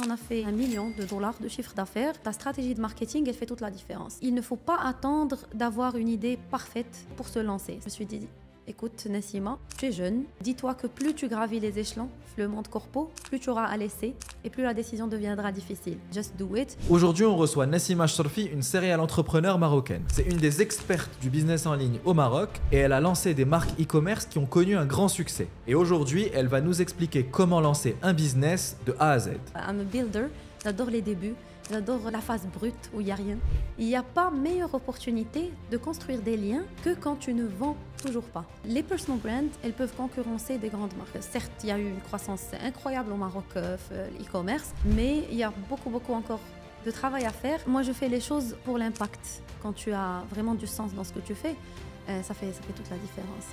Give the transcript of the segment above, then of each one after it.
On a fait 1 million de dollars de chiffre d'affaires. Ta stratégie de marketing, elle fait toute la différence. Il ne faut pas attendre d'avoir une idée parfaite pour se lancer. Je me suis dit, écoute Nassima, tu es jeune, dis-toi que plus tu gravis les échelons, le monde corpo, plus tu auras à laisser et plus la décision deviendra difficile. Just do it. Aujourd'hui, on reçoit Nassima Chorfi, une serial entrepreneur marocaine. C'est une des expertes du business en ligne au Maroc et elle a lancé des marques e-commerce qui ont connu un grand succès. Et aujourd'hui, elle va nous expliquer comment lancer un business de A à Z. I'm a builder, j'adore les débuts. J'adore la phase brute où il n'y a rien. Il n'y a pas meilleure opportunité de construire des liens que quand tu ne vends toujours pas. Les personal brands, elles peuvent concurrencer des grandes marques. Certes, il y a eu une croissance incroyable au Maroc, l'e-commerce, mais il y a beaucoup encore de travail à faire. Moi, je fais les choses pour l'impact. Quand tu as vraiment du sens dans ce que tu fais, ça fait toute la différence.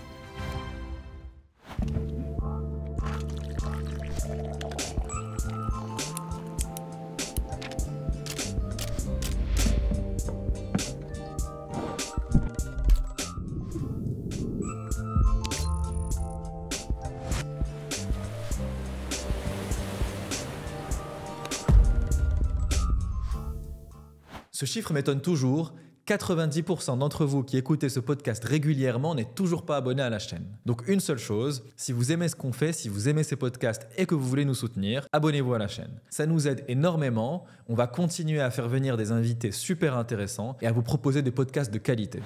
Ce chiffre m'étonne toujours. 90% d'entre vous qui écoutez ce podcast régulièrement n'êtes toujours pas abonnés à la chaîne. Donc une seule chose, si vous aimez ce qu'on fait, si vous aimez ces podcasts et que vous voulez nous soutenir, abonnez-vous à la chaîne. Ça nous aide énormément. On va continuer à faire venir des invités super intéressants et à vous proposer des podcasts de qualité.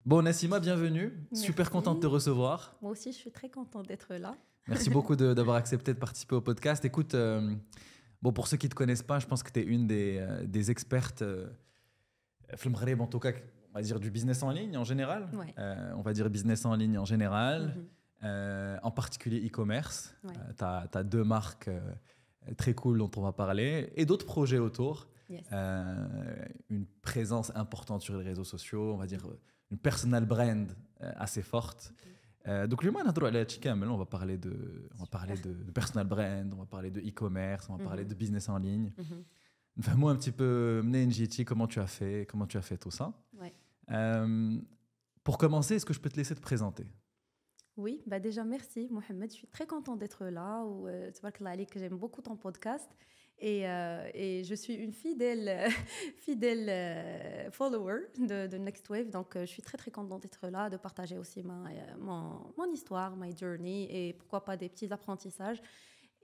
Bon Nassima, bienvenue. Merci. Super contente de te recevoir. Moi aussi, je suis très contente d'être là. Merci beaucoup d'avoir accepté de participer au podcast. Écoute, pour ceux qui ne te connaissent pas, je pense que tu es une des expertes en tout cas, on va dire du business en ligne en général. Ouais. On va dire business en ligne en général, en particulier e-commerce. Ouais. Tu as 2 marques très cool dont on va parler et d'autres projets autour. Yes. Une présence importante sur les réseaux sociaux, on va dire une personal brand assez forte. Donc, on va parler de personal brand, on va parler de e-commerce, on va parler de business en ligne. Fais-moi un petit peu, comment tu as fait tout ça. Ouais. Pour commencer, est-ce que je peux te laisser te présenter? Oui, déjà merci Mohamed, je suis très contente d'être là. J'aime beaucoup ton podcast et je suis une fidèle follower de Next Wave, donc je suis très contente d'être là, de partager aussi mon histoire, my journey et pourquoi pas des petits apprentissages.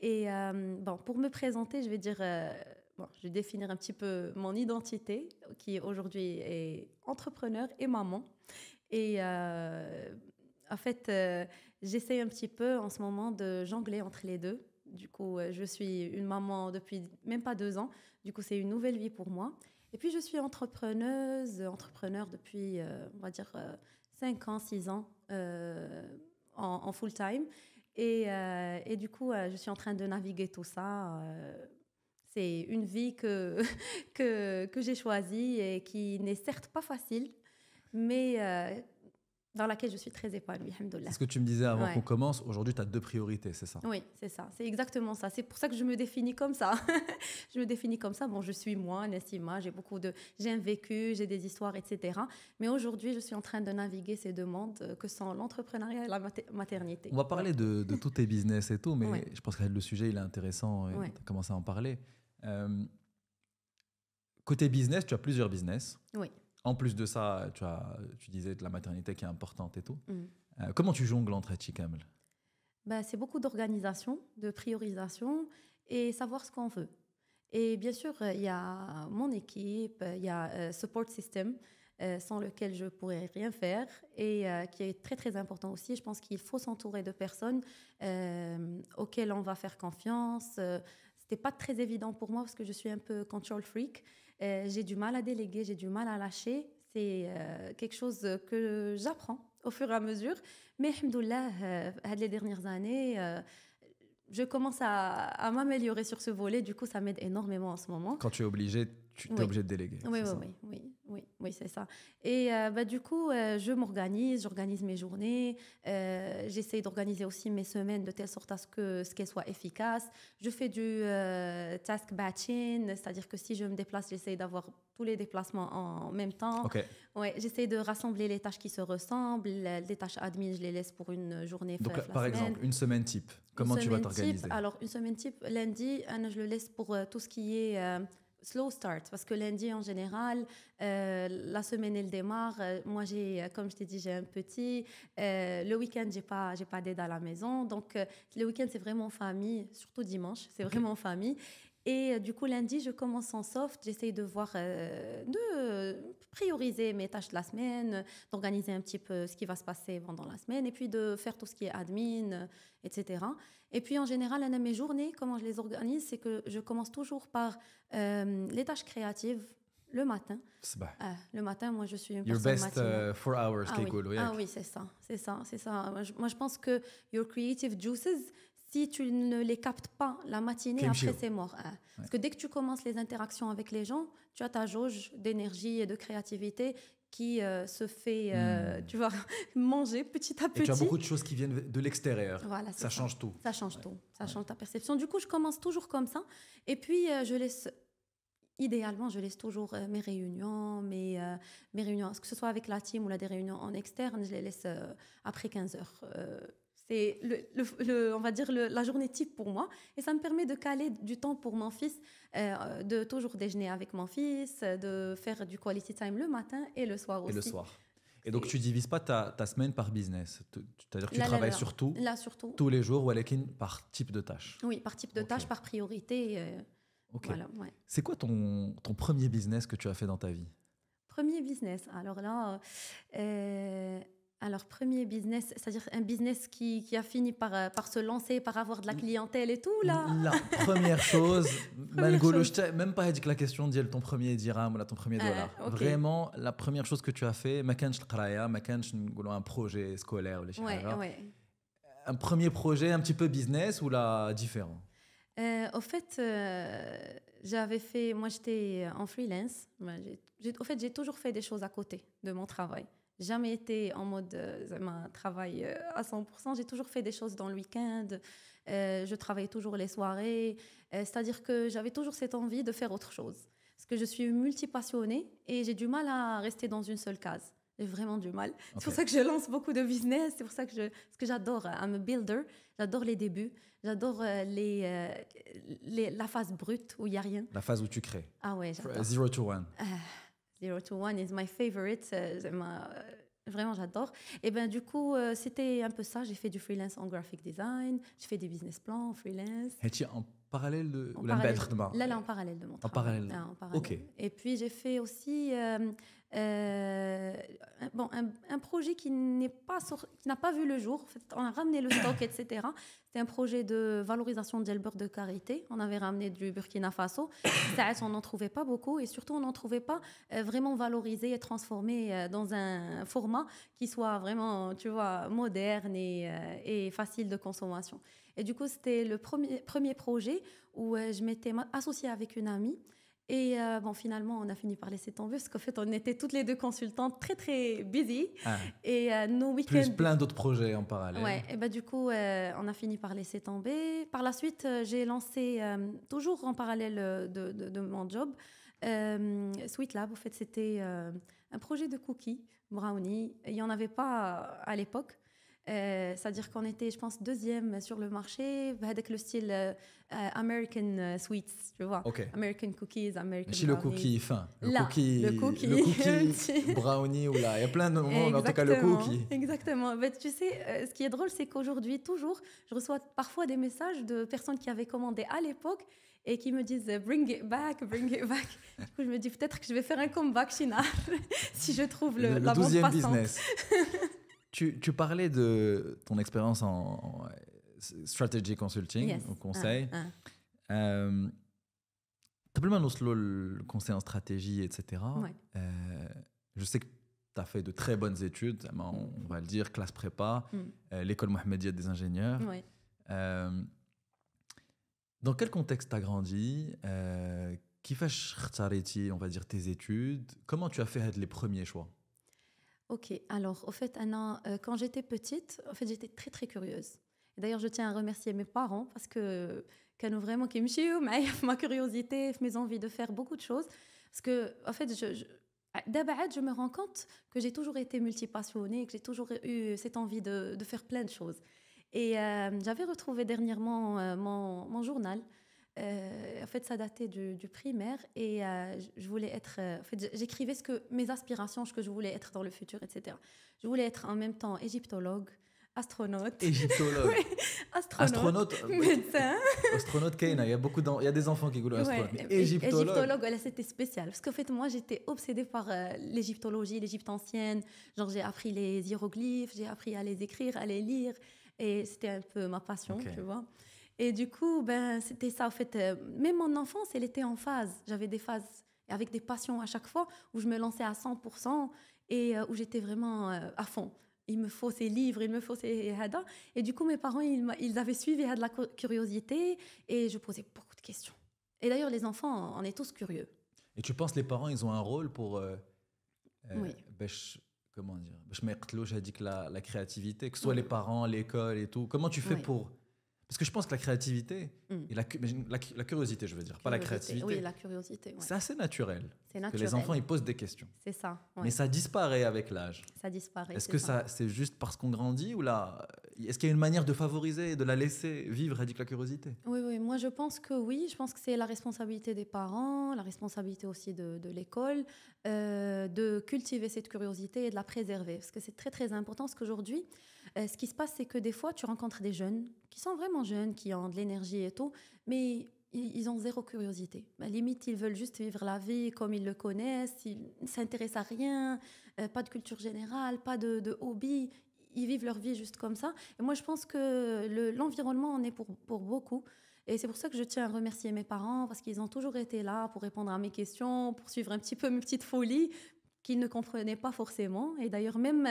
Et pour me présenter, je vais dire... je vais définir un petit peu mon identité, qui aujourd'hui est entrepreneur et maman. Et en fait, j'essaie un petit peu en ce moment de jongler entre les deux. Du coup, je suis une maman depuis même pas 2 ans. Du coup, c'est une nouvelle vie pour moi. Et puis, je suis entrepreneur depuis, on va dire, 5 ans, 6 ans en full-time. Et du coup, je suis en train de naviguer tout ça. C'est une vie que j'ai choisie et qui n'est certes pas facile, mais dans laquelle je suis très épanouie, alhamdoulilah. C'est ce que tu me disais avant qu'on commence. Aujourd'hui, tu as 2 priorités, c'est ça? Oui, c'est ça. C'est exactement ça. C'est pour ça que je me définis comme ça. Je me définis comme ça. Bon, je suis moi, Nassima. J'ai un vécu, j'ai des histoires, etc. Mais aujourd'hui, je suis en train de naviguer ces 2 mondes que sont l'entrepreneuriat et la maternité. On va parler de tous tes business et tout, mais je pense que le sujet il est intéressant et tu as commencé à en parler. Côté business, tu as plusieurs business. Oui. En plus de ça, tu disais de la maternité qui est importante et tout. Comment tu jongles entre Chikamel? C'est beaucoup d'organisation, de priorisation et savoir ce qu'on veut. Et bien sûr, il y a mon équipe, il y a support system sans lequel je ne pourrais rien faire et qui est très important aussi. Je pense qu'il faut s'entourer de personnes auxquelles on va faire confiance. C'était pas très évident pour moi parce que je suis un peu control freak. J'ai du mal à déléguer, j'ai du mal à lâcher. C'est quelque chose que j'apprends au fur et à mesure. Mais alhamdoulilah, les dernières années, je commence à m'améliorer sur ce volet. Du coup, ça m'aide énormément en ce moment. Quand tu es obligé, tu es obligé de déléguer. Oui, c'est ça. Et du coup, j'organise mes journées. J'essaie d'organiser aussi mes semaines de telle sorte à ce qu'elles soient efficaces. Je fais du task batching, c'est-à-dire que si je me déplace, j'essaie d'avoir tous les déplacements en même temps. Okay. Ouais, j'essaie de rassembler les tâches qui se ressemblent. Les tâches admin, je les laisse pour une journée. Donc, par exemple, une semaine type. Comment tu vas semaine t'organiser? type, alors, une semaine type, lundi, je le laisse pour tout ce qui est slow start. Parce que lundi, en général, la semaine, elle démarre. Moi, comme je t'ai dit, j'ai un petit. Le week-end, j'ai pas d'aide à la maison. Donc, le week-end, c'est vraiment en famille, surtout dimanche, c'est Ok. vraiment en famille. Et du coup, lundi, je commence en soft. J'essaye de voir, de prioriser mes tâches de la semaine, d'organiser un petit peu ce qui va se passer pendant la semaine, et puis de faire tout ce qui est admin, etc. Et puis, en général, mes journées, comment je les organise, c'est que je commence toujours par les tâches créatives le matin. صباح. Le matin, moi, je suis une Your personne best matinale. 4 hours Ah oui, كيقولوا ah ياك. oui, c'est ça, c'est ça, c'est ça. Moi, je pense que your creative juices, si tu ne les captes pas la matinée, كيمشيو. après, c'est mort. Parce que dès que tu commences les interactions avec les gens, tu as ta jauge d'énergie et de créativité qui se fait, tu vois, manger petit à Et petit. tu as beaucoup de choses qui viennent de l'extérieur. Voilà, c'est Ça change tout. Ça change tout. Ça change ta perception. Du coup, je commence toujours comme ça. Et puis, idéalement, je laisse toujours mes réunions, mes réunions, que ce soit avec la team ou là, des réunions en externe, je les laisse après 15 heures. C'est, on va dire, la journée type pour moi. Et ça me permet de caler du temps pour mon fils, de toujours déjeuner avec mon fils, de faire du quality time le matin et le soir aussi. Et le soir. Et donc, tu divises pas ta semaine par business. C'est-à-dire que tu Là, travailles sur tout, Là, surtout. tous les jours, ou par type de tâche. Oui, par type de Ok. tâche, par priorité. Ok. Voilà, ouais. C'est quoi ton premier business que tu as fait dans ta vie? Premier business. Alors là, premier business, c'est-à-dire un business qui a fini par se lancer, par avoir de la clientèle et tout, là. La première chose, Première chose. même pas dit la question de ton premier dirham ou ton premier dollar. Ok. Vraiment, la première chose que tu as fait, ما كانش القراية, ما كانش نقولوا un projet scolaire ou شي Ouais, حاجة. ouais. Un premier projet un petit peu business ou là différent? Au fait, j'avais fait, moi j'étais en freelance. Au fait, j'ai toujours fait des choses à côté de mon travail. Jamais été en mode travail à 100%. J'ai toujours fait des choses dans le week-end. Je travaillais toujours les soirées. C'est-à-dire que j'avais toujours cette envie de faire autre chose. Parce que je suis multipassionnée et j'ai du mal à rester dans une seule case. J'ai vraiment du mal. Okay. C'est pour ça que je lance beaucoup de business. C'est pour ça que parce que j'adore. I'm a builder. J'adore les débuts. J'adore la phase brute où il n'y a rien. La phase où tu crées. Ah ouais, j'adore. 0 to 1. 0 to 1 is my favorite. Vraiment, j'adore. Et ben du coup, c'était un peu ça. J'ai fait du freelance en graphic design. J'ai fait des business plans en freelance. Et tu en parallèle de... En ou parallèle, là, en parallèle de mon en travail. parallèle. En parallèle. Ok. Et puis, j'ai fait aussi un projet qui n'a pas vu le jour. En fait, on a ramené le stock, etc. C'était un projet de valorisation de beurre de karité. On avait ramené du Burkina Faso. On n'en trouvait pas beaucoup et surtout, on n'en trouvait pas vraiment valorisé et transformé dans un format qui soit vraiment, tu vois, moderne et facile de consommation. Et du coup, c'était le premier projet où je m'étais associée avec une amie. Et finalement, on a fini par laisser tomber parce qu'en fait, on était toutes les deux consultantes très, très busy. Ah. Et nos week-ends... Plus plein d'autres projets en parallèle. Ouais, et du coup, on a fini par laisser tomber. Par la suite, j'ai lancé, toujours en parallèle de mon job, Sweet Lab. En fait, c'était un projet de cookies, brownie. Il n'y en avait pas à l'époque. C'est-à-dire qu'on était, je pense, deuxième sur le marché avec le style American sweets, tu vois. Okay. American cookies, American brownies. Le cookie fin. Le cookie brownie ou là. Il y a plein de moments, mais en tout cas le cookie. Exactement. Mais tu sais, ce qui est drôle, c'est qu'aujourd'hui, toujours, je reçois parfois des messages de personnes qui avaient commandé à l'époque et qui me disent « bring it back, bring it back ». Du coup, je me dis peut-être que je vais faire un comeback China si je trouve la bande passante. Business. Tu parlais de ton expérience en strategy consulting, yes. au conseil. T'as le conseil en stratégie, etc. Ouais. Je sais que tu as fait de très bonnes études, on va le dire, classe prépa, l'école Mohammedia des ingénieurs. Ouais. Dans quel contexte tu as grandi? Qui fait, on va dire, tes études? Comment tu as fait les premiers choix? Ok, alors, au fait, Anna, quand j'étais petite, en fait, j'étais très, très curieuse. Et d'ailleurs, je tiens à remercier mes parents parce que كانوا vraiment qui me suivent, ma curiosité, mes envies de faire beaucoup de choses. Parce que, en fait, je me rends compte que j'ai toujours été multipassionnée, que j'ai toujours eu cette envie de faire plein de choses. Et j'avais retrouvé dernièrement mon journal. En fait, ça datait du primaire et je voulais être. En fait, j'écrivais mes aspirations, ce que je voulais être dans le futur, etc. Je voulais être en même temps égyptologue, astronaute. Égyptologue. Oui, astronaute, Astronaute. médecin. Astronaute, Kaina, il y a des enfants qui disent astronaute. Ouais, Mais égyptologue. voilà, c'était spécial. Parce qu'en fait, moi, j'étais obsédée par l'égyptologie, l'Égypte ancienne. Genre, j'ai appris les hiéroglyphes, j'ai appris à les écrire, à les lire. Et c'était un peu ma passion, Ok. tu vois. Et du coup, ben, c'était ça. En fait, même mon enfance, elle était en phase. J'avais des phases avec des passions à chaque fois où je me lançais à 100% et où j'étais vraiment à fond. Il me faut ces livres, il me faut ces hada. Et du coup, mes parents, ils avaient suivi de la curiosité et je posais beaucoup de questions. Et d'ailleurs, les enfants, on est tous curieux. Et tu penses les parents, ils ont un rôle pour Oui. comment dire, باش ما يقتلوش هذيك la créativité, que ce soit Mm. les parents, l'école et tout. Comment tu fais Oui. pour... Parce que je pense que la créativité Mm. et la curiosité, je veux dire, pas la créativité. Oui, la curiosité. Ouais. C'est assez naturel. C'est Que naturel. les enfants, ils posent des questions. C'est ça. Ouais. Mais ça disparaît avec l'âge. Ça disparaît. Est-ce que c'est juste parce qu'on grandit ou là, est-ce qu'il y a une manière de favoriser, de la laisser vivre avec la curiosité? Oui, oui, moi je pense que oui. Je pense que c'est la responsabilité des parents, la responsabilité aussi de l'école, de cultiver cette curiosité et de la préserver. Parce que c'est très, très important. Parce qu'aujourd'hui, ce qui se passe, c'est que des fois, tu rencontres des jeunes qui sont vraiment jeunes, qui ont de l'énergie et tout, mais ils ont zéro curiosité. À la limite, ils veulent juste vivre la vie comme ils le connaissent, ils ne s'intéressent à rien, pas de culture générale, pas de hobby. Ils vivent leur vie juste comme ça. Et moi, je pense que l'environnement en est pour beaucoup. Et c'est pour ça que je tiens à remercier mes parents, parce qu'ils ont toujours été là pour répondre à mes questions, pour suivre un petit peu mes petites folies qu'ils ne comprenaient pas forcément. Et d'ailleurs, même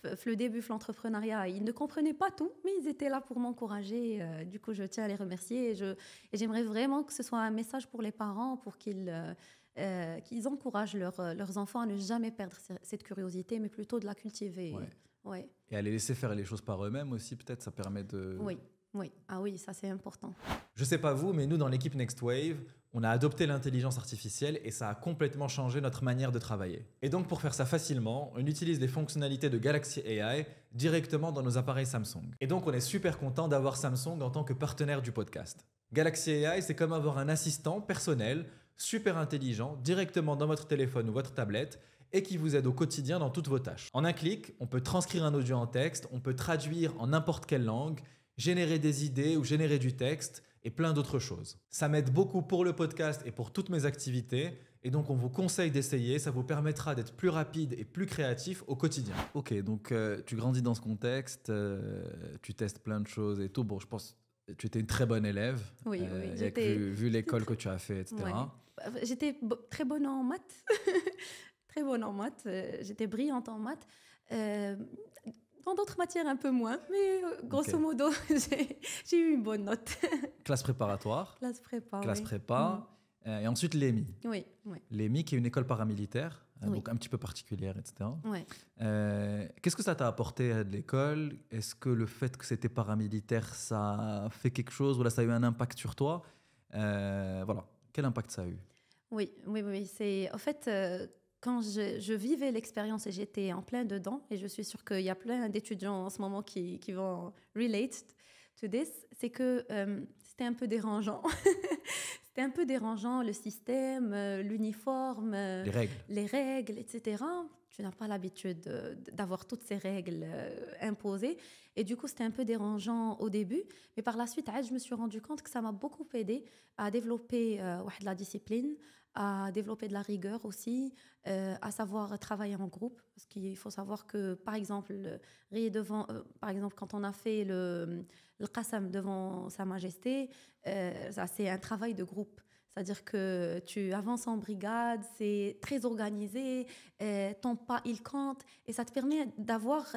le début de l'entrepreneuriat, ils ne comprenaient pas tout, mais ils étaient là pour m'encourager. Du coup, je tiens à les remercier. Et j'aimerais vraiment que ce soit un message pour les parents, pour qu'ils encouragent leurs enfants à ne jamais perdre cette curiosité, mais plutôt de la cultiver. Ouais. Ouais. Et à les laisser faire les choses par eux-mêmes aussi, peut-être, ça permet de... Oui, oui. Ah oui, ça c'est important. Je sais pas vous, mais nous, dans l'équipe Next Wave, on a adopté l'intelligence artificielle et ça a complètement changé notre manière de travailler. Et donc, pour faire ça facilement, on utilise les fonctionnalités de Galaxy AI directement dans nos appareils Samsung. Et donc, on est super content d'avoir Samsung en tant que partenaire du podcast. Galaxy AI, c'est comme avoir un assistant personnel, super intelligent, directement dans votre téléphone ou votre tablette, et qui vous aide au quotidien dans toutes vos tâches. En un clic, on peut transcrire un audio en texte, on peut traduire en n'importe quelle langue, générer des idées ou générer du texte et plein d'autres choses. Ça m'aide beaucoup pour le podcast et pour toutes mes activités et donc on vous conseille d'essayer, ça vous permettra d'être plus rapide et plus créatif au quotidien. Ok, donc tu grandis dans ce contexte, tu testes plein de choses et tout. Bon, je pense que tu étais une très bonne élève. Oui, oui. Vu l'école que tu as fait, etc. Ouais. J'étais très bonne en maths. Très bonne en maths. J'étais brillante en maths. Dans d'autres matières, un peu moins. Mais grosso modo, j'ai eu une bonne note. Classe préparatoire. Classe prépa. Classe oui. prépa. Et ensuite, l'EMI. Oui, oui. L'EMI, qui est une école paramilitaire, Oui. donc un petit peu particulière, etc. Ouais. Qu'est-ce que ça t'a apporté de l'école? Est-ce que le fait que c'était paramilitaire, ça a fait quelque chose ou là, ça a eu un impact sur toi? Voilà. Quel impact ça a eu? Oui, oui, oui. C'est, en fait, quand je vivais l'expérience et j'étais en plein dedans, et je suis sûre qu'il y a plein d'étudiants en ce moment qui vont relate to this, c'est que c'était un peu dérangeant. C'était un peu dérangeant, le système, l'uniforme, les règles, etc. Tu n'as pas l'habitude d'avoir toutes ces règles imposées. Et du coup, c'était un peu dérangeant au début. Mais par la suite, je me suis rendu compte que ça m'a beaucoup aidé à développer de la discipline, à développer de la rigueur aussi, à savoir travailler en groupe. Parce qu'il faut savoir que, par exemple, par exemple quand on a fait le Qassam devant Sa Majesté, ça, c'est un travail de groupe. C'est-à-dire que tu avances en brigade, c'est très organisé, ton pas, il compte, et ça te permet d'avoir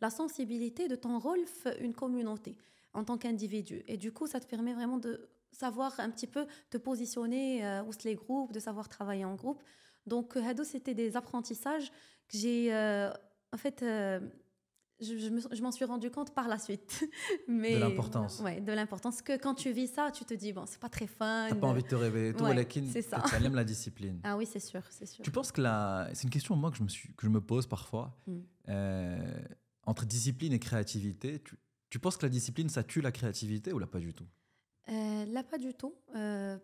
la sensibilité de ton rôle une communauté en tant qu'individu. Et du coup, ça te permet vraiment de savoir un petit peu te positionner où sont les groupes, de savoir travailler en groupe. Donc, c'était des apprentissages que j'ai... en fait... je m'en suis rendu compte par la suite. Mais, de l'importance. Ouais, de l'importance. Que quand tu vis ça, tu te dis, bon, c'est pas très fun. T'as pas envie de te réveiller. C'est ça. Tu aimes la discipline. Ah oui, c'est sûr, c'est sûr. Tu penses que c'est une question moi que je me pose parfois. Entre discipline et créativité, Tu penses que la discipline, ça tue la créativité ou là, pas du tout? Là, pas du tout.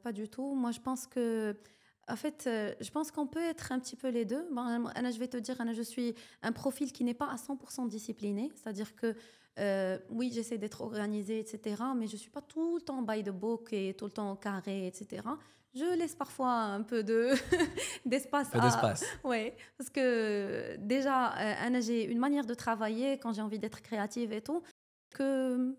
Pas du tout. Moi, je pense que. En fait, je pense qu'on peut être un petit peu les deux. Bon, Anna, je vais te dire, Anna, je suis un profil qui n'est pas à 100% discipliné. C'est-à-dire que, oui, j'essaie d'être organisée, etc. Mais je ne suis pas tout le temps by the book et tout le temps au carré, etc. Je laisse parfois un peu d'espace Pas d'espace. Ouais, parce que déjà, Anna, j'ai une manière de travailler quand j'ai envie d'être créative et tout que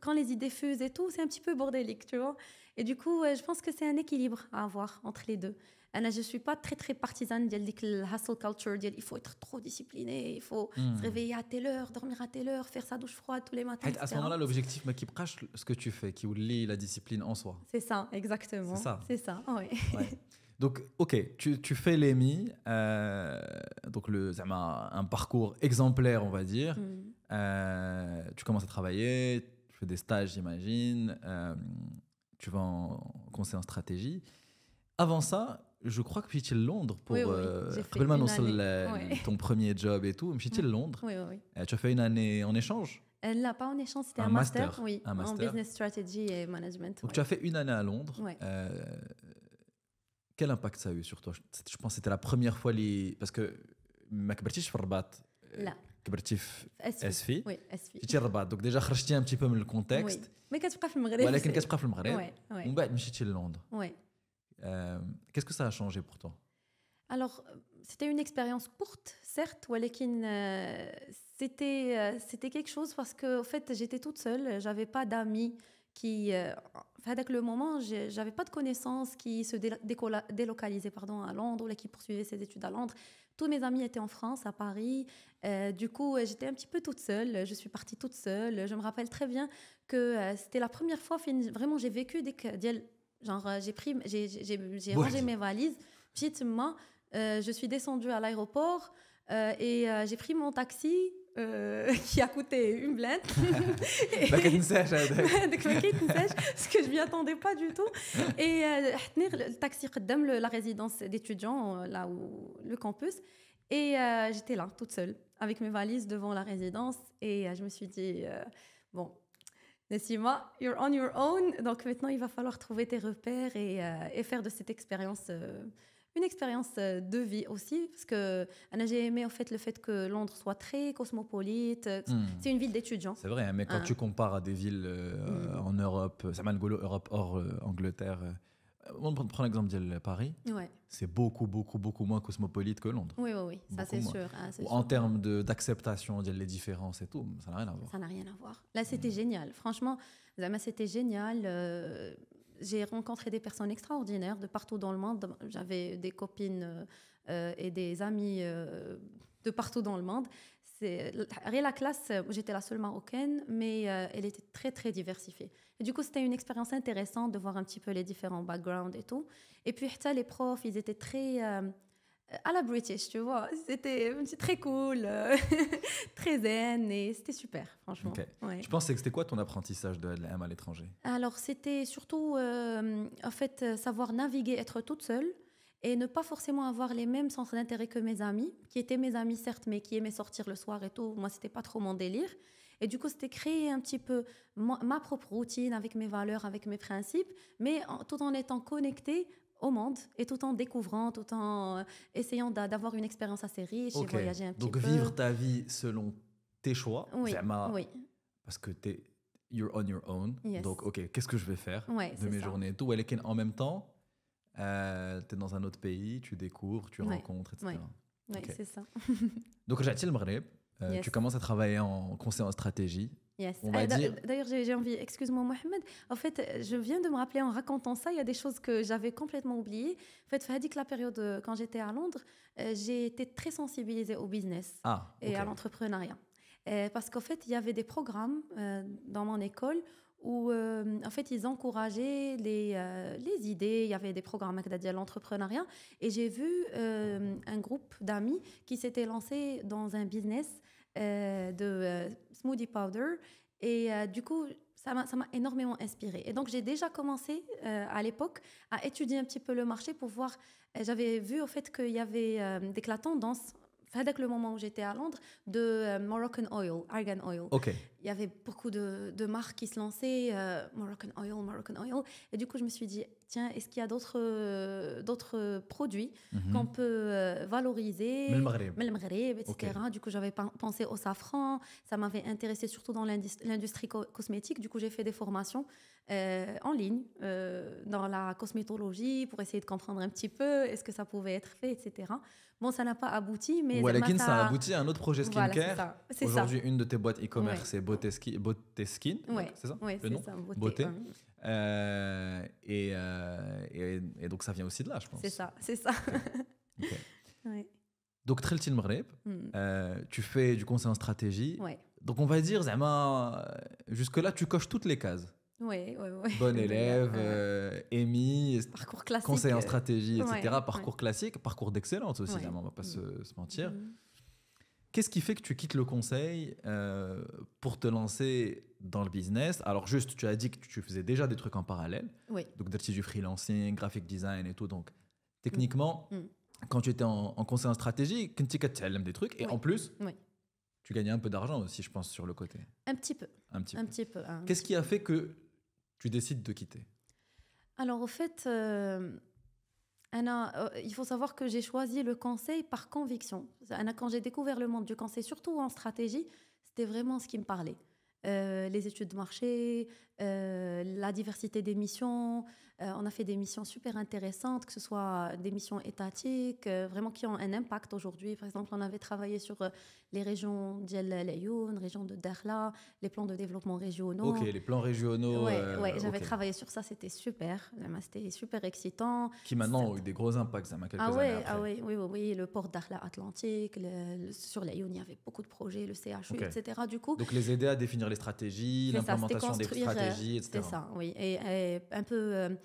quand les idées fusent et tout, c'est un petit peu bordélique, tu vois. Et du coup, je pense que c'est un équilibre à avoir entre les deux. Je ne suis pas très, très partisane de la hustle culture. Il faut être trop discipliné, il faut se réveiller à telle heure, dormir à telle heure, faire sa douche froide tous les matins, À ce etc. moment-là, l'objectif, qui prêche ce que tu fais, qui lie la discipline en soi. C'est ça, exactement. C'est ça. C'est ça, oui. Ouais. Donc, ok, tu fais l'EMI, donc un parcours exemplaire, on va dire. Tu commences à travailler, tu fais des stages, j'imagine. Tu vas en conseil en stratégie. Avant ça, je crois que tu es à Londres pour j'ai fait une année. ton premier job et tout. Tu es à Londres. Oui, oui, oui. Tu as fait une année en échange. Là, pas en échange, c'était un master, oui, en business strategy et management. Donc, tu as fait une année à Londres. Ouais. Quel impact ça a eu sur toi? Je pense que c'était la première fois parce que ما كبرتيش في الرباط. لا. كبرتي في اسفي. Oui, اسفي. جيتي الرباط donc déjà خرجتي un petit peu من الكونتكست. Oui. Mais كتبقى في المغرب. ولكن كتبقى في المغرب. Ouais. ومن بعد مشيتي للندن. Ouais. Qu'est-ce que ça a changé pour toi? Alors, c'était une expérience courte, certes, ولكن c'était quelque chose parce que en fait, j'étais toute seule, j'avais pas d'amis qui avec le moment, j'avais pas de connaissances qui se délocalisaient à Londres ou qui poursuivaient ses études à Londres. Tous mes amis étaient en France, à Paris. Du coup, j'étais un petit peu toute seule. Je suis partie toute seule. Je me rappelle très bien que c'était la première fois, vraiment, j'ai vécu genre, j'ai rangé mes valises. Petitement, je suis descendue à l'aéroport et j'ai pris mon taxi. Qui a coûté une blinde. Parce que je m'y attendais pas du tout. Et le taxi قدام la résidence d'étudiants, là où le campus. Et j'étais là, toute seule, avec mes valises devant la résidence. Et je me suis dit, bon, Nessima, you're on your own. Donc maintenant, il va falloir trouver tes repères et faire de cette expérience... une expérience de vie aussi, parce que j'ai aimé en fait, le fait que Londres soit très cosmopolite. C'est une ville d'étudiants. C'est vrai, mais quand tu compares à des villes en Europe, ça m'a Europe hors Angleterre, on prend l'exemple de Paris, ouais. C'est beaucoup moins cosmopolite que Londres. Oui, ça c'est sûr. En termes d'acceptation des différences et tout, ça n'a rien à voir. Ça n'a rien à voir. Là, c'était génial. Franchement, c'était génial. J'ai rencontré des personnes extraordinaires de partout dans le monde. J'avais des copines et des amis de partout dans le monde. La classe, j'étais la seule marocaine, mais elle était très, très diversifiée. Et du coup, c'était une expérience intéressante de voir un petit peu les différents backgrounds et tout. Et puis, les profs, ils étaient très... à la British, tu vois. C'était très cool, très zen et c'était super, franchement. Okay. Ouais. Tu penses que c'était quoi ton apprentissage de l'AM à l'étranger? Alors, c'était surtout, en fait, savoir naviguer, être toute seule et ne pas forcément avoir les mêmes centres d'intérêt que mes amis, qui étaient mes amis, certes, mais qui aimaient sortir le soir et tout. Moi, c'était pas trop mon délire. Et du coup, c'était créer un petit peu ma propre routine avec mes valeurs, avec mes principes, mais tout en étant connectée au monde et tout en découvrant, tout en essayant d'avoir une expérience assez riche et voyager un petit peu. Donc vivre ta vie selon tes choix, oui. Parce que you're on your own. Yes. Donc qu'est-ce que je vais faire de mes journées et tout. En même temps, tu es dans un autre pays, tu découvres, tu rencontres, etc. Oui, c'est ça. Donc j'ai le Maghreb, tu commences à travailler en conseil en stratégie. Yes. D'ailleurs, j'ai envie, excuse-moi Mohamed, en fait, je viens de me rappeler en racontant ça, il y a des choses que j'avais complètement oubliées. En fait, Fadik, la période quand j'étais à Londres, j'ai été très sensibilisée au business et à l'entrepreneuriat. Parce qu'en fait, il y avait des programmes dans mon école où en fait, ils encourageaient les idées, il y avait des programmes à l'entrepreneuriat. Et j'ai vu un groupe d'amis qui s'était lancé dans un business de smoothie powder et du coup ça m'a énormément inspirée et donc j'ai déjà commencé à l'époque à étudier un petit peu le marché pour voir. J'avais vu au fait qu'il y avait la tendance هذاك le moment où j'étais à Londres, de Moroccan Oil, Argan Oil. Ok. Il y avait beaucoup de marques qui se lançaient, Moroccan Oil. Et du coup, je me suis dit, tiens, est-ce qu'il y a d'autres produits qu'on peut valoriser من المغرب. من المغرب, etc. Ok. Du coup, j'avais pensé au safran. Ça m'avait intéressé surtout dans l'industrie cosmétique. Du coup, j'ai fait des formations en ligne dans la cosmétologie pour essayer de comprendre un petit peu est-ce que ça pouvait être fait, etc. Bon, ça n'a pas abouti, mais ça a abouti à un autre projet skincare. Voilà, c'est Aujourd'hui, ça. une de tes boîtes e-commerce, c'est Beauté Skin, c'est ça Ouais, le nom? c'est ça, Beauté. Ouais. Et donc, ça vient aussi de là, je pense. C'est ça. Ok. Ouais. Donc, Trelti le Maghreb, tu fais du conseil en stratégie. Ouais. Donc, on va dire, jusque-là, tu coches toutes les cases. Ouais. Bon élève, EMI, parcours classique, conseil en stratégie, etc. Ouais, parcours classique, parcours d'excellence aussi, Ouais. on ne va pas se mentir. Qu'est-ce qui fait que tu quittes le conseil pour te lancer dans le business? Alors juste, tu as dit que tu faisais déjà des trucs en parallèle. Oui. Donc du freelancing, graphic design et tout. Donc techniquement, quand tu étais en conseil en stratégie, tu as des trucs. Et Oui. en plus, Oui. tu gagnais un peu d'argent aussi, je pense, sur le côté. Un petit peu. Un petit peu. Hein. Qu'est-ce qui a fait que tu décides de quitter? Alors au fait, il faut savoir que j'ai choisi le conseil par conviction. Quand j'ai découvert le monde du conseil, surtout en stratégie, c'était vraiment ce qui me parlait. Les études de marché, la diversité des missions. On a fait des missions super intéressantes, que ce soit des missions étatiques, vraiment qui ont un impact aujourd'hui. Par exemple, on avait travaillé sur les régions d'El Ayoun, région de Dakhla, les plans de développement régionaux. Ok, les plans régionaux. Ouais, j'avais ok. travaillé sur ça, c'était super. C'était super excitant. Qui maintenant ont eu des gros impacts, ça m'a quelques années après. Oui, le port Dakhla Atlantique, sur l'Ayoun, il y avait beaucoup de projets, le CHU, Ok. etc. Du coup, Donc les aider à définir les stratégies, c'est ça, c'était l'implémentation des construire, stratégies, etc. C'est ça, oui. Et un peu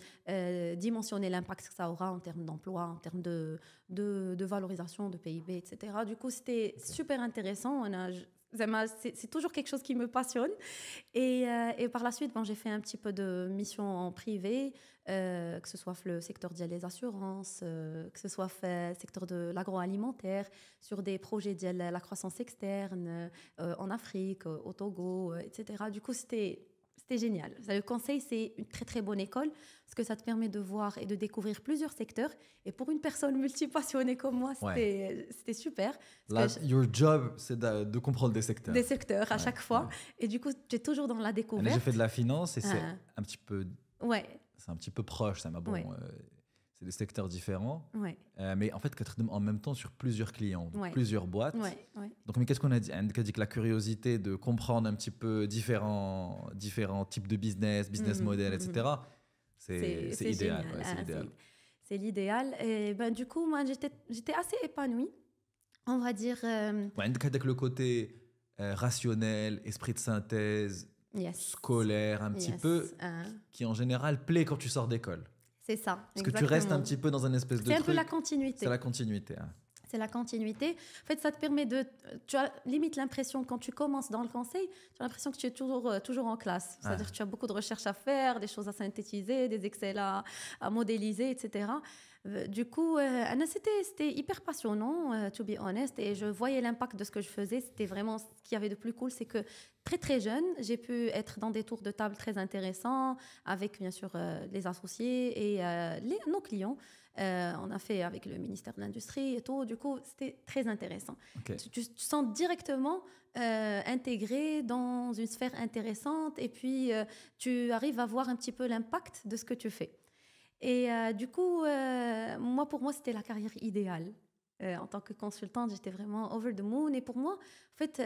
dimensionner l'impact que ça aura en termes d'emploi, en termes de valorisation de PIB, etc. Du coup, c'était super intéressant. C'est toujours quelque chose qui me passionne. Et par la suite, j'ai fait un petit peu de missions en privé, que ce soit le secteur des assurances, que ce soit le secteur de l'agroalimentaire, sur des projets de la croissance externe, en Afrique, au Togo, etc. Du coup, c'était génial. Le conseil, c'est une très, très bonne école parce que ça te permet de voir et de découvrir plusieurs secteurs. Et pour une personne multipassionnée comme moi, c'était super. Your job, c'est de comprendre des secteurs. Des secteurs à chaque fois. Ouais. Et du coup, tu es toujours dans la découverte. J'ai fait de la finance et c'est un petit peu... Ouais. C'est un petit peu proche, ça m'a bon... c'est des secteurs différents, mais en fait, en même temps sur plusieurs clients, plusieurs boîtes. Donc, mais qu'est-ce qu'on a dit? On a dit que la curiosité de comprendre un petit peu différents types de business model, etc. C'est idéal. C'est l'idéal. Et du coup, moi, j'étais assez épanouie, on va dire. Avec le côté rationnel, esprit de synthèse, scolaire, un petit peu, qui en général plaît quand tu sors d'école. C'est ça. Parce que tu restes un petit peu dans un espèce de truc. C'est un peu la continuité. C'est la continuité. Hein. C'est la continuité. En fait, ça te permet de... Tu as limite l'impression, quand tu commences dans le conseil, tu as l'impression que tu es toujours en classe. C'est-à-dire que tu as beaucoup de recherches à faire, des choses à synthétiser, des Excel à modéliser, etc. Du coup, c'était hyper passionnant, to be honest. Et je voyais l'impact de ce que je faisais. C'était vraiment ce qu'il y avait de plus cool. C'est que très, très jeune, j'ai pu être dans des tours de table très intéressants avec, bien sûr, les associés et nos clients. On a fait avec le ministère de l'Industrie et tout. Du coup, c'était très intéressant. Okay. Tu sens directement intégré dans une sphère intéressante et puis tu arrives à voir un petit peu l'impact de ce que tu fais. Et du coup, pour moi, c'était la carrière idéale. En tant que consultante, j'étais vraiment over the moon. Et pour moi, en fait,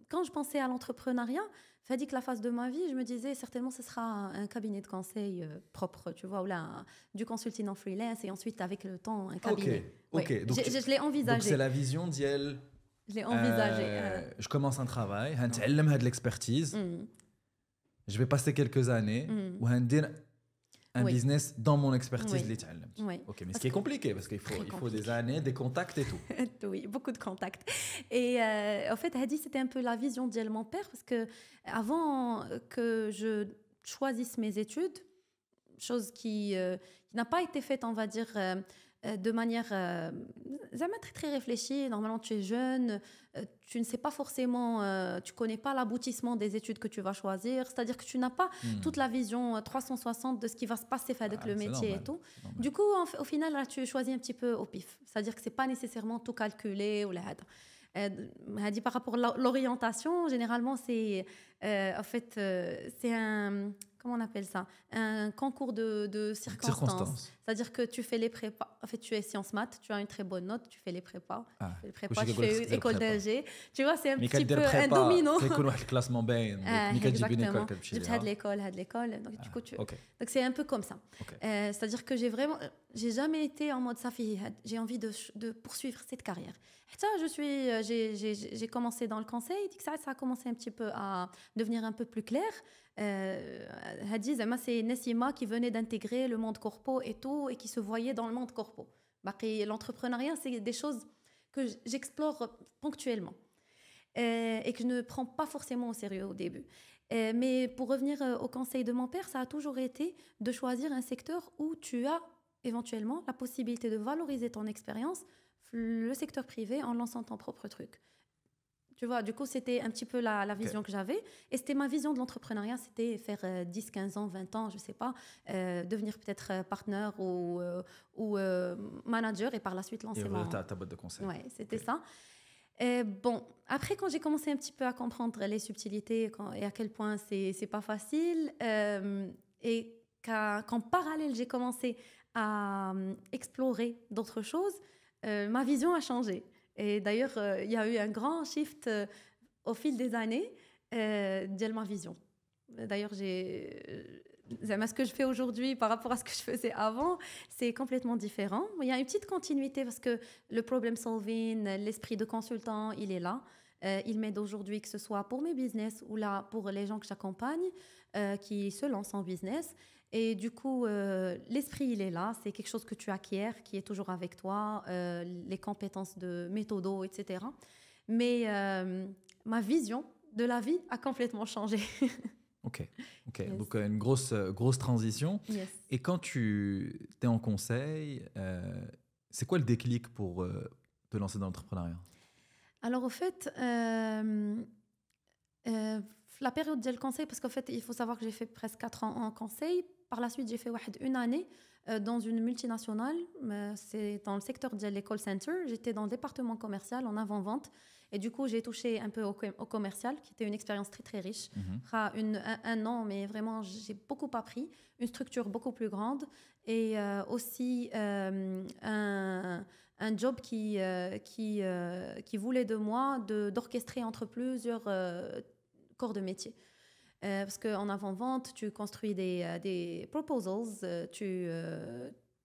quand je pensais à l'entrepreneuriat, ça dit que la phase de ma vie, je me disais certainement ce sera un cabinet de conseil propre, tu vois, ou là, du consulting en freelance et ensuite avec le temps un cabinet. Ok. Ouais. Donc, je l'ai envisagé. Donc c'est la vision d'Yel. Je l'ai envisagé. Je commence un travail, j'ai de l'expertise. Je vais passer quelques années où un business dans mon expertise. Ok, mais ce qui est compliqué parce qu'il faut des années, des contacts et tout. Oui, beaucoup de contacts. Et en fait, Hadi, c'était un peu la vision de mon père parce que avant que je choisisse mes études, chose qui n'a pas été faite, on va dire, de manière très très réfléchie. Normalement, tu es jeune, tu ne sais pas forcément, tu connais pas l'aboutissement des études que tu vas choisir. C'est-à-dire que tu n'as pas toute la vision 360 de ce qui va se passer avec le métier normal, et tout. normal. Du coup, au final, là, tu choisis un petit peu au pif. C'est-à-dire que c'est pas nécessairement tout calculé ou là. dit par rapport à l'orientation, généralement, c'est en fait, c'est un, comment on appelle ça, un concours de circonstances. C'est-à-dire que tu fais les prépas. En fait, tu es sciences maths, tu as une très bonne note, tu fais les prépas, tu fais une école d'ingé. Tu vois, c'est un petit peu un domino. C'est cool, le classement bien. Exactement. Tu as de l'école. Donc, du coup, donc c'est un peu comme ça. C'est-à-dire que j'ai jamais été en mode Safi, j'ai envie de poursuivre cette carrière. Ça, j'ai commencé dans le conseil, ça a commencé un petit peu à devenir un peu plus clair. C'est Nessima qui venait d'intégrer le monde corpo et tout, et qui se voyait dans le monde corpo. L'entrepreneuriat, c'est des choses que j'explore ponctuellement et que je ne prends pas forcément au sérieux au début. Mais pour revenir au conseil de mon père, ça a toujours été de choisir un secteur où tu as éventuellement la possibilité de valoriser ton expérience, le secteur privé, en lançant ton propre truc. Tu vois, du coup, c'était un petit peu la vision que j'avais. Et c'était ma vision de l'entrepreneuriat, c'était faire 10, 15 ans, 20 ans, je ne sais pas, devenir peut-être partenaire ou manager et par la suite lancer ta boîte de conseil. Ouais, c'était ça. Bon, après, quand j'ai commencé un petit peu à comprendre les subtilités et à quel point c'est pas facile, et qu'en parallèle, j'ai commencé à explorer d'autres choses, ma vision a changé. Et d'ailleurs, il y a eu un grand shift au fil des années de ma vision. D'ailleurs, ce que je fais aujourd'hui par rapport à ce que je faisais avant, c'est complètement différent. Il y a une petite continuité parce que le problem solving, l'esprit de consultant, il est là. Il m'aide aujourd'hui, que ce soit pour mes business ou là pour les gens que j'accompagne qui se lancent en business. Et du coup, l'esprit, il est là. C'est quelque chose que tu acquiers, qui est toujours avec toi, les compétences de méthodo, etc. Mais ma vision de la vie a complètement changé. Ok. Yes. Donc une grosse transition. Yes. Et quand tu es en conseil, c'est quoi le déclic pour te lancer dans l'entrepreneuriat? Alors, au fait, la période de conseil, parce qu'en fait, il faut savoir que j'ai fait presque 4 ans en conseil. Par la suite, j'ai fait une année dans une multinationale. C'est dans le secteur de l'école center. J'étais dans le département commercial en avant-vente. Et du coup, j'ai touché un peu au commercial, qui était une expérience très, très riche. Un an, mais vraiment, j'ai beaucoup appris. Une structure beaucoup plus grande. Et aussi un job qui voulait de moi d'orchestrer entre plusieurs corps de métier. Parce qu'en avant-vente, tu construis des proposals,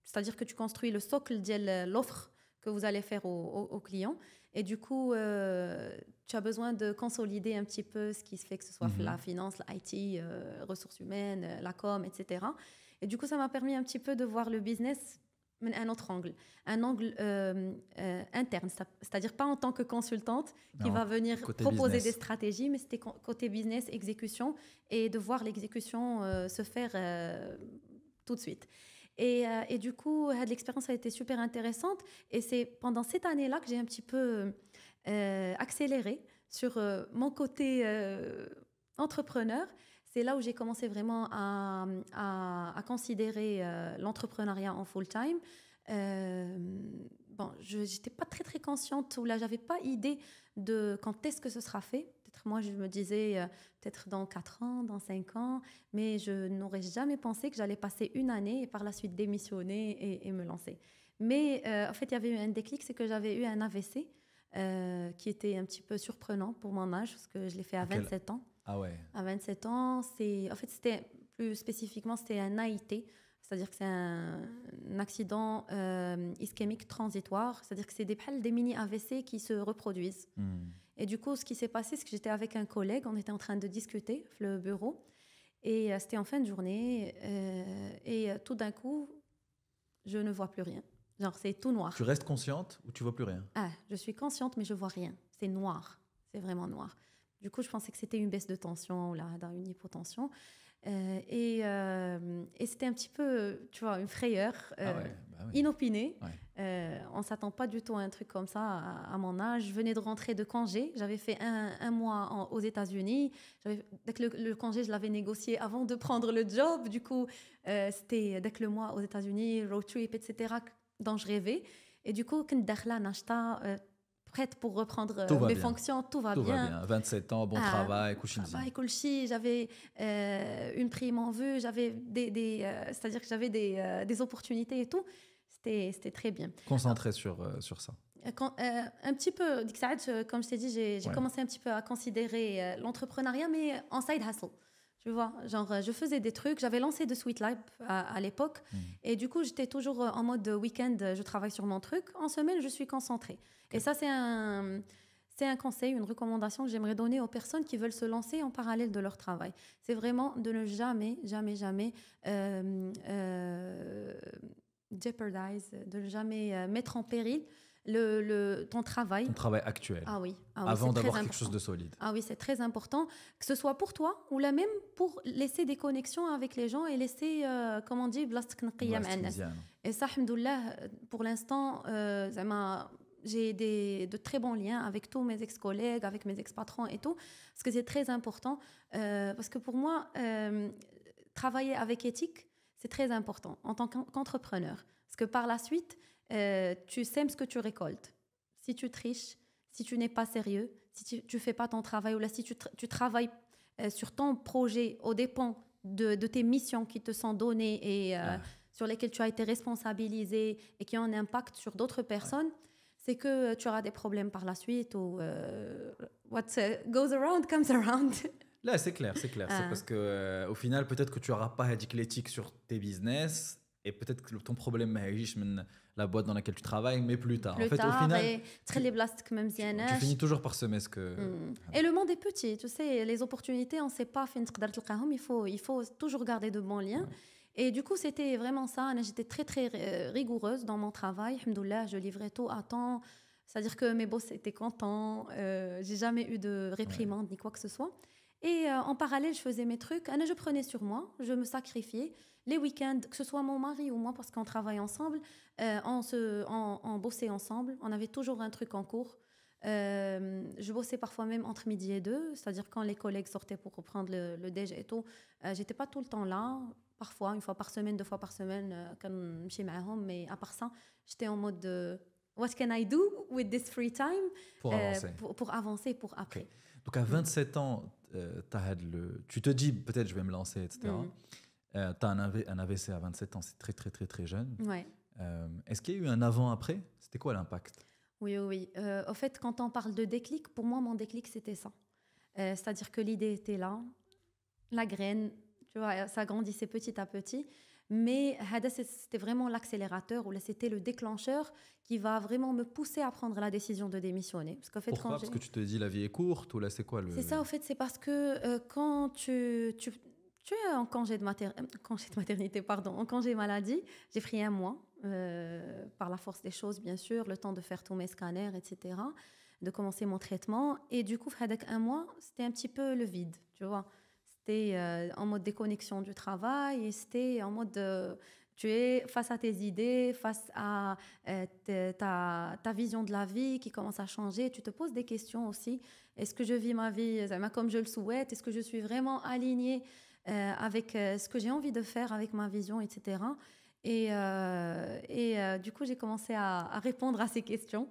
c'est-à-dire que tu construis le socle de l'offre que vous allez faire aux clients. Et du coup, tu as besoin de consolider un petit peu ce qui se fait, que ce soit la finance, l'IT, ressources humaines, la com, etc. Et du coup, ça m'a permis un petit peu de voir le business un autre angle, interne, c'est-à-dire pas en tant que consultante qui va venir proposer business. Des stratégies, mais c'était côté business, exécution, et de voir l'exécution se faire tout de suite. Et du coup, l'expérience a été super intéressante, et c'est pendant cette année-là que j'ai un petit peu accéléré sur mon côté entrepreneur. C'est là où j'ai commencé vraiment à considérer l'entrepreneuriat en full-time. Je n'étais pas très, très consciente, ou là, je n'avais pas idée de quand est-ce que ce sera fait. Peut-être moi, je me disais peut-être dans 4 ans, dans 5 ans, mais je n'aurais jamais pensé que j'allais passer une année et par la suite démissionner et me lancer. Mais en fait, il y avait eu un déclic, c'est que j'avais eu un AVC qui était un petit peu surprenant pour mon âge, parce que je l'ai fait à 27 ans. Ah ouais. À 27 ans, c'était plus spécifiquement, c'était un AIT, c'est-à-dire que c'est un accident ischémique transitoire, c'est-à-dire que c'est des mini-AVC qui se reproduisent. Et du coup, ce qui s'est passé, c'est que j'étais avec un collègue, on était en train de discuter dans le bureau, et c'était en fin de journée, et tout d'un coup, je ne vois plus rien. Genre, c'est tout noir. Tu restes consciente ou tu vois plus rien? Je suis consciente, mais je vois rien. C'est noir, c'est vraiment noir. Du coup, je pensais que c'était une baisse de tension, une hypotension. Et c'était un petit peu, tu vois, une frayeur inopinée. Ouais. On ne s'attend pas du tout à un truc comme ça à mon âge. Je venais de rentrer de congé. J'avais fait un mois aux États-Unis. Dès que le congé, je l'avais négocié avant de prendre le job. Du coup, c'était dès que le mois aux États-Unis, road trip, etc., dont je rêvais. Et du coup, quand dakhla nashta, prête pour reprendre mes fonctions, tout va bien. 27 ans, bon travail, kulchi. J'avais une prime en vue, c'est-à-dire que j'avais des opportunités et tout. C'était très bien. Concentré sur ça. Un petit peu, comme je t'ai dit, j'ai commencé un petit peu à considérer l'entrepreneuriat, mais en side hustle. Tu vois, genre, je faisais des trucs. J'avais lancé de Sweet Life à l'époque. Et du coup, j'étais toujours en mode week-end, je travaille sur mon truc. En semaine, je suis concentrée. Okay. Et ça, c'est un conseil, une recommandation que j'aimerais donner aux personnes qui veulent se lancer en parallèle de leur travail. C'est vraiment de ne jamais jeopardize, de ne jamais mettre en péril ton travail. Ton travail actuel. Ah oui, avant d'avoir quelque chose de solide. Ah oui, c'est très important, que ce soit pour toi ou là même pour laisser des connexions avec les gens et laisser, comme on dit, et ça, alhamdoulilah, pour l'instant, j'ai de très bons liens avec tous mes ex-collègues, avec mes ex-patrons et tout, parce que c'est très important, parce que pour moi, travailler avec éthique, c'est très important en tant qu'entrepreneur, parce que par la suite, tu sèmes ce que tu récoltes. Si tu triches, si tu n'es pas sérieux, si tu ne fais pas ton travail, ou là, si tu travailles sur ton projet aux dépens de tes missions qui te sont données et sur lesquelles tu as été responsabilisé et qui ont un impact sur d'autres personnes, c'est que tu auras des problèmes par la suite ou what goes around comes around. Là, c'est clair. C'est parce qu'au final, peut-être que tu n'auras pas l'éthique sur tes business et peut-être que ton problème n'est la boîte dans laquelle tu travailles, mais plus tard. Au final, tu finis toujours par semer ce que... Et le monde est petit, tu sais, les opportunités, on ne sait pas, il faut toujours garder de bons liens. Et du coup, c'était vraiment ça. J'étais très, très rigoureuse dans mon travail. Alhamdoulilah, je livrais tout à temps. C'est-à-dire que mes boss étaient contents. J'ai jamais eu de réprimande ni quoi que ce soit. Et en parallèle, je faisais mes trucs. Je prenais sur moi, je me sacrifiais. Les week-ends, que ce soit mon mari ou moi, parce qu'on travaille ensemble, on bossait ensemble. On avait toujours un truc en cours. Je bossais parfois même entre midi et 2, c'est-à-dire quand les collègues sortaient pour reprendre le déj et tout. J'étais pas tout le temps là. Parfois, une fois par semaine, 2 fois par semaine, mais à part ça, j'étais en mode what can I do with this free time pour avancer, pour après. Okay. Donc à 27 ans, tu te dis peut-être je vais me lancer, etc. Tu as un AVC à 27 ans, c'est très très très très jeune. Ouais. Est-ce qu'il y a eu un avant-après? C'était quoi l'impact? Oui. Au fait, quand on parle de déclic, pour moi, mon déclic, c'était ça. C'est-à-dire que l'idée était là, la graine, tu vois, ça grandissait petit à petit. Mais c'était vraiment l'accélérateur ou c'était le déclencheur qui va vraiment me pousser à prendre la décision de démissionner. Parce qu'en fait, pourquoi? Parce que tu te dis la vie est courte ou là c'est quoi C'est ça, au fait, c'est parce que quand tu es en congé de maternité, en congé maladie, j'ai pris 1 mois, par la force des choses, bien sûr, le temps de faire tous mes scanners, etc., de commencer mon traitement. Et du coup, avec 1 mois, c'était un petit peu le vide, tu vois. C'était en mode déconnexion du travail et c'était en mode tu es face à tes idées, face à ta vision de la vie qui commence à changer. Tu te poses des questions aussi. Est-ce que je vis ma vie comme je le souhaite? Est-ce que je suis vraiment alignée avec ce que j'ai envie de faire, avec ma vision, etc. Et du coup, j'ai commencé à répondre à ces questions.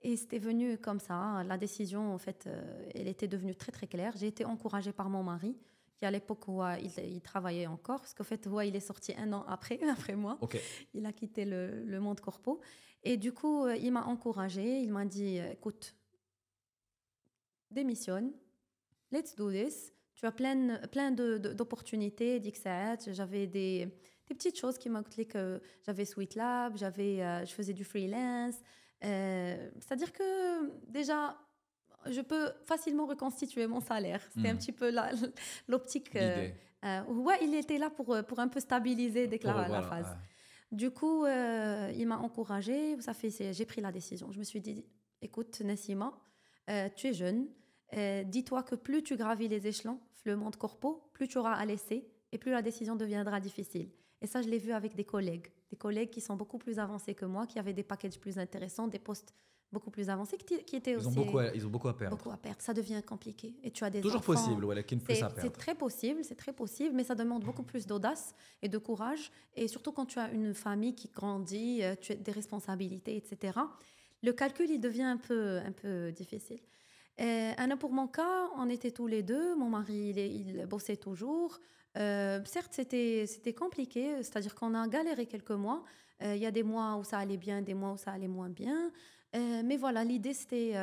Et c'était venu comme ça. La décision, en fait, elle était devenue très, très claire. J'ai été encouragée par mon mari, qui à l'époque, il travaillait encore, parce qu'en fait, il est sorti 1 an après moi. Okay. Il a quitté le monde corpo. Et du coup, il m'a encouragée. Il m'a dit, écoute, démissionne, let's do this. Tu as plein d'opportunités, d'XAT. J'avais des petites choses qui m'ont coûté, que j'avais Sweet Lab, je faisais du freelance. C'est-à-dire que déjà, je peux facilement reconstituer mon salaire. C'était un petit peu l'optique. Il était là pour un peu stabiliser dès que la phase. Du coup, il m'a encouragée. J'ai pris la décision. Je me suis dit, écoute, Nassima, tu es jeune. Dis-toi que plus tu gravis les échelons, le monde corpo, plus tu auras à laisser et plus la décision deviendra difficile. Et ça, je l'ai vu avec des collègues qui sont beaucoup plus avancés que moi, qui avaient des packages plus intéressants, des postes beaucoup plus avancés, qui étaient aussi ils ont beaucoup à perdre. beaucoup à perdre. Ça devient compliqué. Et tu as des Toujours enfants. possible, ouais, plus à perdre. C'est très possible, mais ça demande beaucoup plus d'audace et de courage. Et surtout quand tu as une famille qui grandit, tu as des responsabilités, etc. Le calcul, il devient un peu difficile. Anna, pour mon cas, on était tous les deux. Mon mari, il bossait toujours. Certes, c'était compliqué, c'est-à-dire qu'on a galéré quelques mois. Il y a des mois où ça allait bien, des mois où ça allait moins bien. Mais voilà, l'idée, c'était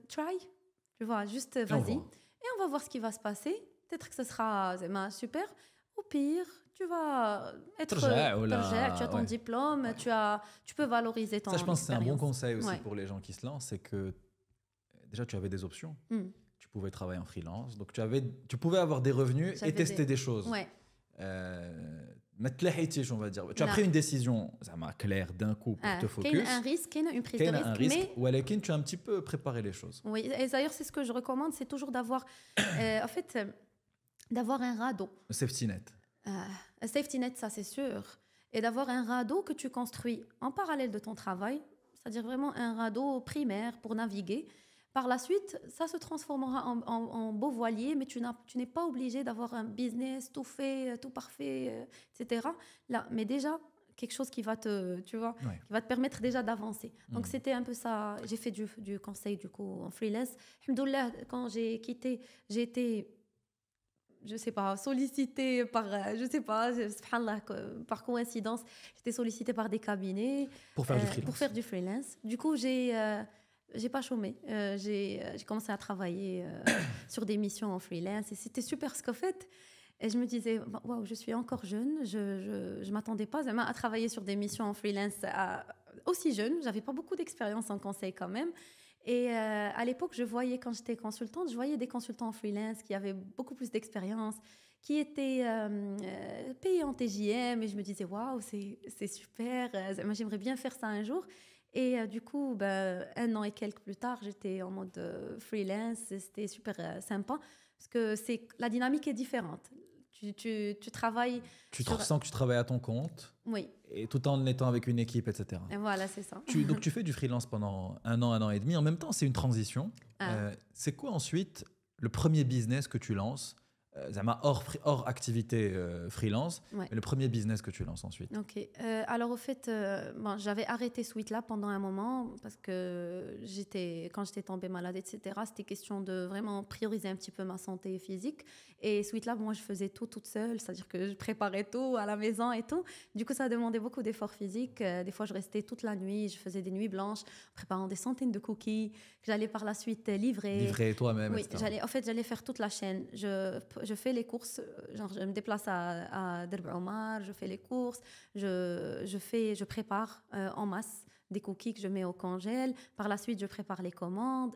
try, tu vois, juste vas-y. Et on va voir ce qui va se passer. Peut-être que ce sera super. Au pire, tu vas être tu as ton diplôme, tu peux valoriser ton expérience. Ça, je pense que c'est un bon conseil aussi pour les gens qui se lancent, c'est que déjà, tu avais des options. Tu pouvais travailler en freelance, donc tu pouvais avoir des revenus et tester des choses. Ouais. On va dire. Tu as pris une décision claire d'un coup pour te focus. Il y a un risque, il y a une prise de risque. Mais tu as un petit peu préparé les choses. Oui, et d'ailleurs, c'est ce que je recommande, c'est toujours d'avoir d'avoir un radeau. Un safety net. Un safety net, ça c'est sûr. Et d'avoir un radeau que tu construis en parallèle de ton travail, c'est-à-dire vraiment un radeau primaire pour naviguer. Par la suite, ça se transformera en beau voilier, mais tu n'es pas obligé d'avoir un business tout fait, tout parfait, etc. Là, mais déjà, quelque chose qui va qui va te permettre déjà d'avancer. Donc, c'était un peu ça. J'ai fait du conseil, du coup, en freelance. Alhamdoulilah, quand j'ai quitté, j'ai été, je sais pas, sollicitée par, je sais pas, subhanallah, par coïncidence, j'étais sollicitée par des cabinets pour faire du freelance. Du coup, j'ai pas chômé. J'ai commencé à travailler sur des missions en freelance et c'était super ce qu'en fait. Et je me disais, waouh, je suis encore jeune. Je m'attendais pas à travailler sur des missions en freelance aussi jeune. J'avais pas beaucoup d'expérience en conseil quand même. Et à l'époque, je voyais, quand j'étais consultante, je voyais des consultants en freelance qui avaient beaucoup plus d'expérience, qui étaient payés en TJM. Et je me disais, waouh, c'est super. J'aimerais bien faire ça un jour. Et du coup, 1 an et quelques plus tard, j'étais en mode freelance. C'était super sympa parce que la dynamique est différente. Tu travailles... Tu ressens que tu travailles à ton compte. Oui. Et tout en étant avec une équipe, etc. Et voilà, c'est ça. Donc, tu fais du freelance pendant 1 an et demi. En même temps, c'est une transition. C'est quoi ensuite le premier business que tu lances hors activité freelance, mais le premier business que tu lances ensuite? Ok. Alors, au fait, j'avais arrêté Sweetlab pendant un moment parce que quand j'étais tombée malade, etc., c'était question de vraiment prioriser un petit peu ma santé physique. Et Sweetlab, moi, je faisais tout toute seule, c'est-à-dire que je préparais tout à la maison et tout. Du coup, ça demandait beaucoup d'efforts physiques. Des fois, je restais toute la nuit, je faisais des nuits blanches, préparant des centaines de cookies que j'allais par la suite livrer. Livrer toi-même, oui, etc. j'allais faire toute la chaîne. Je fais les courses, genre je me déplace à Derb Omar, je fais les courses, je prépare en masse des cookies que je mets au congèle. Par la suite, je prépare les commandes,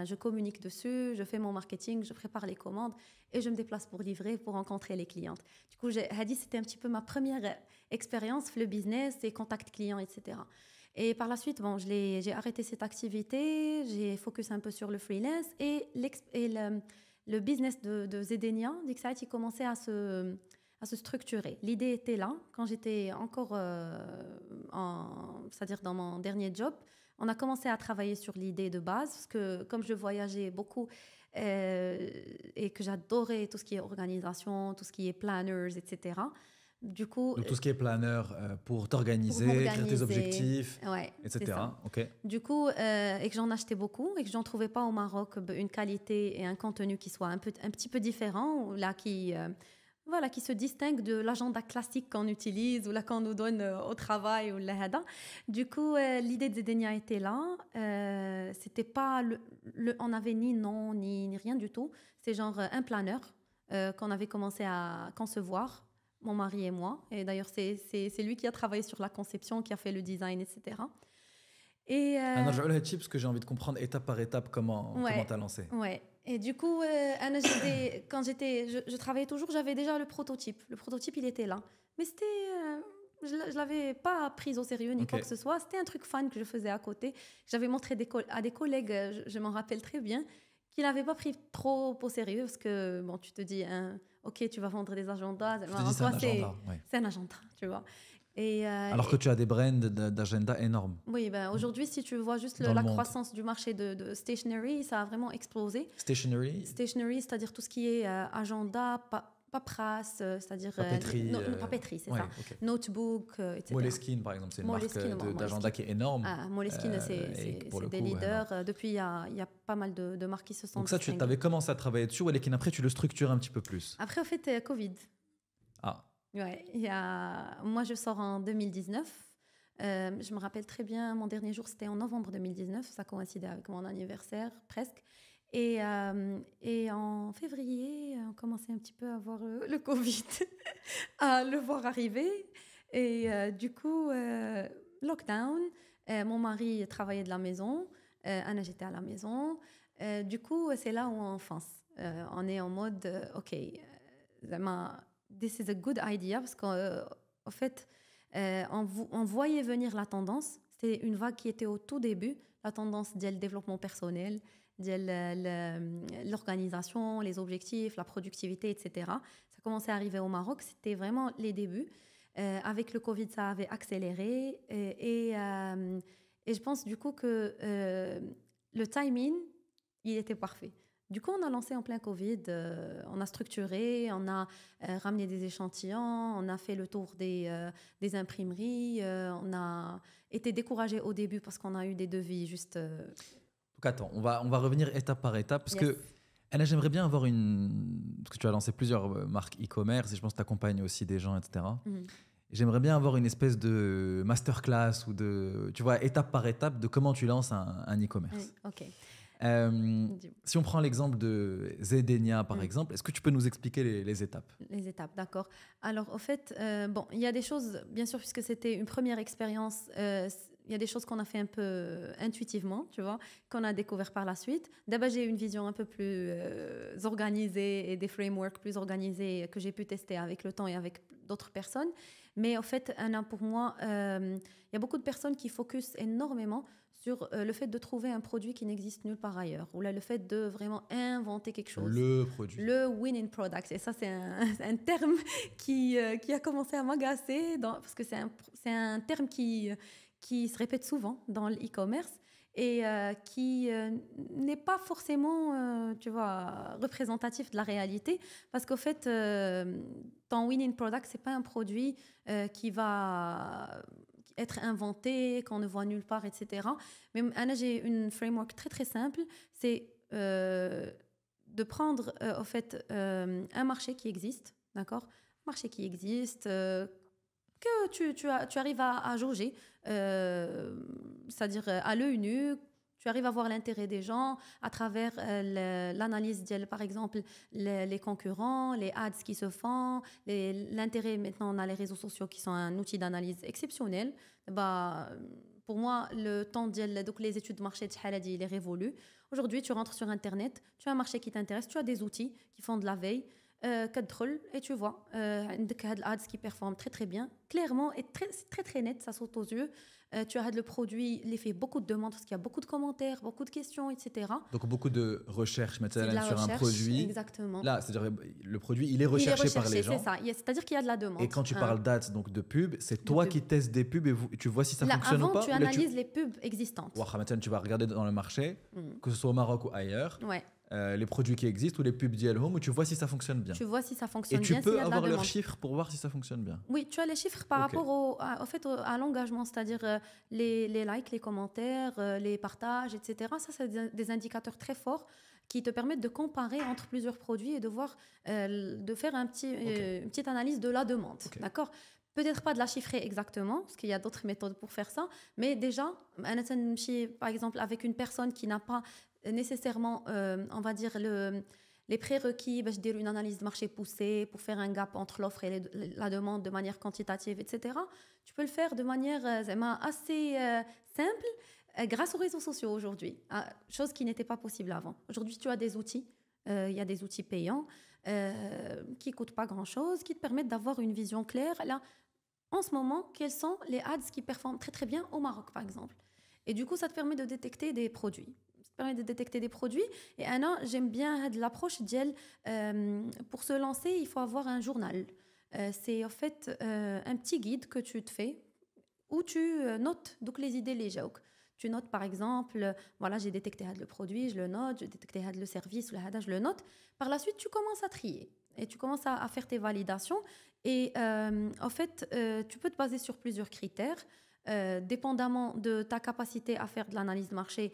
je communique dessus, je fais mon marketing, je prépare les commandes et je me déplace pour livrer, pour rencontrer les clientes. Du coup, Hadi, c'était un petit peu ma première expérience, le business, et contact client, etc. Et par la suite, j'ai arrêté cette activité, j'ai focus un peu sur le freelance et le business de Zedenia, il commençait à se structurer. L'idée était là. Quand j'étais encore, c'est-à-dire dans mon dernier job, on a commencé à travailler sur l'idée de base, parce que comme je voyageais beaucoup et que j'adorais tout ce qui est organisation, tout ce qui est planners, etc., du coup, donc tout ce qui est planeur pour t'organiser, écrire tes objectifs, etc. Okay. Du coup, et que j'en achetais beaucoup et que j'en trouvais pas au Maroc une qualité et un contenu qui soit un petit peu différent, là qui se distingue de l'agenda classique qu'on utilise ou là qu'on nous donne au travail ou là. Du coup, l'idée de Zedenia était là. C'était pas on avait ni nom ni rien du tout. C'est genre un planeur qu'on avait commencé à concevoir, mon mari et moi. Et d'ailleurs, c'est lui qui a travaillé sur la conception, qui a fait le design, etc. Et non, je vais parce que j'ai envie de comprendre étape par étape comment tu as lancé. Ouais. Et du coup, quand je travaillais toujours, j'avais déjà le prototype. Le prototype, il était là. Mais je ne l'avais pas pris au sérieux ni quoi que ce soit. C'était un truc fun que je faisais à côté. J'avais montré à des collègues, je m'en rappelle très bien, qu'il n'avait pas pris trop au sérieux parce que, bon, tu te dis, hein, ok, tu vas vendre des agendas. Je te dis, c'est un agenda. Ouais. C'est un agenda, tu vois. Alors que tu as des brands d'agenda énormes. Oui, ben, aujourd'hui, si tu vois juste la croissance du marché de stationery, ça a vraiment explosé. Stationery, c'est-à-dire tout ce qui est agenda, paperasse, c'est-à-dire papeterie, papeterie, c'est ouais, ça. Okay. Notebook, etc. Moleskine, par exemple, c'est une marque d'agenda qui est énorme. Moleskine, c'est des leaders. Depuis, il y a pas mal de marques qui se sont. Donc ça, tu avais commencé à travailler dessus, et après, tu le structures un petit peu plus. Après, en fait, Covid. Ah. Ouais, moi, je sors en 2019. Je me rappelle très bien, mon dernier jour, c'était en novembre 2019. Ça coïncidait avec mon anniversaire, presque. Et en février, on commençait un petit peu à voir le Covid, à le voir arriver. Et du coup, lockdown, mon mari travaillait de la maison, Anna, j'étais à la maison. Du coup, c'est là où on fonce. On est en mode, OK, this is a good idea, parce qu'en fait, on voyait venir la tendance. C'était une vague qui était au tout début, la tendance du développement personnel, l'organisation, les objectifs, la productivité, etc. Ça commençait à arriver au Maroc, c'était vraiment les débuts. Avec le Covid, ça avait accéléré et je pense du coup que le timing, il était parfait. Du coup, on a lancé en plein Covid, on a structuré, on a ramené des échantillons, on a fait le tour des imprimeries, on a été découragé au début parce qu'on a eu des devis juste... Donc attends, on va revenir étape par étape parce que Anna, j'aimerais bien avoir parce que tu as lancé plusieurs marques e-commerce et je pense que tu accompagnes aussi des gens, etc. J'aimerais bien avoir une espèce de masterclass ou tu vois, étape par étape de comment tu lances un e-commerce. Ok. Si on prend l'exemple de Zedenia, par exemple, est-ce que tu peux nous expliquer les étapes ? Les étapes, d'accord. Alors, au fait, il y a des choses, bien sûr, puisque c'était une première expérience, il y a des choses qu'on a fait un peu intuitivement, tu vois, qu'on a découvert par la suite. D'abord, j'ai une vision un peu plus organisée et des frameworks plus organisés que j'ai pu tester avec le temps et avec d'autres personnes. Mais en fait, Anna, pour moi, il y a beaucoup de personnes qui focusent énormément sur le fait de trouver un produit qui n'existe nulle part ailleurs, ou là, le fait de vraiment inventer quelque chose. Le produit. Le winning product. Et ça, c'est un terme qui a commencé à m'agacer, parce que c'est un terme qui se répète souvent dans l'e-commerce et qui n'est pas forcément, tu vois, représentatif de la réalité, parce qu'au fait, ton winning product, c'est pas un produit qui va être inventé, qu'on ne voit nulle part, etc. Mais Anna, j'ai une framework très très simple, c'est de prendre au fait un marché qui existe, d'accord, un marché qui existe, que tu arrives à jauger, c'est-à-dire à l'œil nu. Tu arrives à voir l'intérêt des gens à travers l'analyse, par exemple, les concurrents, les ads qui se font, l'intérêt. Maintenant, on a les réseaux sociaux qui sont un outil d'analyse exceptionnel. Pour moi, le temps donc les études de marché de Haladi, il est révolu. Aujourd'hui, tu rentres sur Internet, tu as un marché qui t'intéresse, tu as des outils qui font de la veille, et tu vois, des ads qui performent très très bien, clairement, et c'est très très net, ça saute aux yeux. Tu as le produit, il fait beaucoup de demandes parce qu'il y a beaucoup de commentaires, beaucoup de questions, etc. Donc beaucoup de recherches maintenant sur recherche, un produit. Exactement. Là, c'est-à-dire le produit, il est recherché par les gens. C'est ça. C'est-à-dire qu'il y a de la demande. Et quand tu parles d'ads, donc de pub, c'est toi qui testes des pubs et tu vois si ça fonctionne ou pas. Avant, tu analyses les pubs existantes. Maintenant, tu vas regarder dans le marché, que ce soit au Maroc ou ailleurs. Ouais. Les produits qui existent ou les pubs d'Yelhom où tu vois si ça fonctionne bien. Tu vois si ça fonctionne bien. Et tu peux avoir leurs chiffres pour voir si ça fonctionne bien. Oui, tu as les chiffres par rapport à l'engagement, c'est-à-dire les likes, les commentaires, les partages, etc. Ça, c'est des indicateurs très forts qui te permettent de comparer entre plusieurs produits et de voir, de faire une petite analyse de la demande. D'accord ? Peut-être pas de la chiffrer exactement, parce qu'il y a d'autres méthodes pour faire ça, mais déjà, par exemple, avec une personne qui n'a pas nécessairement, on va dire, les prérequis, je dirais une analyse de marché poussée pour faire un gap entre l'offre et la demande de manière quantitative, etc. Tu peux le faire de manière assez simple grâce aux réseaux sociaux aujourd'hui, chose qui n'était pas possible avant. Aujourd'hui, tu as des outils, il y a des outils payants qui ne coûtent pas grand-chose, qui te permettent d'avoir une vision claire. Là, en ce moment, quels sont les ads qui performent très très bien au Maroc, par exemple. Et du coup, ça te permet de détecter des produits. Ça te permet de détecter des produits. Et j'aime bien l'approche d'elle. Pour se lancer, il faut avoir un journal. C'est en fait un petit guide que tu te fais où tu notes donc les idées les جاوك. Tu notes par exemple, voilà, j'ai détecté le produit, je le note, j'ai détecté le service, je le note. Par la suite, tu commences à trier et tu commences à faire tes validations. Et en fait, tu peux te baser sur plusieurs critères. Dépendamment de ta capacité à faire de l'analyse marché,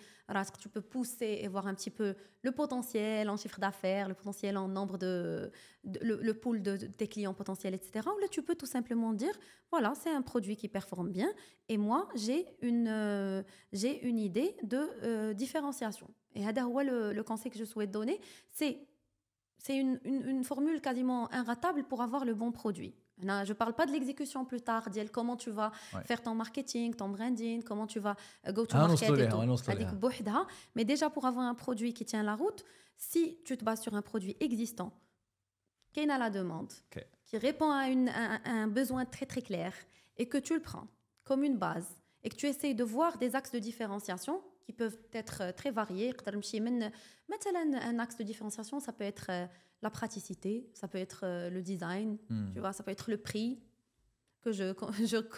tu peux pousser et voir un petit peu le potentiel en chiffre d'affaires, le potentiel en nombre le pool de tes clients potentiels, etc. Ou là, tu peux tout simplement dire, voilà, c'est un produit qui performe bien et moi, j'ai une idée de différenciation. Et le conseil que je souhaite donner, c'est une formule quasiment inratable pour avoir le bon produit. Je ne parle pas de l'exécution plus tard, comment tu vas faire ton marketing, ton branding, comment tu vas go to market et tout. Mais déjà, pour avoir un produit qui tient la route, si tu te bases sur un produit existant, qui est à la demande, qui répond à un besoin très très clair, et que tu le prends comme une base, et que tu essayes de voir des axes de différenciation qui peuvent être très variés. Un axe de différenciation, ça peut être la praticité, ça peut être le design, tu vois, ça peut être le prix, que je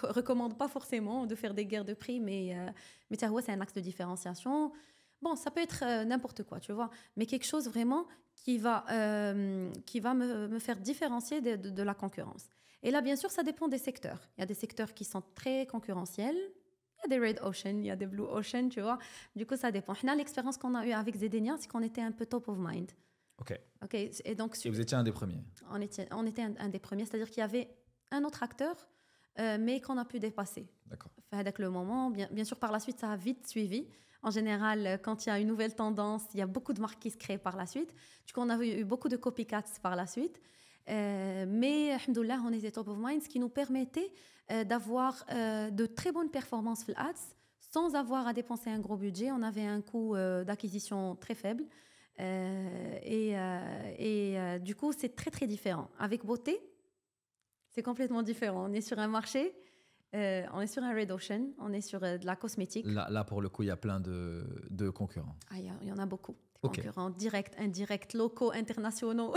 recommande pas forcément de faire des guerres de prix, mais c'est un axe de différenciation. Bon, ça peut être n'importe quoi, tu vois, mais quelque chose vraiment qui va me faire différencier de la concurrence. Et là, bien sûr, ça dépend des secteurs. Il y a des secteurs qui sont très concurrentiels. Il y a des Red Ocean, il y a des Blue Ocean, tu vois. Du coup, ça dépend. L'expérience qu'on a eue avec Zedenia, c'est qu'on était un peu top of mind. OK. Et donc, et vous étiez un des premiers. On était un des premiers, c'est-à-dire qu'il y avait un autre acteur, mais qu'on a pu dépasser. D'accord. Avec le moment, bien sûr, par la suite, ça a vite suivi. En général, quand il y a une nouvelle tendance, il y a beaucoup de marques qui se créent par la suite. Du coup, on a eu beaucoup de copycats par la suite. Mais, alhamdoulilah, on était top of mind, ce qui nous permettait d'avoir de très bonnes performances sur l'Ads sans avoir à dépenser un gros budget. On avait un coût d'acquisition très faible. Du coup, c'est très, très différent. Avec Beauté, c'est complètement différent. On est sur un marché, on est sur un Red Ocean, on est sur de la cosmétique. Là, pour le coup, il y a plein de concurrents. Il y en a beaucoup. Concurrents directs, indirects, locaux, internationaux.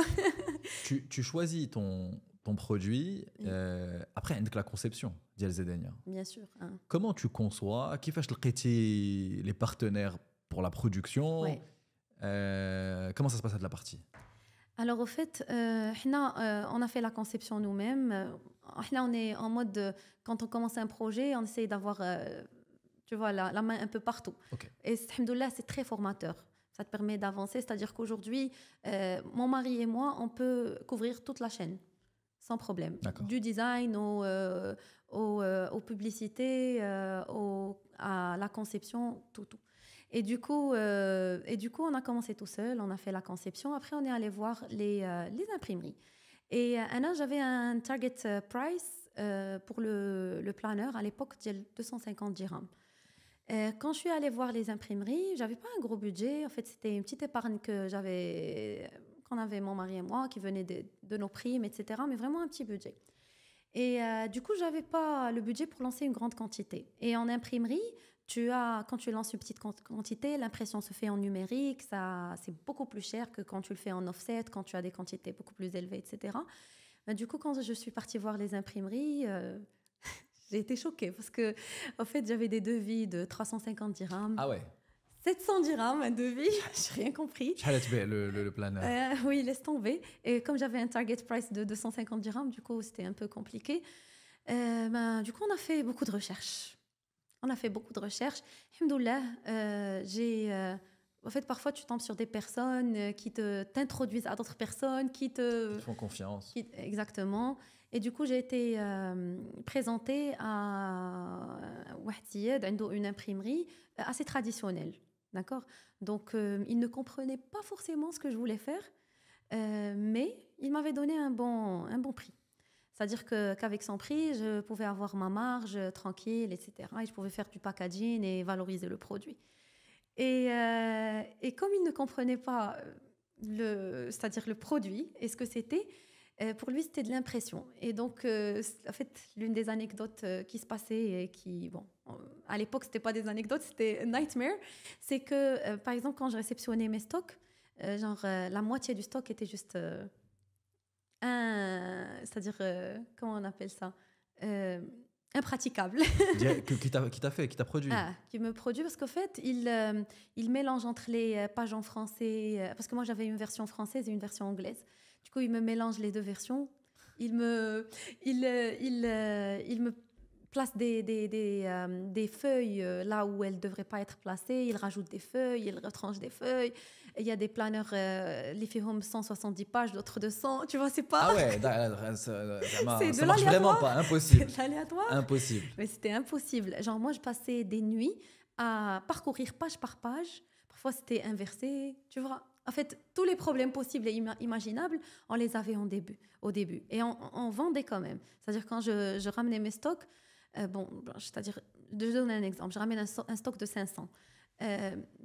Tu choisis ton produit. Après, il y a la conception d'El Zedenia. Bien sûr. Hein. Comment tu conçois? Qui fait les partenaires pour la production? Comment ça se passe de la partie? Alors, au fait, on a fait la conception nous-mêmes. Là, on est en mode, quand on commence un projet, on essaye d'avoir tu vois, la main un peu partout. Et alhamdoulilah, c'est très formateur. Ça te permet d'avancer. C'est-à-dire qu'aujourd'hui, mon mari et moi, on peut couvrir toute la chaîne sans problème. Du design aux publicités, à la conception, tout. Et du coup, on a commencé tout seul, on a fait la conception. Après, on est allé voir les imprimeries. Et j'avais un target price pour le planeur à l'époque de 250 dirhams. Quand je suis allée voir les imprimeries, j'avais pas un gros budget. En fait, c'était une petite épargne qu'on avait mon mari et moi, qui venait de nos primes, etc. Mais vraiment un petit budget. Et du coup, j'avais pas le budget pour lancer une grande quantité. Et en imprimerie, quand tu lances une petite quantité, l'impression se fait en numérique. C'est beaucoup plus cher que quand tu le fais en offset, quand tu as des quantités beaucoup plus élevées, etc. Du coup, quand je suis partie voir les imprimeries, j'ai été choquée parce que, en fait, j'avais des devis de 350 dirhams. Ah ouais. 700 dirhams, un devis, j'ai rien compris. Le planeur. Oui, laisse tomber. Et comme j'avais un target price de 250 dirhams, du coup, c'était un peu compliqué. Du coup, on a fait beaucoup de recherches. Alhamdoulilah, en fait, parfois, tu tombes sur des personnes qui t'introduisent à d'autres personnes, qui te font confiance. Exactement. Et du coup, j'ai été présentée à une imprimerie assez traditionnelle. D'accord ? Donc, ils ne comprenaient pas forcément ce que je voulais faire, mais ils m'avaient donné un bon prix. C'est-à-dire qu'avec son prix, je pouvais avoir ma marge tranquille, etc. Et je pouvais faire du packaging et valoriser le produit. Et comme ils ne comprenaient pas c'est-à-dire le produit et ce que c'était, Pour lui, c'était de l'impression. Et donc, en fait, l'une des anecdotes qui se passait et qui, bon, à l'époque, c'était pas des anecdotes, c'était nightmare. C'est que, par exemple, quand je réceptionnais mes stocks, la moitié du stock était juste c'est-à-dire, comment on appelle ça? Impraticable. Qui t'a produit? Qui me produit parce qu'au fait, il mélange entre les pages en français, parce que moi j'avais une version française et une version anglaise. Du coup, il me mélange les deux versions. Il me place des feuilles là où elles ne devraient pas être placées. Il rajoute des feuilles, il retranche des feuilles. Il y a des planeurs, les films 170 pages, d'autres 200. Tu vois, c'est pas... Ah ouais, ça marche vraiment pas, impossible. C'est aléatoire. Impossible. Mais c'était impossible. Genre, moi, je passais des nuits à parcourir page par page. Parfois, c'était inversé, tu vois. En fait, tous les problèmes possibles et imaginables, on les avait au début. Et on vendait quand même. C'est-à-dire, quand je ramenais mes stocks, c'est-à-dire, je donne un exemple. Je ramène un stock de 500.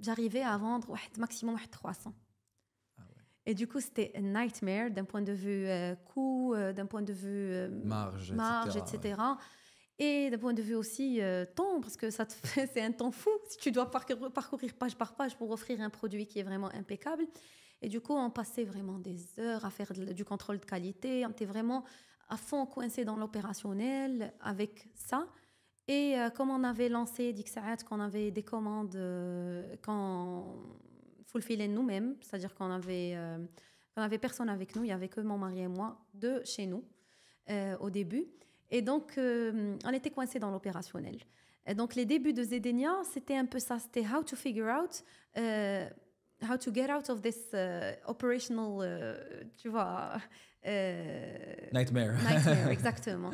J'arrivais à vendre maximum 300. Ah ouais. Et du coup, c'était un nightmare d'un point de vue coût, d'un point de vue marge, etc. Et d'un point de vue aussi temps, parce que c'est un temps fou si tu dois parcourir page par page pour offrir un produit qui est vraiment impeccable. Et du coup, on passait vraiment des heures à faire du contrôle de qualité. On était vraiment à fond coincé dans l'opérationnel avec ça. Et comme on avait lancé Dixaat, qu'on avait des commandes qu'on fulfillait nous-mêmes, c'est-à-dire qu'on avait personne avec nous, il n'y avait que mon mari et moi de chez nous au début. Et donc, on était coincés dans l'opérationnel. Et donc, les débuts de Zedenia, c'était un peu ça. C'était how to figure out, how to get out of this operational, tu vois... Nightmare. Nightmare, exactement.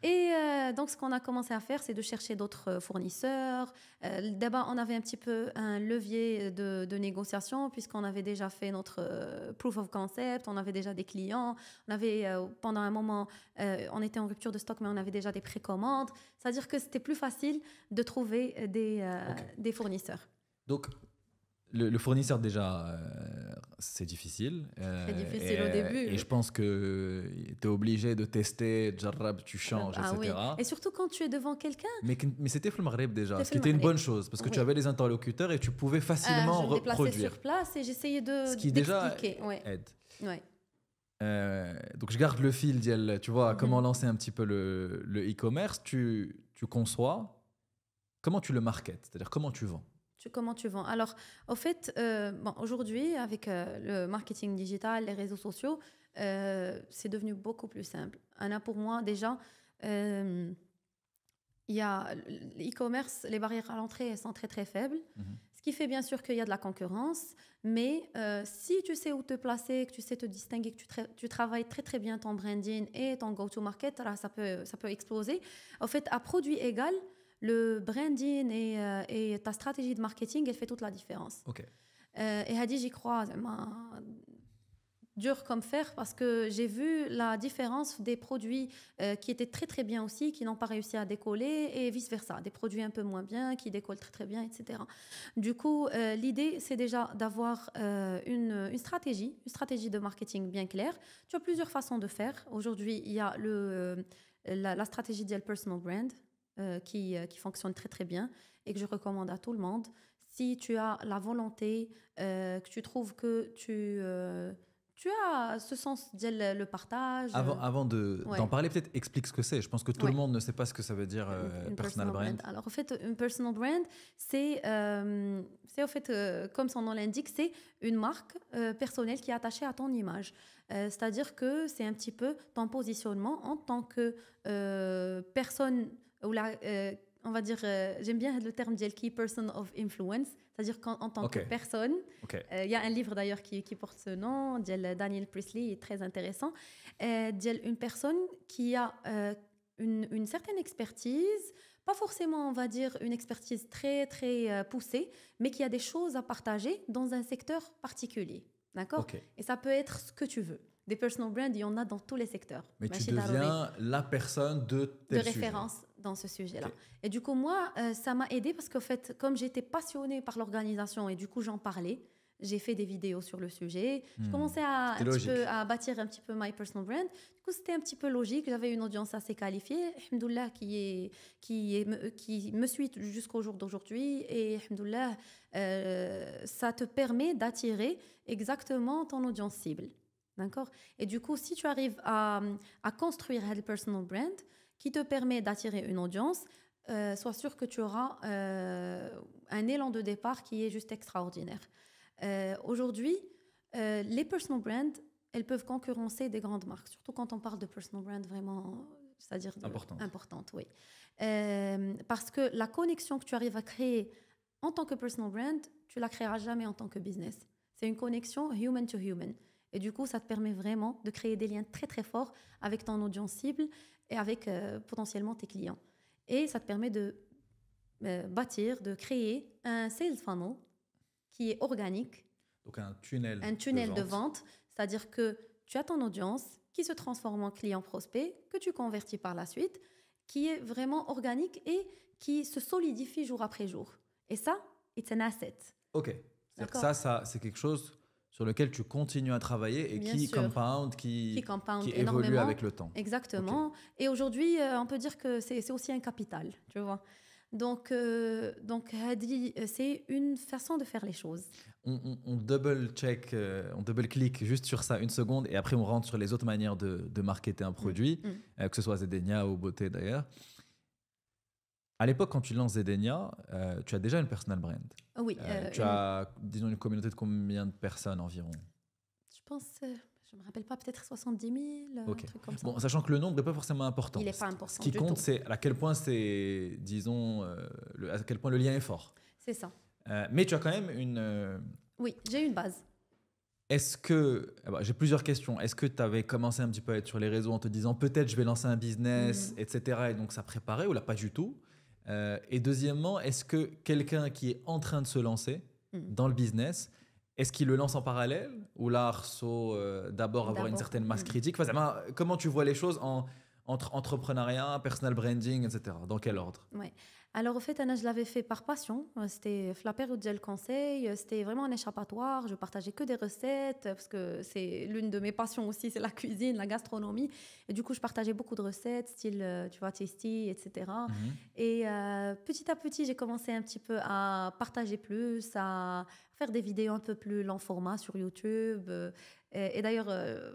Et donc, ce qu'on a commencé à faire, c'est de chercher d'autres fournisseurs. D'abord, on avait un petit peu un levier de négociation, puisqu'on avait déjà fait notre proof of concept, on avait déjà des clients. On avait, pendant un moment, on était en rupture de stock, mais on avait déjà des précommandes. C'est-à-dire que c'était plus facile de trouver des fournisseurs. Donc, le fournisseur, déjà, c'est difficile. Très difficile au début. Et je pense que tu es obligé de tester, jarrab, tu changes, etc. Oui. Et surtout quand tu es devant quelqu'un. Mais c'était le Maghreb déjà, ce qui était une bonne chose, parce que tu avais les interlocuteurs et tu pouvais facilement je me déplaçais reproduire. sur place et j'essayais ce qui déjà aide. Ouais. Donc je garde le fil, tu vois, comment lancer un petit peu le e-commerce. Tu conçois, comment tu le marketes, c'est-à-dire comment tu vends. Comment tu vends? Alors, au fait, aujourd'hui, avec le marketing digital, les réseaux sociaux, c'est devenu beaucoup plus simple. Anna, pour moi, déjà, il y a l'e-commerce, les barrières à l'entrée, elles sont très, très faibles. Ce qui fait bien sûr qu'il y a de la concurrence, mais si tu sais où te placer, que tu sais te distinguer, que tu travailles très, très bien ton branding et ton go-to-market, alors ça peut exploser. Au fait, à produit égal, le branding et ta stratégie de marketing, elle fait toute la différence. Okay. Et Hadi, j'y crois, dur comme fer, parce que j'ai vu la différence des produits qui étaient très très bien aussi, qui n'ont pas réussi à décoller, et vice-versa, des produits un peu moins bien, qui décollent très très bien, etc. Du coup, l'idée, c'est déjà d'avoir une stratégie de marketing bien claire. Tu as plusieurs façons de faire. Aujourd'hui, il y a la stratégie de personal brand, qui fonctionne très très bien et que je recommande à tout le monde. Si tu as la volonté, que tu trouves que tu as ce sens de le partage. Avant d'en parler, peut-être explique ce que c'est. Je pense que tout le monde ne sait pas ce que ça veut dire personal brand. Alors, en fait, une personal brand, c'est au fait, comme son nom l'indique, c'est une marque personnelle qui est attachée à ton image. C'est-à-dire que c'est un petit peu ton positionnement en tant que personne, ou on va dire, j'aime bien le terme de key person of influence, c'est-à-dire qu'en tant que personne, y a un livre d'ailleurs qui porte ce nom, de Daniel Priestley, est très intéressant, une personne qui a une certaine expertise, pas forcément, on va dire, une expertise très, très poussée, mais qui a des choses à partager dans un secteur particulier. D'accord ? Et ça peut être ce que tu veux. Des personal brands, il y en a dans tous les secteurs. Mais tu deviens la personne de référence dans ce sujet-là. Et du coup, moi, ça m'a aidée parce qu'en fait, comme j'étais passionnée par l'organisation et du coup, j'en parlais, j'ai fait des vidéos sur le sujet. Je commençais à bâtir un petit peu my personal brand. Du coup, c'était un petit peu logique. J'avais une audience assez qualifiée, alhamdoulilah, qui me suit jusqu'au jour d'aujourd'hui. Et alhamdoulilah, ça te permet d'attirer exactement ton audience cible. D'accord? Et du coup, si tu arrives à construire un personal brand qui te permet d'attirer une audience, sois sûr que tu auras un élan de départ qui est juste extraordinaire. Aujourd'hui, les personal brands, elles peuvent concurrencer des grandes marques, surtout quand on parle de personal brand vraiment, c'est-à-dire importante, oui. Parce que la connexion que tu arrives à créer en tant que personal brand, tu la créeras jamais en tant que business. C'est une connexion human to human. Et du coup, ça te permet vraiment de créer des liens très très forts avec ton audience cible et avec potentiellement tes clients. Et ça te permet de bâtir, de créer un sales funnel qui est organique. Donc un tunnel de vente. C'est-à-dire que tu as ton audience qui se transforme en client prospect, que tu convertis par la suite, qui est vraiment organique et qui se solidifie jour après jour. Et ça, it's an asset. Ok. Ça, c'est quelque chose sur lequel tu continues à travailler et qui évolue avec le temps. Exactement. Okay. Et aujourd'hui, on peut dire que c'est aussi un capital, tu vois. Donc c'est une façon de faire les choses. On double-check, on double-clique juste sur ça une seconde et après on rentre sur les autres manières de marketer un produit, que ce soit Zedenia ou Beauté d'ailleurs. À l'époque, quand tu lances Zedenia, tu as déjà une personal brand. Oui. Tu as, disons, une communauté de combien de personnes environ? Je pense, je ne me rappelle pas, peut-être 70 000, okay. Un truc comme ça. Bon, sachant que le nombre n'est pas forcément important. Il n'est pas important. Ce qui compte, c'est à quel point c'est, disons, à quel point le lien est fort. C'est ça. Mais tu as quand même une... Oui, j'ai une base. Est-ce que... j'ai plusieurs questions. Est-ce que tu avais commencé un petit peu à être sur les réseaux en te disant peut-être je vais lancer un business, etc. Et donc ça préparait ou là pas du tout? Et deuxièmement, est-ce que quelqu'un qui est en train de se lancer dans le business, est-ce qu'il le lance en parallèle ou là, d'abord avoir une certaine masse critique? Enfin, comment tu vois les choses entre entrepreneuriat, personal branding, etc. Dans quel ordre? Ouais. Alors, au fait, Anna, je l'avais fait par passion. C'était la période de le conseil. C'était vraiment un échappatoire. Je partageais que des recettes parce que c'est l'une de mes passions aussi, c'est la cuisine, la gastronomie. Et du coup, je partageais beaucoup de recettes, style, tu vois, tasty, etc. Et petit à petit, j'ai commencé un petit peu à partager plus, à faire des vidéos un peu plus long format sur YouTube. Et d'ailleurs,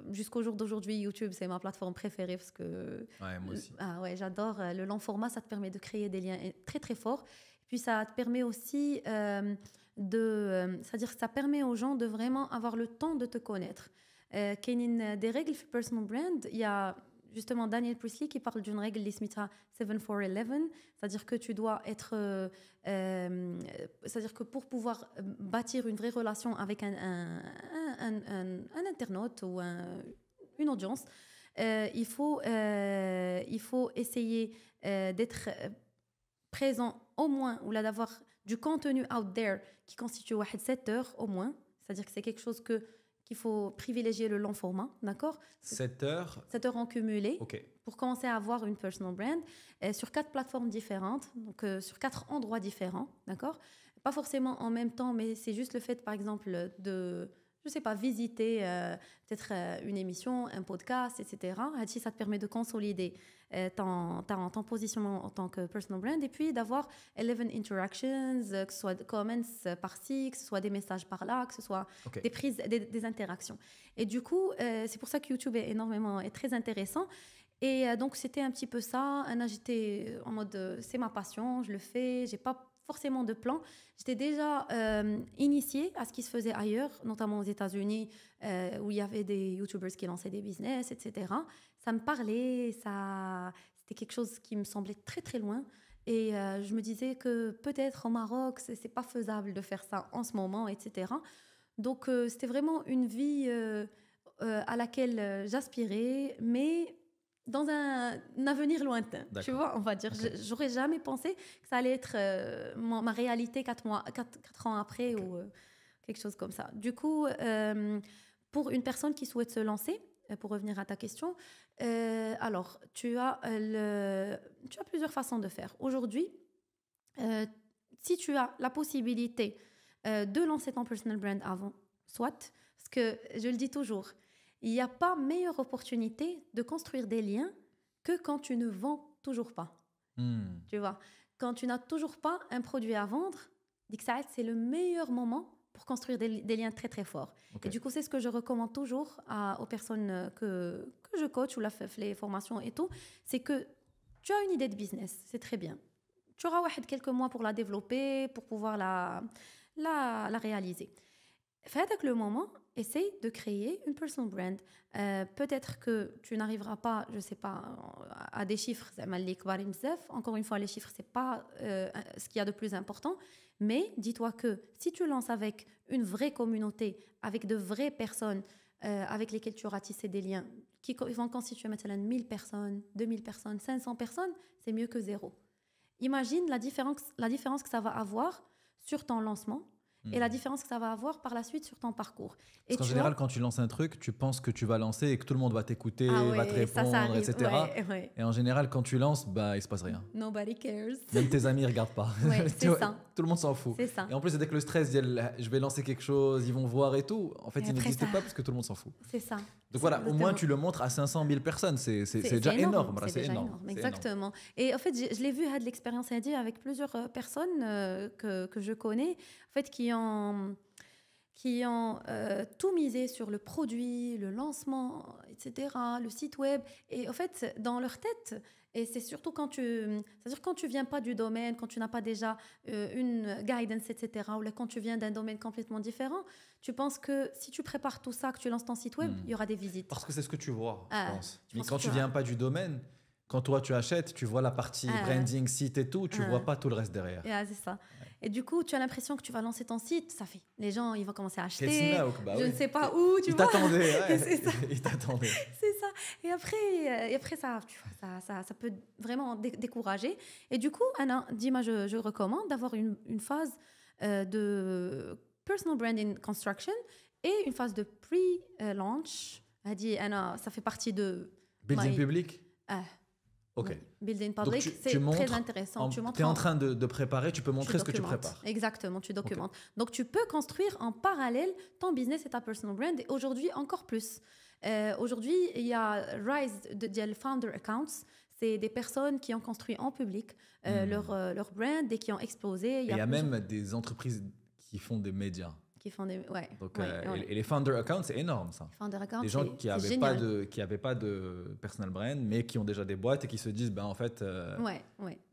jusqu'au jour d'aujourd'hui, YouTube, c'est ma plateforme préférée parce que... Ouais, moi aussi. J'adore. Le long format, ça te permet de créer des liens très, très forts. Puis, ça te permet aussi c'est-à-dire que ça permet aux gens de vraiment avoir le temps de te connaître. Qu'il y a des règles pour personal brand. Il y a justement Daniel Priestley qui parle d'une règle qui s'appelle 7-4-11. C'est-à-dire que tu dois être... c'est-à-dire que pour pouvoir bâtir une vraie relation avec un internaute ou une audience, il faut essayer d'être présent au moins, ou là d'avoir du contenu out there qui constitue 7 heures au moins. C'est-à-dire que c'est quelque chose qu'il faut privilégier le long format, d'accord? 7 heures 7 heures en cumulé, okay. Pour commencer à avoir une personal brand sur 4 plateformes différentes, donc sur 4 endroits différents, d'accord? Pas forcément en même temps, mais c'est juste le fait, par exemple, de... je sais pas, visiter peut-être une émission, un podcast, etc. Ça te permet de consolider ton positionnement en tant que personal brand et puis d'avoir 11 interactions, que ce soit comments par-ci, que ce soit des messages par-là, que ce soit des prises, des interactions. Et du coup, c'est pour ça que YouTube est très intéressant. Et donc, c'était un petit peu ça. J'étais en mode, c'est ma passion, je le fais, j'ai pas forcément de plan. J'étais déjà initiée à ce qui se faisait ailleurs, notamment aux États-Unis, où il y avait des YouTubers qui lançaient des business, etc. Ça me parlait, c'était quelque chose qui me semblait très très loin. Et je me disais que peut-être au Maroc, c'est pas faisable de faire ça en ce moment, etc. Donc c'était vraiment une vie à laquelle j'aspirais, mais dans un avenir lointain, tu vois, on va dire. Okay. J'aurais jamais pensé que ça allait être ma réalité 4 ans après ou quelque chose comme ça. Du coup, pour une personne qui souhaite se lancer, pour revenir à ta question, alors, tu as plusieurs façons de faire. Aujourd'hui, si tu as la possibilité de lancer ton personal brand avant. Soit, parce que je le dis toujours, il n'y a pas meilleure opportunité de construire des liens que quand tu ne vends toujours pas. Tu vois, quand tu n'as toujours pas un produit à vendre, c'est le meilleur moment pour construire des liens très très forts. Okay. Et du coup, c'est ce que je recommande toujours aux personnes que je coach ou les formations et tout, c'est que tu as une idée de business, c'est très bien. Tu auras quelques mois pour la développer, pour pouvoir la réaliser. Avec le moment, essaye de créer une personal brand. Peut-être que tu n'arriveras pas, je sais pas, à des chiffres. Encore une fois, les chiffres, c'est pas ce qu'il y a de plus important. Mais dis-toi que si tu lances avec une vraie communauté, avec de vraies personnes avec lesquelles tu auras tissé des liens, qui vont constituer maintenant 1000 personnes, 2000 personnes, 500 personnes, c'est mieux que zéro. Imagine la différence que ça va avoir sur ton lancement et la différence que ça va avoir par la suite sur ton parcours. Parce qu'en général, quand tu lances un truc, tu penses que tu vas lancer et que tout le monde va t'écouter, va te répondre, ça arrive, etc. Ouais. Et en général, quand tu lances, il ne se passe rien. Nobody cares. Même tes amis ne regardent pas. C'est ça. Tout le monde s'en fout. C'est ça. Et en plus, c'est dès que le stress dit je vais lancer quelque chose, ils vont voir et tout. En fait, il n'existe pas parce que tout le monde s'en fout. C'est ça. Donc voilà, au moins tu le montres à 500 000 personnes. C'est déjà énorme. C'est énorme. Exactement. Et en fait, je l'ai vu de l'expérience avec plusieurs personnes que je connais, en fait, qui ont tout misé sur le produit, le lancement, etc., le site web. Et en fait, dans leur tête, et c'est surtout c'est-à-dire quand tu viens pas du domaine, quand tu n'as pas déjà une guidance, etc., ou là, quand tu viens d'un domaine complètement différent, tu penses que si tu prépares tout ça, que tu lances ton site web, il y aura des visites. Parce que c'est ce que tu vois, je pense. Mais quand tu viens pas du domaine, quand toi tu achètes, tu vois la partie branding, site et tout, tu vois pas tout le reste derrière. C'est ça. Ouais. Et du coup, tu as l'impression que tu vas lancer ton site, ça fait. Les gens, ils vont commencer à acheter. Je ne sais pas où, tu vois. Ils t'attendaient. C'est ça. Et après ça, tu vois, ça peut vraiment décourager. Et du coup, Anna, dis-moi, je recommande d'avoir une phase de personal branding construction et une phase de pre-launch. Anna, ça fait partie de... Building public Ok. Building public, c'est très intéressant. Tu es en train de préparer, tu peux montrer ce que tu prépares. Exactement, tu documentes. Okay. Donc, tu peux construire en parallèle ton business et ta personal brand. Et aujourd'hui, encore plus. Aujourd'hui, il y a Rise de Founder Accounts. C'est des personnes qui ont construit en public leur brand et qui ont explosé. Il y a même des entreprises qui font des médias. Donc, et les founder accounts, c'est énorme ça. Les gens qui n'avaient pas de personal brand, mais qui ont déjà des boîtes et qui se disent, en fait,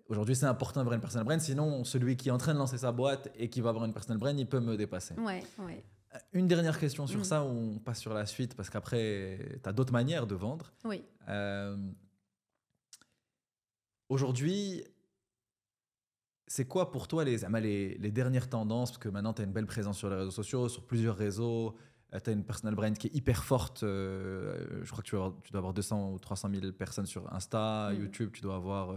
aujourd'hui c'est important d'avoir une personal brand, sinon celui qui est en train de lancer sa boîte et qui va avoir une personal brand, il peut me dépasser. Une dernière question sur ça, on passe sur la suite, parce qu'après, tu as d'autres manières de vendre. Aujourd'hui, c'est quoi pour toi les dernières tendances? Parce que maintenant, tu as une belle présence sur les réseaux sociaux, sur plusieurs réseaux. Tu as une personal brand qui est hyper forte. Je crois que tu dois avoir 200 ou 300 000 personnes sur Insta. YouTube, tu dois avoir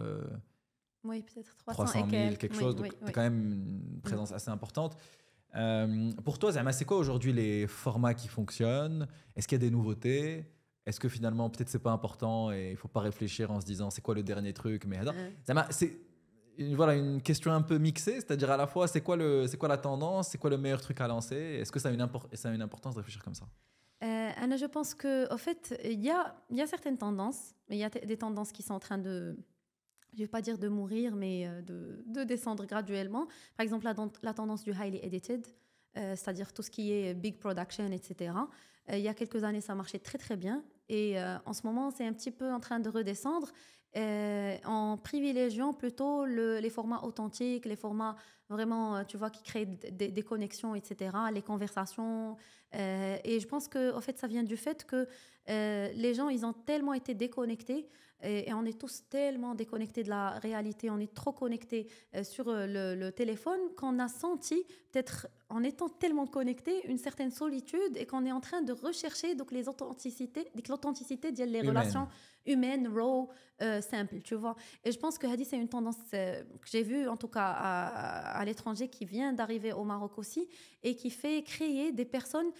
peut-être 300 000, quelque chose. Donc, tu as quand même une présence assez importante. Pour toi, Zama, c'est quoi aujourd'hui les formats qui fonctionnent? Est-ce qu'il y a des nouveautés? Est-ce que finalement, peut-être c'est pas important et il ne faut pas réfléchir en se disant c'est quoi le dernier truc? Mais Zama, c'est... une question un peu mixée, c'est-à-dire à la fois c'est quoi la tendance, c'est quoi le meilleur truc à lancer, est-ce que ça a une importance de réfléchir comme ça? Anna, je pense que en fait il y a certaines tendances, mais il y a des tendances qui sont en train de, je vais pas dire de mourir, mais de descendre graduellement. Par exemple la tendance du highly edited, c'est-à-dire tout ce qui est big production, etc. Il y a quelques années ça marchait très très bien et en ce moment c'est un petit peu en train de redescendre. En privilégiant plutôt les formats authentiques, les formats vraiment, tu vois, qui créent des connexions, etc., les conversations. Et je pense que, en fait, ça vient du fait que les gens, ils ont tellement été déconnectés et on est tous tellement déconnectés de la réalité, on est trop connectés sur le téléphone qu'on a senti, peut-être en étant tellement connectés, une certaine solitude et qu'on est en train de rechercher donc l'authenticité des relations humaines, raw, simples, tu vois. Et je pense que Hadi, c'est une tendance que j'ai vue, en tout cas à l'étranger, qui vient d'arriver au Maroc aussi et qui fait créer des personnes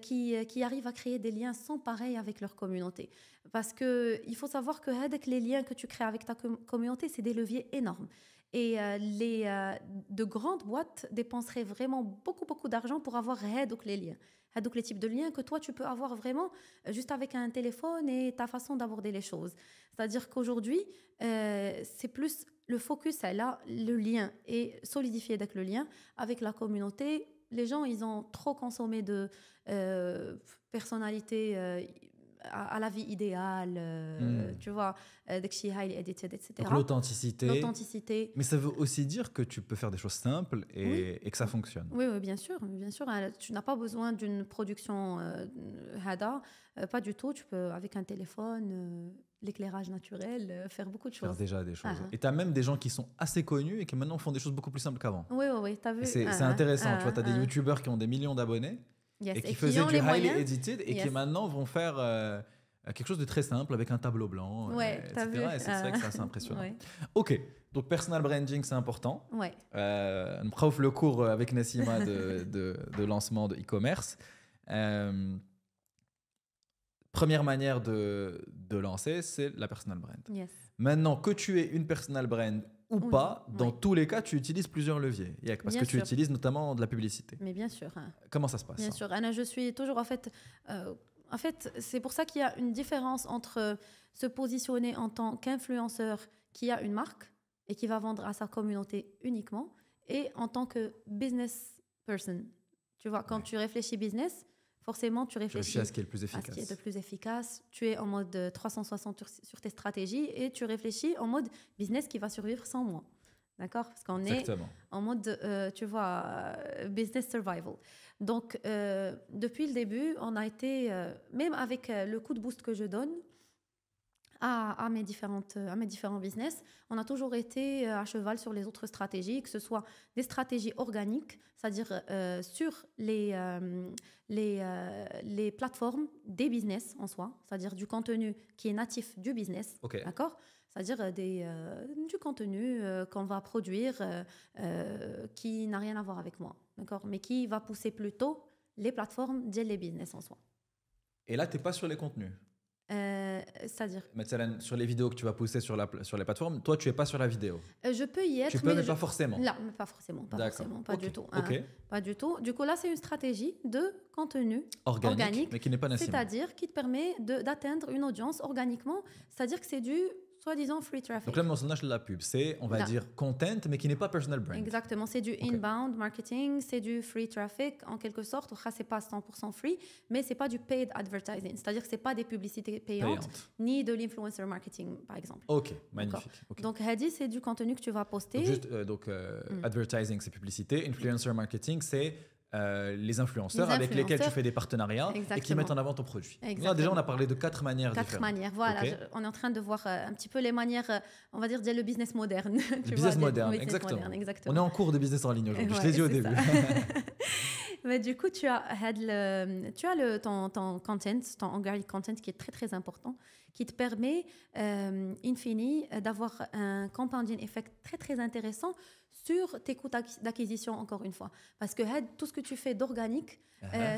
qui arrivent à créer des liens sans pareil avec leur communauté. Parce qu'il faut savoir que les liens que tu crées avec ta communauté, c'est des leviers énormes. Et de grandes boîtes dépenseraient vraiment beaucoup d'argent pour avoir donc les liens. Donc les types de liens que toi, tu peux avoir vraiment juste avec un téléphone et ta façon d'aborder les choses. C'est-à-dire qu'aujourd'hui, c'est plus le focus, est là, le lien, et solidifier avec le lien, avec la communauté. Les gens, ils ont trop consommé de personnalité à la vie idéale, tu vois, highly edited, etc. Donc l'authenticité. L'authenticité. Mais ça veut aussi dire que tu peux faire des choses simples et que ça fonctionne. Oui, bien sûr, bien sûr. Tu n'as pas besoin d'une production hada, pas du tout. Tu peux, avec un téléphone, l'éclairage naturel, faire beaucoup de choses. Faire déjà des choses. Et tu as même des gens qui sont assez connus et qui maintenant font des choses beaucoup plus simples qu'avant. Oui, tu as vu. C'est intéressant. Tu vois, tu as des youtubeurs qui ont des millions d'abonnés. Yes. Et qui faisaient du highly edited et qui maintenant vont faire quelque chose de très simple avec un tableau blanc, etc. Et c'est vrai que c'est assez impressionnant. Ok, donc personal branding, c'est important. Nous prenons le cours avec Nassima de lancement de e-commerce. Première manière de lancer, c'est la personal brand. Yes. Maintenant, que tu aies une personal brand ou pas, dans tous les cas, tu utilises plusieurs leviers. Parce que tu utilises notamment de la publicité. Mais bien sûr. Comment ça se passe? Bien sûr. Anna, je suis toujours, en fait, c'est pour ça qu'il y a une différence entre se positionner en tant qu'influenceur qui a une marque et qui va vendre à sa communauté uniquement, et en tant que business person. Tu vois, quand tu réfléchis business, forcément, tu réfléchis à ce qui est le plus efficace. À ce qui est le plus efficace. Tu es en mode 360 sur tes stratégies et tu réfléchis en mode business qui va survivre sans moi. D'accord? Parce qu'on est en mode, tu vois, business survival. Donc, depuis le début, on a été, même avec le coup de boost que je donne à mes différents business, on a toujours été à cheval sur les autres stratégies, que ce soit des stratégies organiques, c'est-à-dire sur les plateformes des business en soi, c'est-à-dire du contenu qui est natif du business, d'accord? C'est-à-dire du contenu qu'on va produire qui n'a rien à voir avec moi, d'accord? Mais qui va pousser plutôt les plateformes des business en soi. Et là, tu n'es pas sur les contenus? C'est-à-dire sur les vidéos que tu vas poster sur les plateformes, toi tu es pas sur la vidéo. Je peux y être, tu peux, mais pas forcément. Non, mais pas forcément, pas du tout. Pas du tout. Du coup là, c'est une stratégie de contenu organique, mais qui n'est pas native. C'est-à-dire qui te permet d'atteindre une audience organiquement. C'est-à-dire que c'est du soi-disant free traffic. Donc là, le mensonge de la pub, c'est, on va dire, content, mais qui n'est pas personal brand. Exactement, c'est du inbound marketing, c'est du free traffic, en quelque sorte. C'est pas 100% free, mais c'est pas du paid advertising. C'est-à-dire que c'est pas des publicités payantes, ni de l'influencer marketing, par exemple. Ok, magnifique. Donc, Hadi, c'est du contenu que tu vas poster. Donc, advertising, c'est publicité. Influencer marketing, c'est les influenceurs avec lesquels tu fais des partenariats. Exactement. Et qui mettent en avant ton produit. Là, déjà, on a parlé de 4 manières différentes. 4 manières, voilà. On est en train de voir un petit peu les manières, on va dire le business moderne. Le business moderne, exactement. On est en cours de business en ligne aujourd'hui. Je l'ai dit au début. Mais du coup, tu as ton content, ton organic content qui est très très important, qui te permet, in fine, d'avoir un compounding effect très très intéressant sur tes coûts d'acquisition, encore une fois. Parce que tout ce que tu fais d'organique,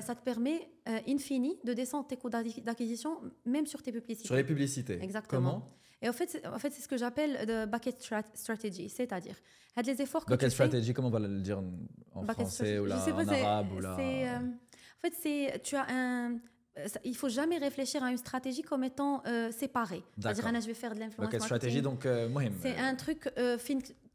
ça te permet, in fine, de descendre tes coûts d'acquisition, même sur tes publicités. Sur les publicités. Exactement. Comment ? Et en fait, c'est ce que j'appelle de bucket strategy, c'est-à-dire les efforts que bucket tu fais. Bucket strategy, comment on va le dire en français ou en arabe ou là. En fait, tu as un. Il faut jamais réfléchir à une stratégie comme étant séparée. C'est-à-dire, je vais faire de l'influence bucket marketing. strategy, donc c'est un truc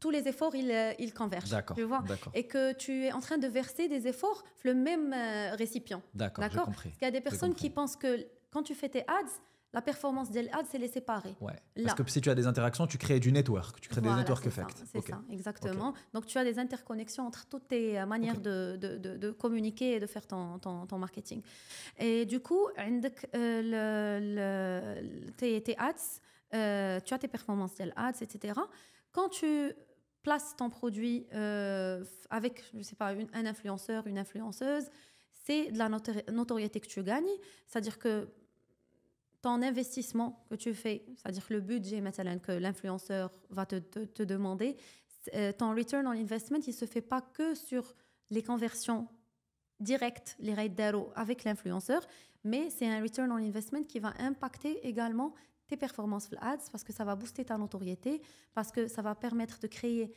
tous les efforts ils convergent. D'accord. Tu vois. Et que tu es en train de verser des efforts le même récipient. D'accord. J'ai compris. Parce qu'il y a des personnes qui pensent que quand tu fais tes ads, la performance des ads, c'est les séparer. Ouais. Parce que si tu as des interactions, tu crées du network, tu crées des network effects. C'est ça, exactement. Donc tu as des interconnexions entre toutes tes manières de communiquer et de faire ton marketing. Et du coup, tes ads, tu as tes performances des ads, etc. Quand tu places ton produit avec, je sais pas, un influenceur, une influenceuse, c'est de la notoriété que tu gagnes. C'est-à-dire que ton investissement que tu fais, c'est-à-dire le budget que l'influenceur va te demander, ton return on investment, il ne se fait pas que sur les conversions directes, les rates d'euros avec l'influenceur, mais c'est un return on investment qui va impacter également tes performances في ads parce que ça va booster ta notoriété, parce que ça va permettre de créer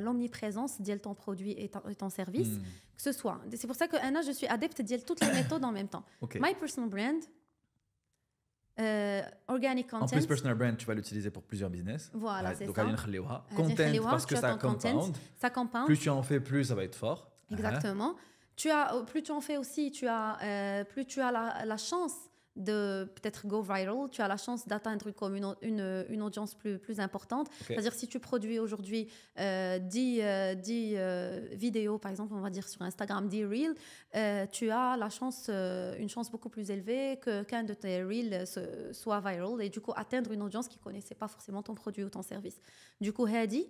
l'omniprésence de ton produit et ton service, que ce soit. C'est pour ça que Anna, je suis adepte de toutes les méthodes en même temps. Okay. My personal brand, organic content. En plus, personal brand, tu vas l'utiliser pour plusieurs business. Voilà, c'est donc, ça. Content, parce que ça compound. Ça compound. Plus tu en fais, plus ça va être fort. Exactement. Plus tu en fais aussi, plus tu as la chance de peut-être go viral, tu as la chance d'atteindre une audience plus importante. Okay. C'est-à-dire si tu produis aujourd'hui 10 vidéos, par exemple, on va dire sur Instagram, 10 reels, tu as une chance beaucoup plus élevée qu'un de tes reels soit viral et du coup atteindre une audience qui ne connaissait pas forcément ton produit ou ton service. Du coup, Hadi,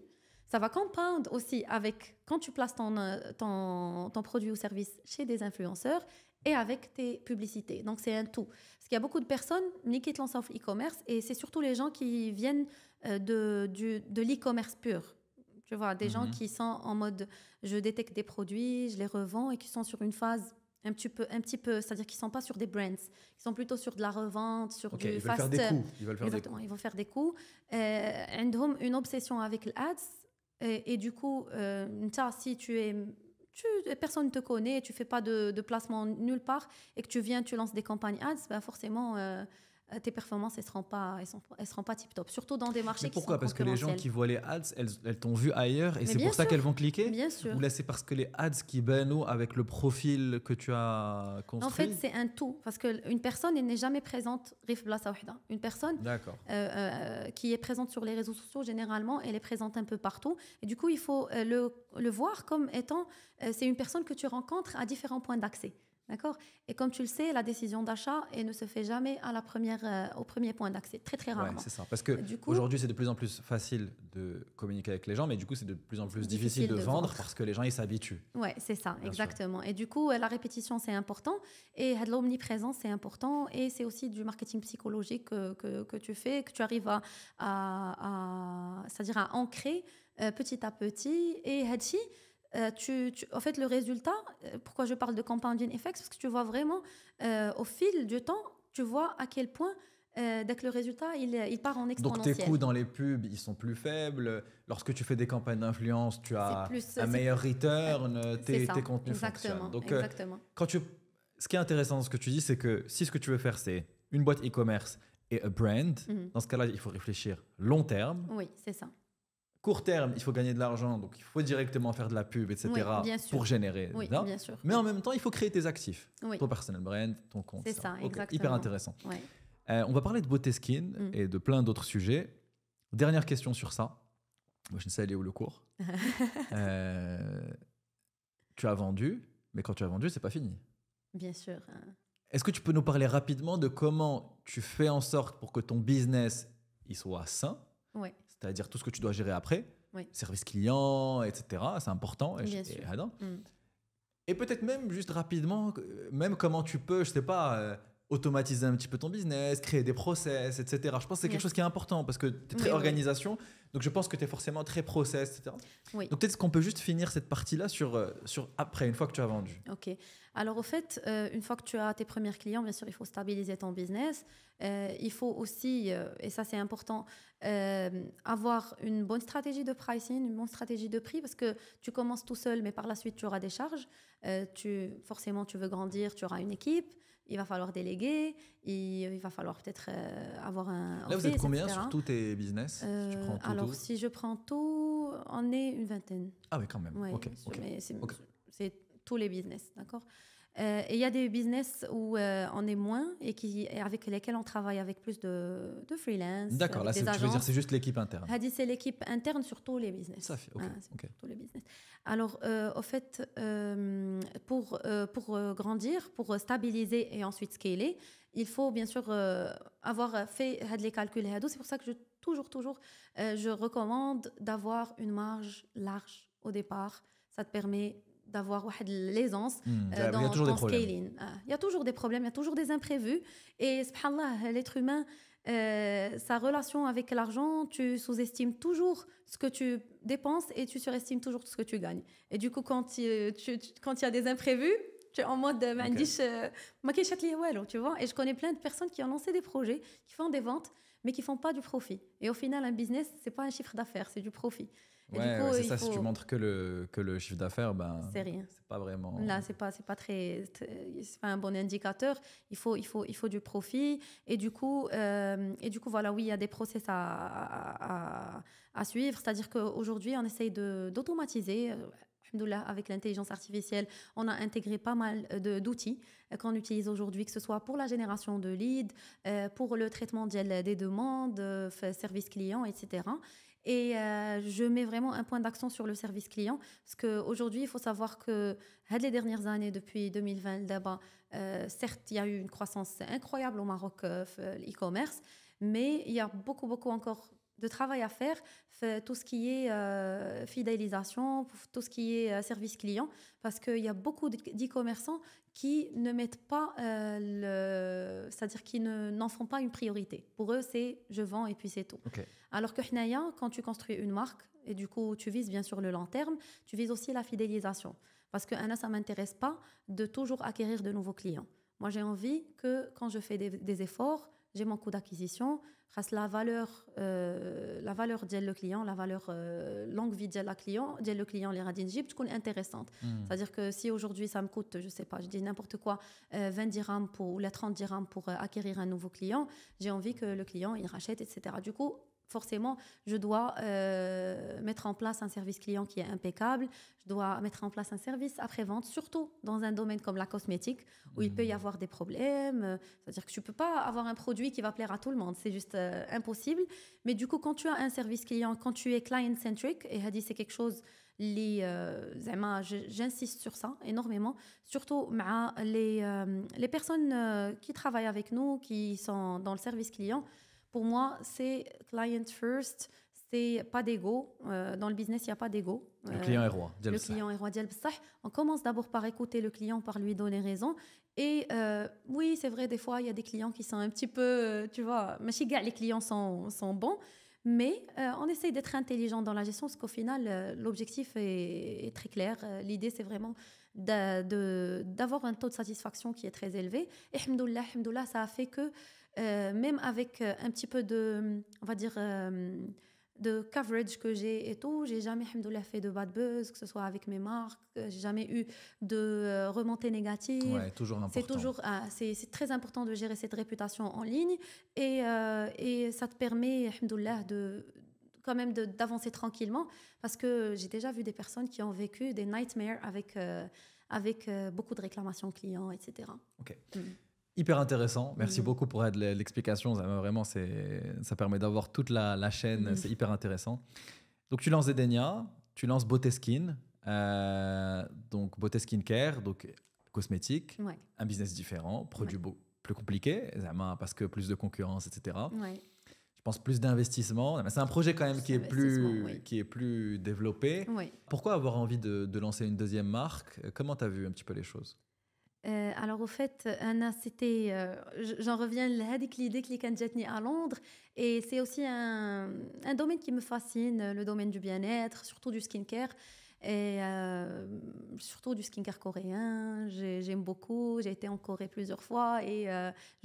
ça va compound aussi avec quand tu places ton produit ou service chez des influenceurs et avec tes publicités. Donc, c'est un tout. Parce qu'il y a beaucoup de personnes qui te lancent en e-commerce et c'est surtout les gens qui viennent de l'e-commerce pur. Tu vois, des gens qui sont en mode je détecte des produits, je les revends et qui sont sur une phase un petit peu, c'est-à-dire qu'ils ne sont pas sur des brands. Ils sont plutôt sur de la revente, sur du fast. Ils veulent faire des coups. Ils vont faire des coups. Ils ont une obsession avec l'ADS. Et du coup, si personne ne te connaît, tu ne fais pas de placement nulle part et que tu lances des campagnes ads, ben forcément, tes performances, elles ne seront pas tip-top. Surtout dans des marchés qui sont concurrentiels. Pourquoi ? Parce que les gens qui voient les ads, elles t'ont vu ailleurs et c'est pour ça qu'elles vont cliquer ? Bien sûr. Ou là, c'est parce que les ads qui bannent avec le profil que tu as construit ? En fait, c'est un tout. Parce qu'une personne, elle n'est jamais présente. Une personne qui est présente sur les réseaux sociaux, généralement, elle est présente un peu partout. Et du coup, il faut le voir comme étant... c'est une personne que tu rencontres à différents points d'accès. D'accord ? Et comme tu le sais, la décision d'achat ne se fait jamais au premier point d'accès, très très rarement. Ouais, c'est ça. Parce qu'aujourd'hui, c'est de plus en plus facile de communiquer avec les gens, mais du coup, c'est de plus en plus difficile de vendre parce que les gens, ils s'habituent. Oui, c'est ça, Bien exactement. Et du coup, la répétition, c'est important. Et l'omniprésence, c'est important. Et c'est aussi du marketing psychologique que tu fais, que tu arrives c'est-à-dire à ancrer petit à petit. Et Hadji, en fait, le résultat, pourquoi je parle de compounding effect, parce que tu vois vraiment, au fil du temps, tu vois à quel point, dès que le résultat, il part en exponentiel. Donc, tes coûts dans les pubs, ils sont plus faibles. Lorsque tu fais des campagnes d'influence, tu as un meilleur return, tes contenus fonctionnent. Donc, exactement. Ce qui est intéressant dans ce que tu dis, c'est que si ce que tu veux faire, c'est une boîte e-commerce et un brand, dans ce cas-là, il faut réfléchir long terme. Oui, c'est ça. Court terme, il faut gagner de l'argent, donc il faut directement faire de la pub, etc. Pour générer. Oui, bien sûr. Mais en même temps, il faut créer tes actifs. Ton personal brand, ton compte. C'est ça, exactement. Hyper intéressant. Ouais. On va parler de beauté skin et de plein d'autres sujets. Dernière question sur ça. Moi, je ne sais aller où le cours. Tu as vendu, mais quand tu as vendu, c'est pas fini. Bien sûr. Est-ce que tu peux nous parler rapidement de comment tu fais en sorte pour que ton business il soit sain ? Oui. C'est-à-dire tout ce que tu dois gérer après, oui. Service client, etc. C'est important. Bien sûr. Et peut-être même juste rapidement, même comment tu peux, je sais pas, automatiser un petit peu ton business, créer des process, etc. Je pense que c'est quelque chose qui est important parce que tu es très organisation, donc je pense que tu es forcément très process, etc. Oui. Donc peut-être qu'on peut juste finir cette partie-là sur après, une fois que tu as vendu. Ok. Alors au fait, une fois que tu as tes premiers clients, bien sûr, il faut stabiliser ton business. Il faut aussi, et ça c'est important, avoir une bonne stratégie de pricing, une bonne stratégie de prix parce que tu commences tout seul, mais par la suite tu auras des charges. Forcément, tu veux grandir, tu auras une équipe. Il va falloir déléguer, il va falloir peut-être avoir un office. Là, vous êtes combien sur tous tes business si tu prends tout, si je prends tout, on est une vingtaine. Ah oui, quand même. Ouais, okay. Mais c'est tous les business, d'accord. Et il y a des business où on est moins et avec lesquels on travaille avec plus de freelance. D'accord, là, tu veux dire c'est juste l'équipe interne. C'est l'équipe interne sur tous les business. Ça fait, ok. Tous les business. Alors, au fait, pour grandir, pour stabiliser et ensuite scaler, il faut bien sûr avoir fait les calculs. C'est pour ça que je recommande d'avoir une marge large au départ. Ça te permet d'avoir l'aisance dans ton scaling. Il y a toujours des problèmes, il y a toujours des imprévus. Et, subhanallah, l'être humain, sa relation avec l'argent, tu sous-estimes toujours ce que tu dépenses et tu surestimes toujours ce que tu gagnes. Et du coup, quand il y a des imprévus, tu es en mode tu vois. Et je connais plein de personnes qui ont lancé des projets, qui font des ventes, mais qui font pas du profit. Et au final, un business, c'est pas un chiffre d'affaires, c'est du profit. Et Ouais, du coup, ouais, c'est il ça. Si tu faut... montres que le chiffre d'affaires, ben, C'est rien. c'est pas vraiment. Là, c'est pas c'est pas un bon indicateur. Il faut du profit. Et du coup, voilà, oui, il y a des process à suivre. C'est-à-dire qu'aujourd'hui, on essaye d'automatiser. Alhamdoulilah, avec l'intelligence artificielle, on a intégré pas mal d'outils qu'on utilise aujourd'hui, que ce soit pour la génération de leads, pour le traitement des demandes, service client, etc. Et je mets vraiment un point d'accent sur le service client, parce qu'aujourd'hui, il faut savoir que les dernières années, depuis 2020, d'abord, certes, il y a eu une croissance incroyable au Maroc, l'e-commerce, mais il y a beaucoup, beaucoup encore de travail à faire, tout ce qui est fidélisation, tout ce qui est service client, parce qu'il y a beaucoup d'e-commerçants qui ne mettent pas c'est-à-dire qui n'en font pas une priorité. Pour eux, c'est je vends et puis c'est tout. Ok. Alors que Hnaya, quand tu construis une marque, et du coup tu vises bien sûr le long terme, tu vises aussi la fidélisation. Parce que Anna, ça ne m'intéresse pas de toujours acquérir de nouveaux clients. Moi, j'ai envie que quand je fais des efforts, j'ai mon coût d'acquisition, la valeur ديال le client, la valeur longue vie ديال le client اللي غادي نجيب تكون intéressante. C'est-à-dire que si aujourd'hui ça me coûte, je sais pas, je dis n'importe quoi, 20 dirhams ou les 30 dirhams pour acquérir un nouveau client, j'ai envie que le client il rachète, etc. Du coup, forcément, je dois mettre en place un service client qui est impeccable. Je dois mettre en place un service après-vente, surtout dans un domaine comme la cosmétique, où il peut y avoir des problèmes. C'est-à-dire que tu ne peux pas avoir un produit qui va plaire à tout le monde. C'est juste impossible. Mais du coup, quand tu as un service client, quand tu es client-centric, et Hadi, c'est quelque chose... j'insiste sur ça énormément, surtout les personnes qui travaillent avec nous, qui sont dans le service client. Pour moi, c'est client first, c'est pas d'ego. Dans le business, il n'y a pas d'ego. Le client est roi. Le client est roi. On commence d'abord par écouter le client, par lui donner raison. Et oui, c'est vrai, des fois, il y a des clients qui sont un petit peu, tu vois, les clients sont bons. Mais on essaye d'être intelligent dans la gestion parce qu'au final, l'objectif est très clair. L'idée, c'est vraiment d'avoir un taux de satisfaction qui est très élevé. Et alhamdoulilah, ça a fait que même avec un petit peu de, on va dire, de coverage que j'ai et tout, j'ai jamais, alhamdoulilah, fait de bad buzz, que ce soit avec mes marques, j'ai jamais eu de remontées négatives. Ouais, toujours important. C'est très important de gérer cette réputation en ligne et ça te permet, alhamdoulilah, quand même d'avancer tranquillement parce que j'ai déjà vu des personnes qui ont vécu des nightmares avec beaucoup de réclamations clients, etc. Ok. Hyper intéressant. Merci beaucoup pour l'explication. Vraiment, ça permet d'avoir toute la chaîne. C'est hyper intéressant. Donc, tu lances Zedenia, tu lances Beauté Skin. Donc, Beauté Skin Care, donc cosmétique. Ouais. Un business différent, produit plus compliqué, parce que plus de concurrence, etc. Ouais. Je pense plus d'investissement. C'est un projet quand même qui est plus développé. Ouais. Pourquoi avoir envie de lancer une deuxième marque? Comment tu as vu un petit peu les choses? Alors au fait, Anna, c'était, j'en reviens à l'idée qui كانت جاتني à Londres et c'est aussi un domaine qui me fascine, le domaine du bien-être, surtout du skincare et surtout du skincare coréen. J'aime beaucoup, j'ai été en Corée plusieurs fois et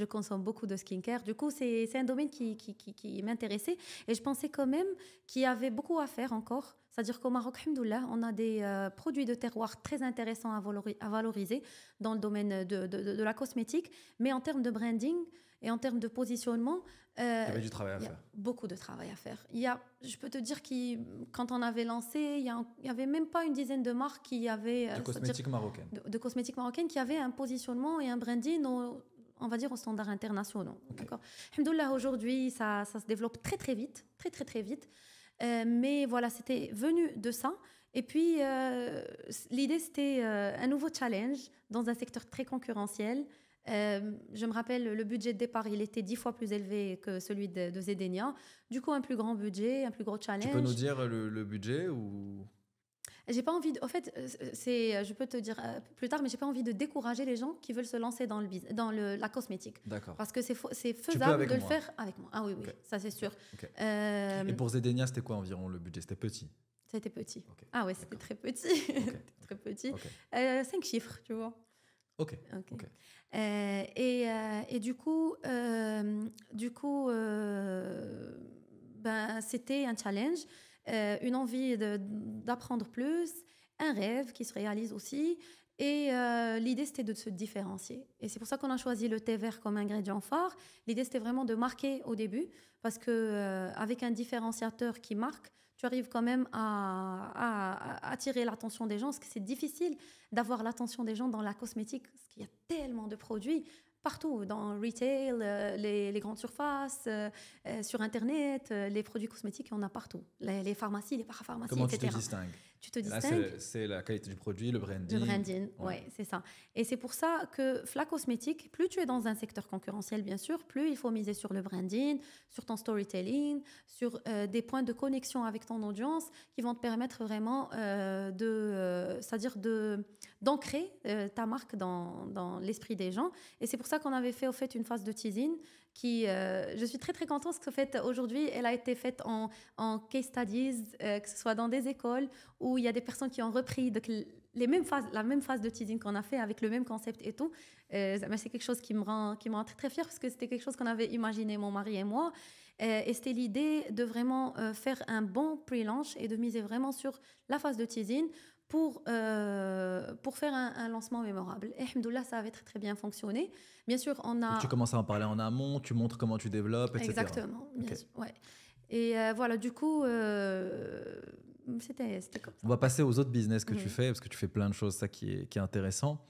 je consomme beaucoup de skincare. Du coup, c'est un domaine qui m'intéressait et je pensais quand même qu'il y avait beaucoup à faire encore. C'est-à-dire qu'au Maroc, alhamdoulilah, on a des produits de terroir très intéressants à valoriser dans le domaine de la cosmétique, mais en termes de branding et en termes de positionnement, il y avait du travail à faire. Beaucoup de travail à faire. Je peux te dire que quand on avait lancé, il n'y avait même pas une dizaine de marques qui avaient... De cosmétiques marocaines. De cosmétiques marocaines qui avaient un positionnement et un branding on va dire aux standards internationaux. Okay. D'accord. Alhamdoulilah, aujourd'hui, ça se développe très très vite, très vite. Mais voilà, c'était venu de ça. Et puis, l'idée, c'était un nouveau challenge dans un secteur très concurrentiel. Je me rappelle, le budget de départ, il était 10 fois plus élevé que celui de Zedenia. Du coup, un plus grand budget, un plus gros challenge. Tu peux nous dire le budget ou... J'ai pas envie. En fait, je peux te dire plus tard, mais j'ai pas envie de décourager les gens qui veulent se lancer dans la cosmétique. D'accord. Parce que c'est faisable de le faire avec moi. Ah oui, okay. Ça c'est sûr. Okay. Et pour Zedenia, c'était quoi environ le budget? C'était petit? C'était petit. Okay. Ah ouais, c'était très petit. Très petit. 5 chiffres, tu vois. Ok. Ok. Ok. Et du coup, ben, c'était un challenge, une envie d'apprendre plus, un rêve qui se réalise aussi. Et l'idée, c'était de se différencier. Et c'est pour ça qu'on a choisi le thé vert comme ingrédient phare. L'idée, c'était vraiment de marquer au début, parce que avec un différenciateur qui marque, tu arrives quand même à attirer l'attention des gens, parce que c'est difficile d'avoir l'attention des gens dans la cosmétique, parce qu'il y a tellement de produits partout, dans le retail, les grandes surfaces, sur Internet, les produits cosmétiques, il y en a partout. Les pharmacies, les parapharmacies, Comment tu te etc. distingues? Tu te Et là, distingues. c'est la qualité du produit, le Le branding. branding, Ouais. ouais, c'est ça. Et c'est pour ça que la cosmétique, plus tu es dans un secteur concurrentiel, bien sûr, plus il faut miser sur le branding, sur ton storytelling, sur des points de connexion avec ton audience qui vont te permettre vraiment c'est-à-dire d'ancrer ta marque dans l'esprit des gens. Et c'est pour ça qu'on avait fait au fait une phase de teasing qui, je suis très très contente parce qu'au fait aujourd'hui, elle a été faite en case studies, que ce soit dans des écoles où il y a des personnes qui ont repris la même phase de teasing qu'on a fait avec le même concept et tout. Mais c'est quelque chose qui me rend très très fière parce que c'était quelque chose qu'on avait imaginé mon mari et moi. Et c'était l'idée de vraiment faire un bon pre-launch et de miser vraiment sur la phase de teasing pour faire un lancement mémorable. Et alhamdoulilah, ça avait très très bien fonctionné. Bien sûr, on Donc, a... tu commences à en parler en amont, tu montres comment tu développes, etc. Exactement, bien Ok. sûr, ouais. Et voilà, du coup, c'était comme ça. On va passer aux autres business que tu Mhm. fais, parce que tu fais plein de choses, ça qui est intéressant.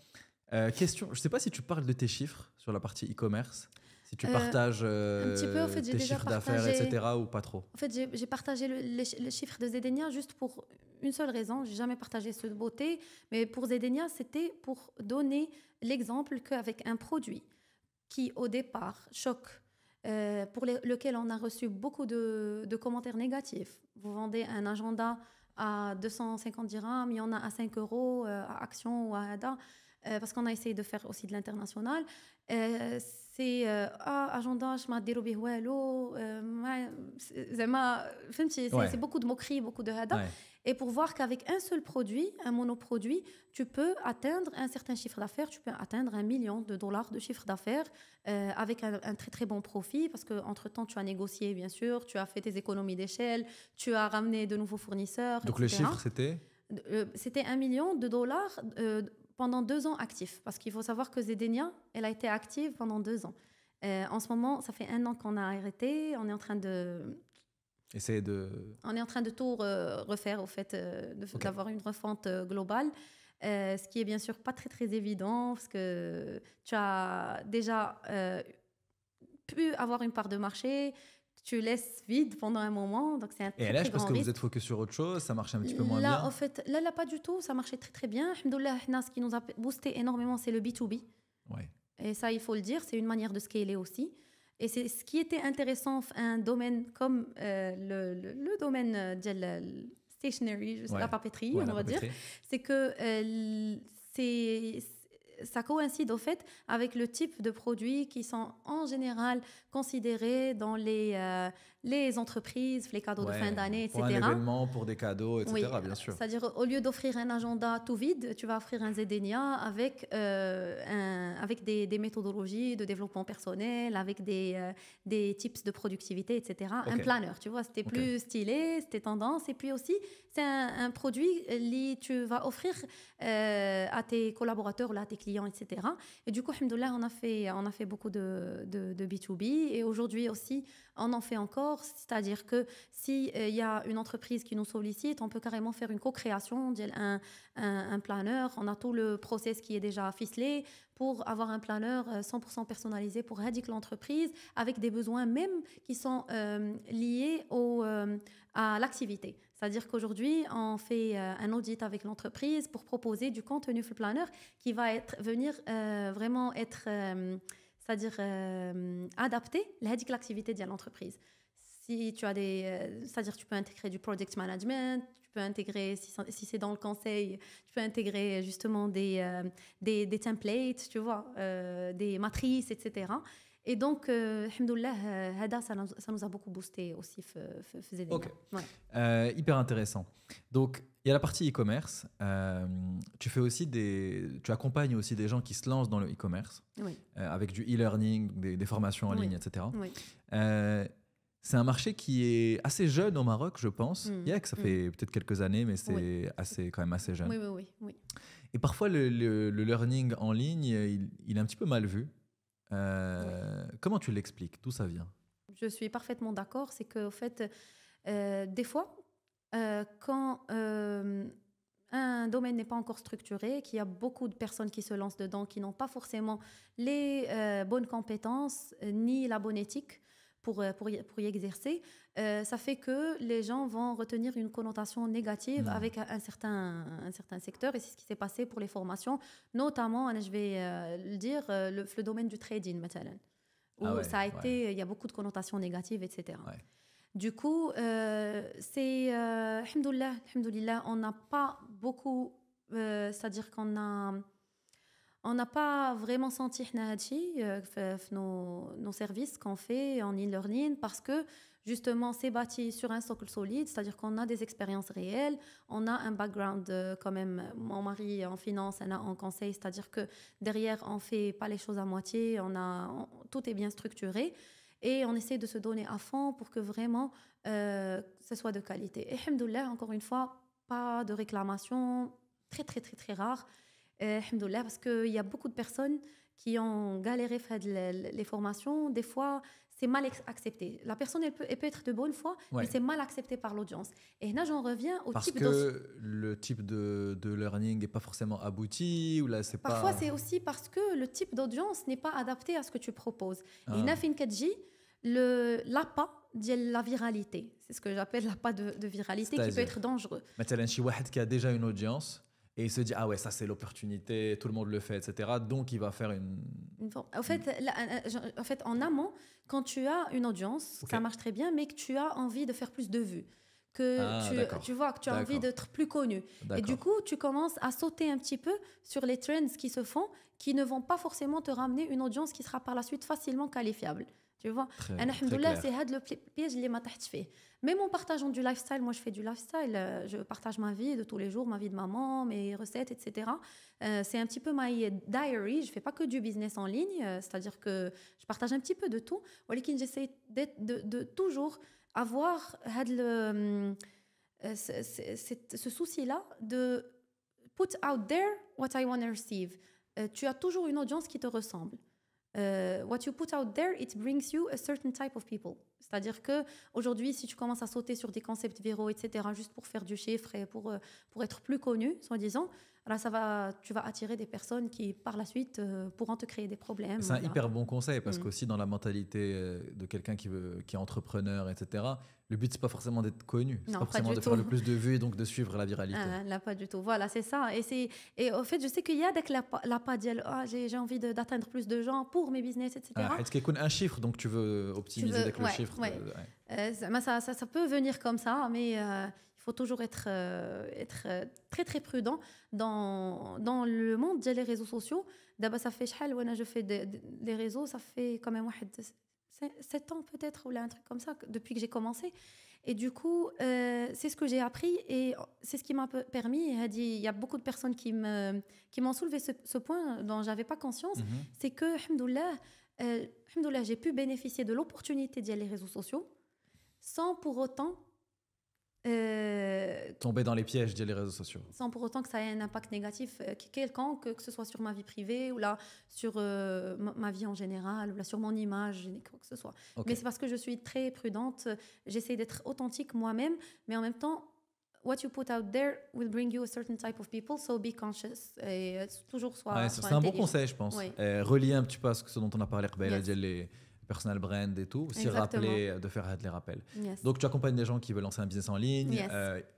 Question, je ne sais pas si tu parles de tes chiffres sur la partie e-commerce, si tu partages un petit peu, en fait, j'ai tes déjà chiffres d'affaires, partagé... etc. ou pas trop. En fait, j'ai partagé le chiffre de Zedenia juste pour une seule raison. J'ai jamais partagé ce de beauté, mais pour Zedenia, c'était pour donner l'exemple qu'avec un produit qui, au départ, choque, pour lequel on a reçu beaucoup de commentaires négatifs. Vous vendez un agenda à 250 dirhams, il y en a à 5 euros, à Action ou à Ada, parce qu'on a essayé de faire aussi de l'international. C'est agenda je m'adiro bih walou زعما فهمتي Ouais. c'est beaucoup de moqueries, beaucoup de hada. Ouais. Et pour voir qu'avec un seul produit, un monoproduit, tu peux atteindre un certain chiffre d'affaires, tu peux atteindre $1 million de chiffre d'affaires avec un très très bon profit parce qu'entre-temps, tu as négocié, bien sûr, tu as fait tes économies d'échelle, tu as ramené de nouveaux fournisseurs, Donc etc. le chiffre, c'était C'était $1 million pendant 2 ans actifs. Parce qu'il faut savoir que Zedenia, elle a été active pendant 2 ans. En ce moment, ça fait 1 an qu'on a arrêté. On est en train de tout refaire, au fait, d'avoir une refonte globale. Ce qui est bien sûr pas très très évident parce que tu as déjà pu avoir une part de marché, tu laisses vide pendant un moment, donc c'est un Et très là, très je pense grand que risque. vous êtes focus sur autre chose, ça marche un petit peu moins Là, bien. en fait, là, pas du tout, ça marchait très très bien. Alhamdoulilah, ce qui nous a boosté énormément, c'est le B2B. Ouais. Et ça, il faut le dire, c'est une manière de scaler aussi. Et c'est ce qui était intéressant, un domaine comme le domaine de la stationery, la papeterie, Ouais, on la va dire, papeterie. c'est que ça coïncide au fait avec le type de produits qui sont en général considérés dans les entreprises, les cadeaux de fin d'année, etc. Pour un événement, pour des cadeaux, etc. Oui, bien sûr. c'est-à-dire au lieu d'offrir un agenda tout vide, tu vas offrir un Zedenia avec des méthodologies de développement personnel, avec des tips de productivité, etc. Un planner, tu vois, c'était plus stylé, c'était tendance. Et puis aussi, c'est un produit que tu vas offrir à tes collaborateurs, à tes clients, etc. Et du coup, alhamdoulilah, on a fait beaucoup de B2B. Et aujourd'hui aussi, on en fait encore. C'est-à-dire que s'il y a une entreprise qui nous sollicite, on peut carrément faire une co-création, un planner. On a tout le process qui est déjà ficelé pour avoir un planner 100% personnalisé pour éradiquer l'entreprise avec des besoins même qui sont liés à l'activité. C'est-à-dire qu'aujourd'hui, on fait un audit avec l'entreprise pour proposer du contenu full planner qui va venir vraiment être c'est-à-dire adapté à l'activité de l'entreprise. Si tu as c'est-à-dire tu peux intégrer du project management, tu peux intégrer, si c'est dans le conseil, tu peux intégrer justement des templates, tu vois, des matrices, etc. Et donc, alhamdoulilah, ça nous a beaucoup boosté aussi faisait des Ok. ouais. Hyper intéressant. Donc, il y a la partie e-commerce. Tu accompagnes aussi des gens qui se lancent dans le e-commerce Oui, avec du e-learning, des formations en Oui. ligne, etc. oui. C'est un marché qui est assez jeune au Maroc, je pense. Mm. Il y a que ça fait peut-être quelques années, mais c'est quand même assez jeune. Oui. Et parfois, le learning en ligne, il est un petit peu mal vu. Comment tu l'expliques? D'où ça vient? Je suis parfaitement d'accord. C'est qu'au fait, des fois, quand un domaine n'est pas encore structuré, qu'il y a beaucoup de personnes qui se lancent dedans, qui n'ont pas forcément les bonnes compétences ni la bonne éthique pour y exercer, ça fait que les gens vont retenir une connotation négative avec un certain secteur. Et c'est ce qui s'est passé pour les formations, notamment, je vais le dire, le domaine du trading, مثلاً, où ça a été, il y a beaucoup de connotations négatives, etc. Ouais. Du coup, alhamdoulilah, on n'a pas beaucoup, c'est-à-dire on n'a pas vraiment senti nos services qu'on fait en e-learning parce que justement c'est bâti sur un socle solide, c'est-à-dire qu'on a des expériences réelles, on a un background quand même, mon mari en finance, Anna en conseil, c'est-à-dire que derrière on fait pas les choses à moitié, tout est bien structuré et on essaie de se donner à fond pour que vraiment ce soit de qualité. Et alhamdoulilah, encore une fois, pas de réclamations, très très très très rares. Alhamdoulilah, parce qu'il y a beaucoup de personnes qui ont galéré faire les formations. Des fois, c'est mal accepté. La personne, elle peut être de bonne foi, mais c'est mal accepté par l'audience. Et là, j'en reviens au parce type que le type de learning n'est pas forcément abouti ou là, c'est Parfois, pas... c'est aussi parce que le type d'audience n'est pas adapté à ce que tu proposes. Il n'a fin kadji l'appât de la viralité. C'est ce que j'appelle l'appât de viralité qui peut être dangereux. مثلا شي واحد qui a déjà une audience et il se dit ah ouais, ça c'est l'opportunité, tout le monde le fait, etc. Donc il va faire une... En fait, en amont, quand tu as une audience, ça marche très bien, mais que tu as envie de faire plus de vues, tu vois, que tu as envie d'être plus connu. Et du coup, tu commences à sauter un petit peu sur les trends qui se font, qui ne vont pas forcément te ramener une audience qui sera par la suite facilement qualifiable. Tu vois, alhamdoulilah, c'est le piège اللي ما تحت فيه. Même en partageant du lifestyle, moi je fais du lifestyle, je partage ma vie de tous les jours, ma vie de maman, mes recettes, etc. C'est un petit peu my diary, je fais pas que du business en ligne, c'est-à-dire que je partage un petit peu de tout. J'essaie de toujours avoir ce souci-là de put out there what I want to receive. Tu as toujours une audience qui te ressemble. What you put out there, it brings you a certain type of people. C'est-à-dire que aujourd'hui, si tu commences à sauter sur des concepts viraux, etc., juste pour faire du chiffre et pour être plus connu, soi-disant, alors tu vas attirer des personnes qui, par la suite, pourront te créer des problèmes. C'est un hyper bon conseil parce qu'aussi dans la mentalité de quelqu'un qui est entrepreneur, etc., le but, c'est pas forcément d'être connu. C'est pas forcément de faire le plus de vues et donc de suivre la viralité. Là, pas du tout. Voilà, c'est ça. Et au fait, je sais qu'il y a la pas d'elle. J'ai envie d'atteindre plus de gens pour mes business, etc. Est-ce qu'il y a un chiffre, donc tu veux optimiser avec le chiffre. Ça peut venir comme ça, mais il faut toujours être très très prudent dans le monde des réseaux sociaux. D'abord, ça fait je fais des réseaux, ça fait quand même 7 ans peut-être, ou là, un truc comme ça, depuis que j'ai commencé. Et du coup, c'est ce que j'ai appris et c'est ce qui m'a permis. Il y a beaucoup de personnes qui m'ont soulevé ce point dont je n'avais pas conscience. C'est que, alhamdoulilah, j'ai pu bénéficier de l'opportunité d'y aller les réseaux sociaux sans pour autant tomber dans les pièges des réseaux sociaux. Sans pour autant que ça ait un impact négatif quelconque, que ce soit sur ma vie privée ou là sur ma vie en général ou là sur mon image, quoi que ce soit. Okay. Mais c'est parce que je suis très prudente, j'essaie d'être authentique moi-même, mais en même temps, what you put out there will bring you a certain type of people, so be conscious. Et toujours soit c'est un bon conseil, je pense. Oui. Relier un petit peu à ce dont on a parlé, personal brand et tout, aussi Exactement. rappeler, de faire les rappels. Yes. Donc, tu accompagnes des gens qui veulent lancer un business en ligne, Yes.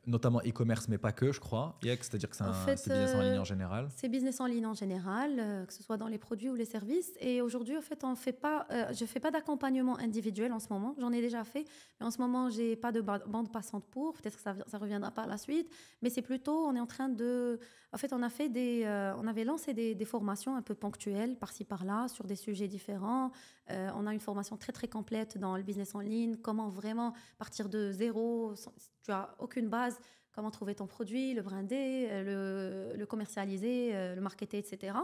notamment e-commerce, mais pas que, je crois. C'est-à-dire que En fait, c'est business en ligne en général. c'est business en ligne en général, que ce soit dans les produits ou les services. Et aujourd'hui, en fait, je fais pas d'accompagnement individuel en ce moment. J'en ai déjà fait, mais en ce moment, j'ai pas de bande passante pour. Peut-être que ça reviendra par la suite. Mais c'est plutôt, on est en train de... En fait, on avait lancé des formations un peu ponctuelles, par-ci, par-là, sur des sujets différents. On a une formation très, très complète dans le business en ligne. Comment vraiment partir de zéro, tu as aucune base. Comment trouver ton produit, le brander, le commercialiser, le marketer, etc.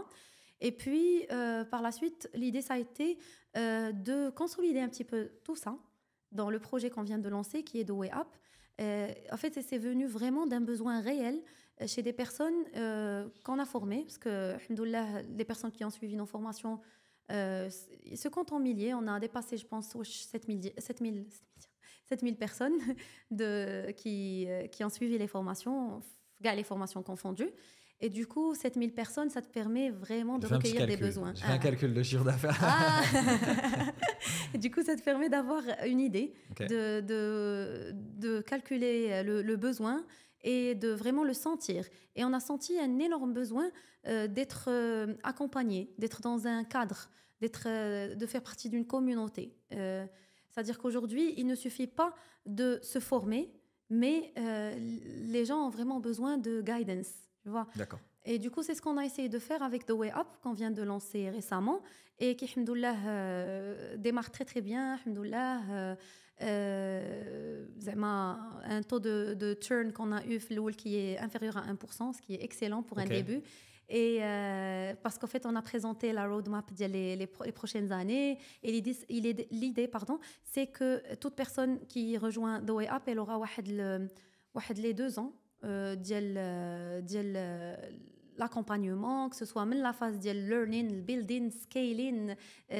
Et puis, par la suite, l'idée, ça a été de consolider un petit peu tout ça dans le projet qu'on vient de lancer, qui est The Way Up. En fait, c'est venu vraiment d'un besoin réel chez des personnes qu'on a formées, parce que, alhamdoulilah, les personnes qui ont suivi nos formations se comptent en milliers. On a dépassé, je pense, 7000 personnes qui ont suivi les formations confondues. Et du coup, 7000 personnes, ça te permet vraiment de recueillir des besoins. Je fais un calcul de chiffre d'affaires. Et du coup, ça te permet d'avoir une idée, Okay. de calculer le besoin et de vraiment le sentir. Et on a senti un énorme besoin d'être accompagné, d'être dans un cadre, de faire partie d'une communauté. C'est-à-dire qu'aujourd'hui, il ne suffit pas de se former, mais les gens ont vraiment besoin de guidance. Tu vois. D'accord. Et du coup, c'est ce qu'on a essayé de faire avec The Way Up, qu'on vient de lancer récemment, et qui, alhamdoulilah, démarre très très bien. Alhamdoulilah, un taux de churn qu'on a eu qui est inférieur à 1%, ce qui est excellent pour un début. Et parce qu'en fait, on a présenté la roadmap les prochaines années. Et l'idée, c'est que toute personne qui rejoint The Way Up, elle aura les 2 ans l'accompagnement, que ce soit même la phase de learning, building, scaling,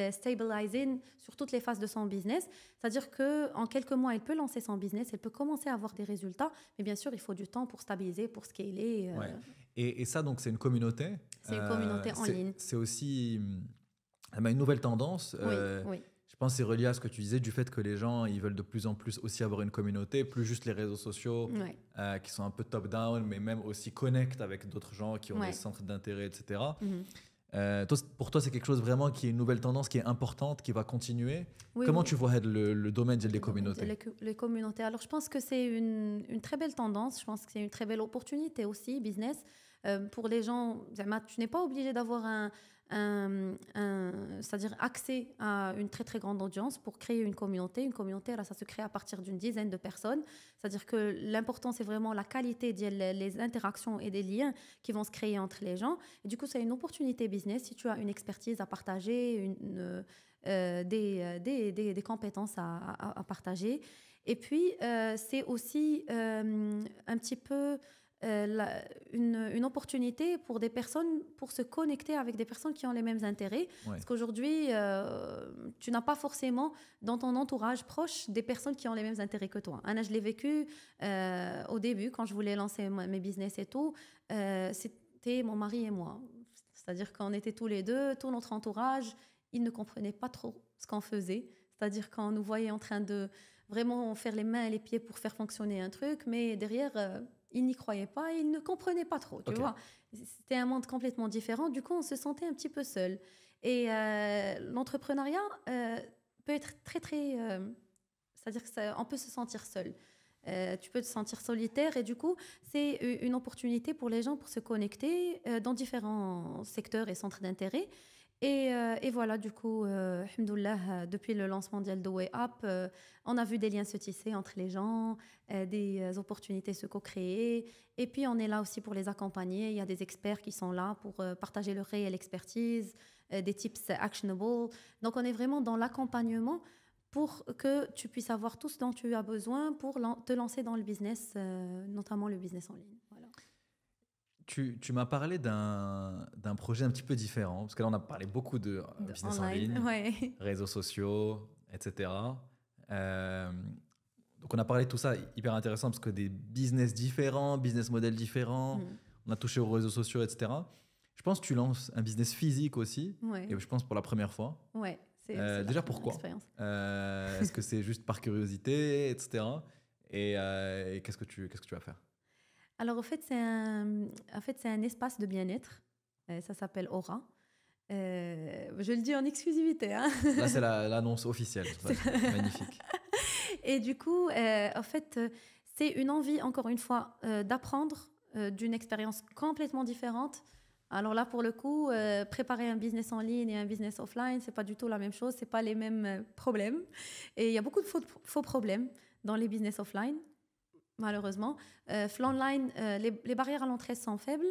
stabilizing, sur toutes les phases de son business. C'est-à-dire qu'en quelques mois, elle peut lancer son business, elle peut commencer à avoir des résultats, mais bien sûr, il faut du temps pour stabiliser, pour scaler. Ouais. Et ça, donc, c'est une communauté. C'est une communauté en ligne. C'est aussi une nouvelle tendance. Oui. Je pense que c'est relié à ce que tu disais, du fait que les gens ils veulent de plus en plus aussi avoir une communauté, plus juste les réseaux sociaux qui sont un peu top-down, mais même aussi connect avec d'autres gens qui ont des centres d'intérêt, etc. Pour toi, c'est quelque chose vraiment qui est une nouvelle tendance, qui est importante, qui va continuer. Comment tu vois le domaine des communautés? Les communautés. Alors, je pense que c'est une très belle tendance. Je pense que c'est une très belle opportunité aussi, business. Pour les gens, tu n'es pas obligé d'avoir c'est-à-dire accès à une très très grande audience pour créer une communauté. Une communauté, là, ça se crée à partir d'une dizaine de personnes. C'est-à-dire que l'important, c'est vraiment la qualité des interactions et des liens qui vont se créer entre les gens. Et du coup, c'est une opportunité business. Si tu as une expertise à partager, des compétences à partager. Et puis, c'est aussi un petit peu une opportunité pour des personnes pour se connecter avec des personnes qui ont les mêmes intérêts. Parce qu'aujourd'hui, tu n'as pas forcément dans ton entourage proche des personnes qui ont les mêmes intérêts que toi. Anna, je l'ai vécu au début, quand je voulais lancer mes business et tout. C'était mon mari et moi. C'est-à-dire qu'on était tous les deux, tout notre entourage, ils ne comprenaient pas trop ce qu'on faisait. C'est-à-dire qu'on nous voyait en train de vraiment faire les mains et les pieds pour faire fonctionner un truc, mais derrière... ils n'y croyaient pas et ils ne comprenaient pas trop, tu vois. C'était un monde complètement différent. Du coup, on se sentait un petit peu seul. Et l'entrepreneuriat peut être très, très... c'est-à-dire qu'on peut se sentir seul. Tu peux te sentir solitaire et du coup, c'est une opportunité pour les gens pour se connecter dans différents secteurs et centres d'intérêt. Et voilà, du coup, alhamdoulilah, depuis le lancement de The Way Up, on a vu des liens se tisser entre les gens, des opportunités se co-créer. Et puis, on est là aussi pour les accompagner. Il y a des experts qui sont là pour partager leur réelle expertise, des tips actionable. Donc, on est vraiment dans l'accompagnement pour que tu puisses avoir tout ce dont tu as besoin pour te lancer dans le business, notamment le business en ligne. Voilà. Tu m'as parlé d'un projet un petit peu différent, parce que là, on a parlé beaucoup de business online, en ligne, réseaux sociaux, etc. Donc, on a parlé de tout ça, hyper intéressant, parce que des business différents, business models différents, on a touché aux réseaux sociaux, etc. Je pense que tu lances un business physique aussi, et je pense pour la première fois. Ouais. Déjà, pourquoi Est-ce que c'est juste par curiosité, etc. Et qu'est-ce que tu vas faire? Alors, en fait, c'est un espace de bien-être. Ça s'appelle Aura. Je le dis en exclusivité. Hein. Là, c'est l'annonce officielle. Magnifique. Et du coup, en fait, c'est une envie, encore une fois, d'apprendre d'une expérience complètement différente. Alors là, pour le coup, préparer un business en ligne et un business offline, c'est pas du tout la même chose, c'est pas les mêmes problèmes. Et il y a beaucoup de faux problèmes dans les business offline, malheureusement. L'online, les barrières à l'entrée sont faibles.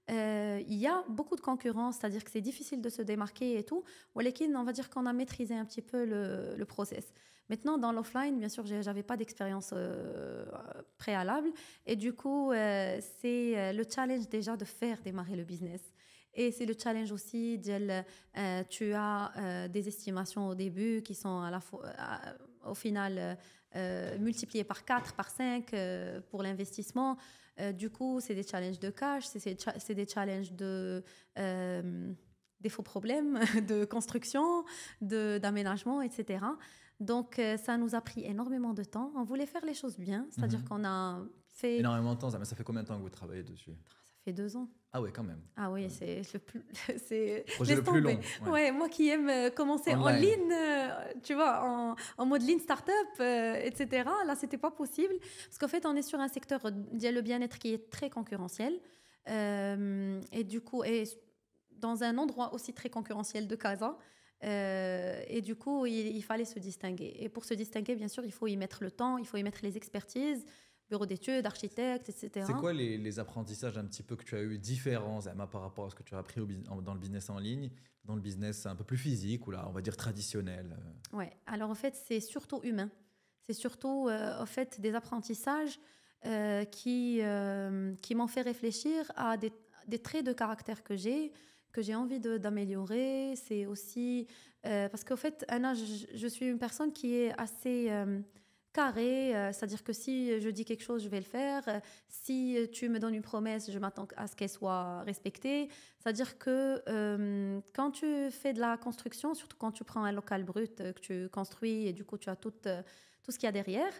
Il y a beaucoup de concurrence, c'est-à-dire que c'est difficile de se démarquer et tout. Walakin, on va dire qu'on a maîtrisé un petit peu le process. Maintenant, dans l'offline, bien sûr, j'avais pas d'expérience préalable. Et du coup, c'est le challenge déjà de faire démarrer le business. Et c'est le challenge aussi, tu as des estimations au début qui sont à la fois, au final multipliées par 4, par 5 pour l'investissement. Du coup, c'est des challenges de cash, c'est des challenges des faux problèmes de construction, d'aménagement, etc. Donc, ça nous a pris énormément de temps. On voulait faire les choses bien, c'est-à-dire qu'on a fait... Énormément de temps, mais ça fait combien de temps que vous travaillez dessus? Ça fait 2 ans. Ah ouais, quand même. Ah oui, ouais. c'est le plus... c'est le projet le plus long. Ouais, moi qui aime commencer en ligne, tu vois, en mode lean startup, etc. Là, c'était pas possible. Parce qu'en fait, on est sur un secteur, le bien-être qui est très concurrentiel. Et du coup, dans un endroit aussi très concurrentiel de Casa. Et du coup, il fallait se distinguer. Et pour se distinguer, bien sûr, il faut y mettre le temps, il faut y mettre les expertises, bureau d'études, architectes, etc. C'est quoi les apprentissages un petit peu que tu as eu différents par rapport à ce que tu as appris dans le business en ligne, dans le business un peu plus physique ou là, on va dire traditionnel? Ouais, alors en fait, c'est surtout humain. C'est surtout en fait, des apprentissages qui m'ont fait réfléchir à des traits de caractère que j'ai envie d'améliorer. C'est aussi... parce qu'au fait, Anna, je suis une personne qui est assez carrée. C'est-à-dire que si je dis quelque chose, je vais le faire. Si tu me donnes une promesse, je m'attends à ce qu'elle soit respectée. C'est-à-dire que quand tu fais de la construction, surtout quand tu prends un local brut que tu construis et du coup, tu as tout ce qu'il y a derrière...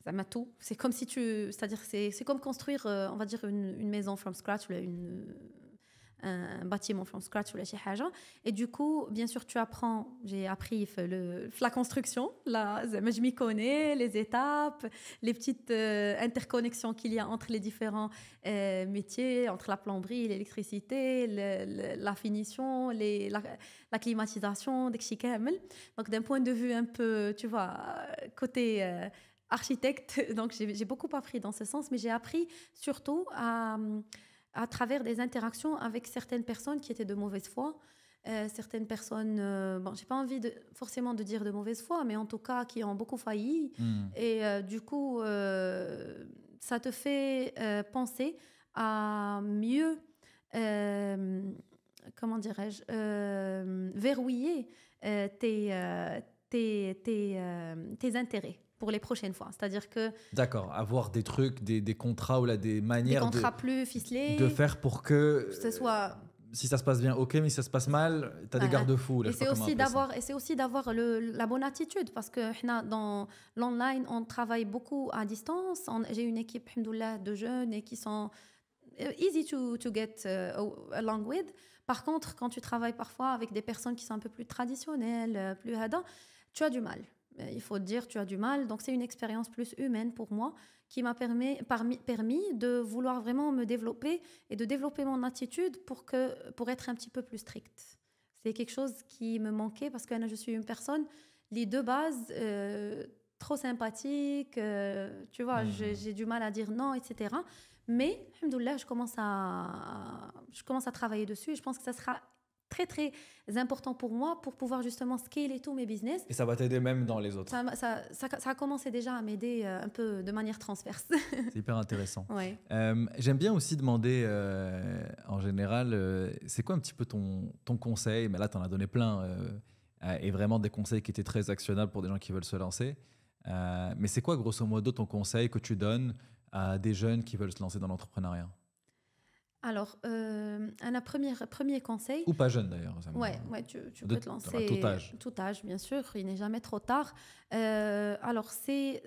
ça m'a tout. C'est comme si c'est-à-dire c'est comme construire, on va dire une maison from scratch ou un bâtiment from scratch ou la chihaja. Et du coup, bien sûr, j'ai appris la construction. Là, je m'y connais, les étapes, les petites interconnexions qu'il y a entre les différents métiers, entre la plomberie, l'électricité, la finition, la climatisation, donc d'un point de vue un peu, tu vois, côté architecte, donc j'ai beaucoup appris dans ce sens, mais j'ai appris surtout à travers des interactions avec certaines personnes qui étaient de mauvaise foi, certaines personnes, j'ai pas envie forcément de dire de mauvaise foi, mais en tout cas qui ont beaucoup failli. Et du coup, ça te fait penser à mieux, comment dirais-je, verrouiller tes intérêts pour les prochaines fois. C'est-à-dire que... D'accord, avoir des trucs, des contrats ou là, des manières des contrats plus ficelés. De faire pour que ce soit... Si ça se passe bien, ok, mais si ça se passe mal, tu as des garde-fous. Et c'est aussi d'avoir la bonne attitude, parce que dans l'online, on travaille beaucoup à distance. J'ai une équipe, alhamdoulilah, de jeunes et qui sont easy to get along with. Par contre, quand tu travailles parfois avec des personnes qui sont un peu plus traditionnelles, plus hada, tu as du mal. Il faut te dire, tu as du mal. Donc, c'est une expérience plus humaine pour moi qui m'a permis de vouloir vraiment me développer et de développer mon attitude pour être un petit peu plus stricte. C'est quelque chose qui me manquait parce que je suis une personne, les deux bases, trop sympathique, tu vois, j'ai du mal à dire non, etc. Mais, alhamdoulilah, je commence à travailler dessus et je pense que ça sera très très important pour moi pour pouvoir justement scaler tous mes business. Et ça va t'aider même dans les autres. Ça a commencé déjà à m'aider un peu de manière transverse. C'est hyper intéressant. Ouais. J'aime bien aussi demander en général, c'est quoi un petit peu ton conseil? Mais là, tu en as donné plein et vraiment des conseils qui étaient très actionnables pour des gens qui veulent se lancer. Mais c'est quoi grosso modo ton conseil que tu donnes à des jeunes qui veulent se lancer dans l'entrepreneuriat? Alors, un premier conseil. Ou pas jeune d'ailleurs. Ouais, tu peux te lancer. Tout âge. Tout âge, bien sûr. Il n'est jamais trop tard. Alors, c'est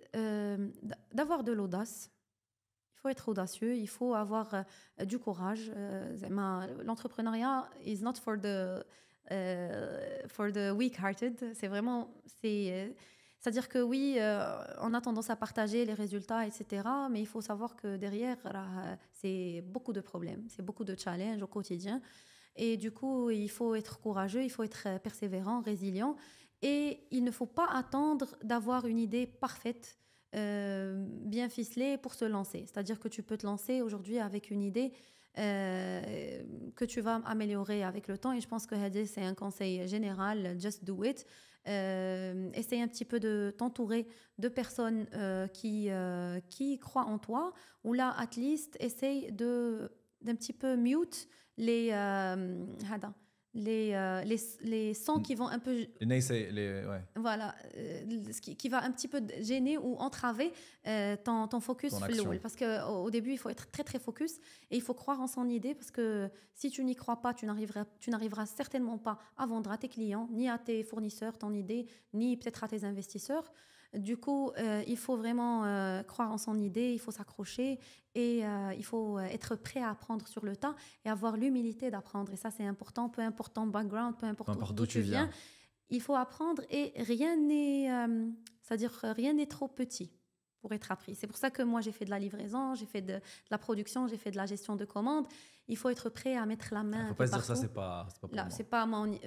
d'avoir de l'audace. Il faut être audacieux. Il faut avoir du courage. L'entrepreneuriat is not for the weak-hearted. C'est-à-dire que oui, on a tendance à partager les résultats, etc. Mais il faut savoir que derrière, c'est beaucoup de problèmes, c'est beaucoup de challenges au quotidien. Et du coup, il faut être courageux, il faut être persévérant, résilient. Et il ne faut pas attendre d'avoir une idée parfaite, bien ficelée pour se lancer. C'est-à-dire que tu peux te lancer aujourd'hui avec une idée que tu vas améliorer avec le temps. Et je pense que c'est un conseil général, just do it. Essaye un petit peu de t'entourer de personnes qui croient en toi, ou là, at least, essaye d'un petit peu mute les sons qui vont un peu... Ouais. Voilà, ce qui va un petit peu gêner ou entraver ton focus. Parce qu'au début, il faut être très, très focus et il faut croire en son idée, parce que si tu n'y crois pas, tu n'arriveras certainement pas à vendre à tes clients, ni à tes fournisseurs ton idée, ni peut-être à tes investisseurs. Du coup, il faut vraiment croire en son idée, il faut s'accrocher et il faut être prêt à apprendre sur le tas et avoir l'humilité d'apprendre. Et ça, c'est important, peu importe ton background, peu importe d'où tu viens. Il faut apprendre et rien n'est trop petit pour être appris. C'est pour ça que moi, j'ai fait de la livraison, j'ai fait de la production, j'ai fait de la gestion de commandes. Il faut être prêt à mettre la main. Il ne faut pas se dire ça, c'est pas pour moi.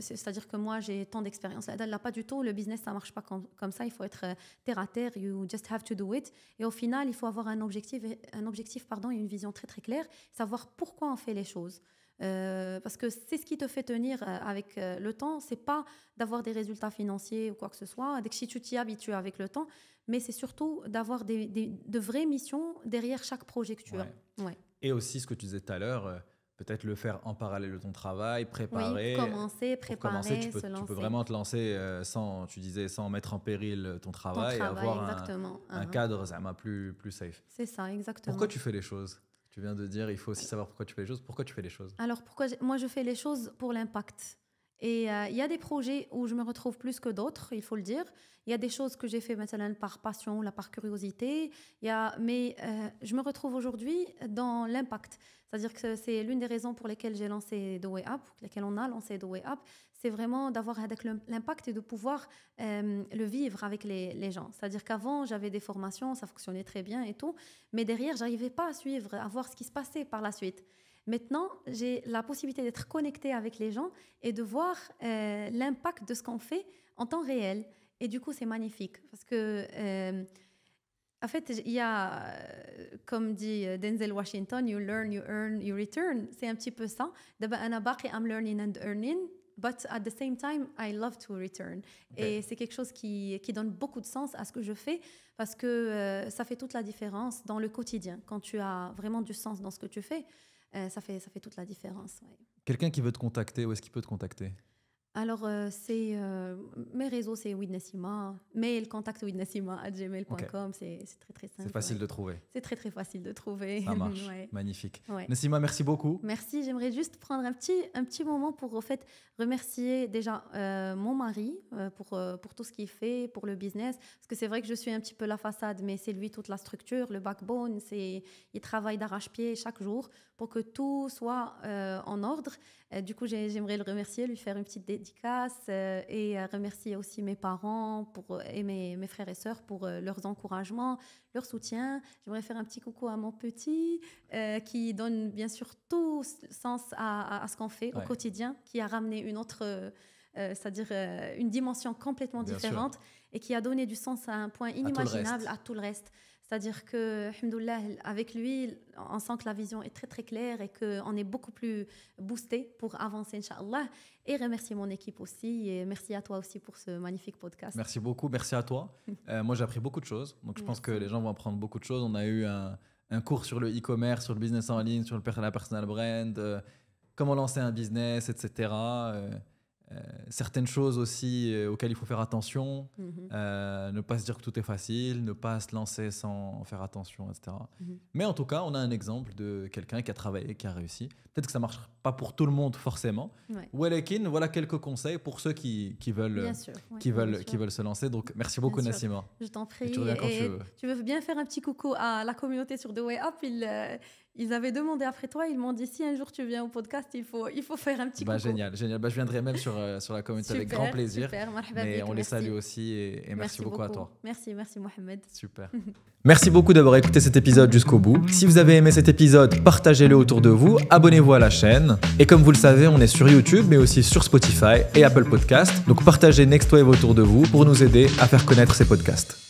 C'est-à-dire que moi, j'ai tant d'expérience. Là, pas du tout. Le business, ça ne marche pas comme ça. Il faut être terre à terre. You just have to do it. Et au final, il faut avoir un objectif et une vision très, très claire. Savoir pourquoi on fait les choses. Parce que c'est ce qui te fait tenir avec le temps. C'est pas d'avoir des résultats financiers ou quoi que ce soit. Dès que si tu t'y habitues avec le temps, mais c'est surtout d'avoir de vraies missions derrière chaque projet que tu as. Ouais. Et aussi ce que tu disais tout à l'heure, peut-être le faire en parallèle de ton travail, préparer. Oui, préparer, tu peux vraiment te lancer sans mettre en péril ton travail et avoir un cadre plus safe. C'est ça, exactement. Pourquoi tu fais les choses ? Tu viens de dire, il faut aussi savoir pourquoi tu fais les choses. Pourquoi tu fais les choses ? Alors, moi, je fais les choses pour l'impact. Et il y a des projets où je me retrouve plus que d'autres, il faut le dire. Il y a des choses que j'ai fait maintenant par passion, là, par curiosité. Mais je me retrouve aujourd'hui dans l'impact. C'est-à-dire que c'est l'une des raisons pour lesquelles j'ai lancé The Way Up, pour lesquelles on a lancé The Way Up. C'est vraiment d'avoir l'impact et de pouvoir le vivre avec les gens. C'est-à-dire qu'avant, j'avais des formations, ça fonctionnait très bien et tout. Mais derrière, je n'arrivais pas à suivre, à voir ce qui se passait par la suite. Maintenant, j'ai la possibilité d'être connectée avec les gens et de voir l'impact de ce qu'on fait en temps réel. Et du coup, c'est magnifique. Parce que, en fait, il y a, comme dit Denzel Washington, you learn, you earn, you return. C'est un petit peu ça. D'abord, I'm learning and earning. But at the same time, I love to return. Okay. Et c'est quelque chose qui donne beaucoup de sens à ce que je fais, parce que ça fait toute la différence dans le quotidien. Quand tu as vraiment du sens dans ce que tu fais, ça fait toute la différence. Ouais. Quelqu'un qui veut te contacter, où est-ce qu'il peut te contacter ? Alors, mes réseaux, c'est Widnessima. Mail, contact@widnessima@gmail.com. Okay. C'est très, très simple. C'est facile de trouver. C'est très, très facile de trouver. Ça marche. Ouais. Magnifique. Ouais. Nessima, merci beaucoup. Merci. J'aimerais juste prendre un petit moment pour, en fait, remercier déjà mon mari pour tout ce qu'il fait, pour le business. Parce que c'est vrai que je suis un petit peu la façade, mais c'est lui toute la structure, le backbone. Il travaille d'arrache-pied chaque jour pour que tout soit en ordre. Du coup, j'aimerais le remercier, lui faire une petite dédicace et remercier aussi mes parents et mes frères et sœurs pour leurs encouragements, leur soutien. J'aimerais faire un petit coucou à mon petit qui donne bien sûr tout sens à ce qu'on fait au quotidien, qui a ramené une autre... c'est-à-dire une dimension complètement différente et qui a donné du sens à un point inimaginable à tout le reste. C'est-à-dire que, alhamdoulilah, avec lui, on sent que la vision est très très claire et qu'on est beaucoup plus boosté pour avancer, Inch'Allah. Et remercier mon équipe aussi. Et merci à toi aussi pour ce magnifique podcast. Merci beaucoup, merci à toi. Moi, j'ai appris beaucoup de choses. Donc, je pense que les gens vont apprendre beaucoup de choses. On a eu un cours sur le e-commerce, sur le business en ligne, sur la personal brand, comment lancer un business, etc. certaines choses aussi auxquelles il faut faire attention, ne pas se dire que tout est facile, ne pas se lancer sans faire attention, etc. Mais en tout cas, on a un exemple de quelqu'un qui a travaillé, qui a réussi. Peut-être que ça ne marche pas pour tout le monde forcément. Voilà quelques conseils pour ceux qui veulent, qui veulent se lancer. Donc, merci beaucoup Nassima. Je t'en prie. Et tu reviens quand tu veux. Tu veux bien faire un petit coucou à la communauté sur The Way Up. Ils avaient demandé après toi, ils m'ont dit si un jour tu viens au podcast, il faut faire un petit coucou. Génial. Je viendrai même sur la communauté avec grand plaisir. Super, mais on les salue aussi et merci beaucoup à toi. Merci Mohamed. Super. Merci beaucoup d'avoir écouté cet épisode jusqu'au bout. Si vous avez aimé cet épisode, partagez-le autour de vous, abonnez-vous à la chaîne. Et comme vous le savez, on est sur YouTube, mais aussi sur Spotify et Apple Podcasts. Donc partagez Next Wave autour de vous pour nous aider à faire connaître ces podcasts.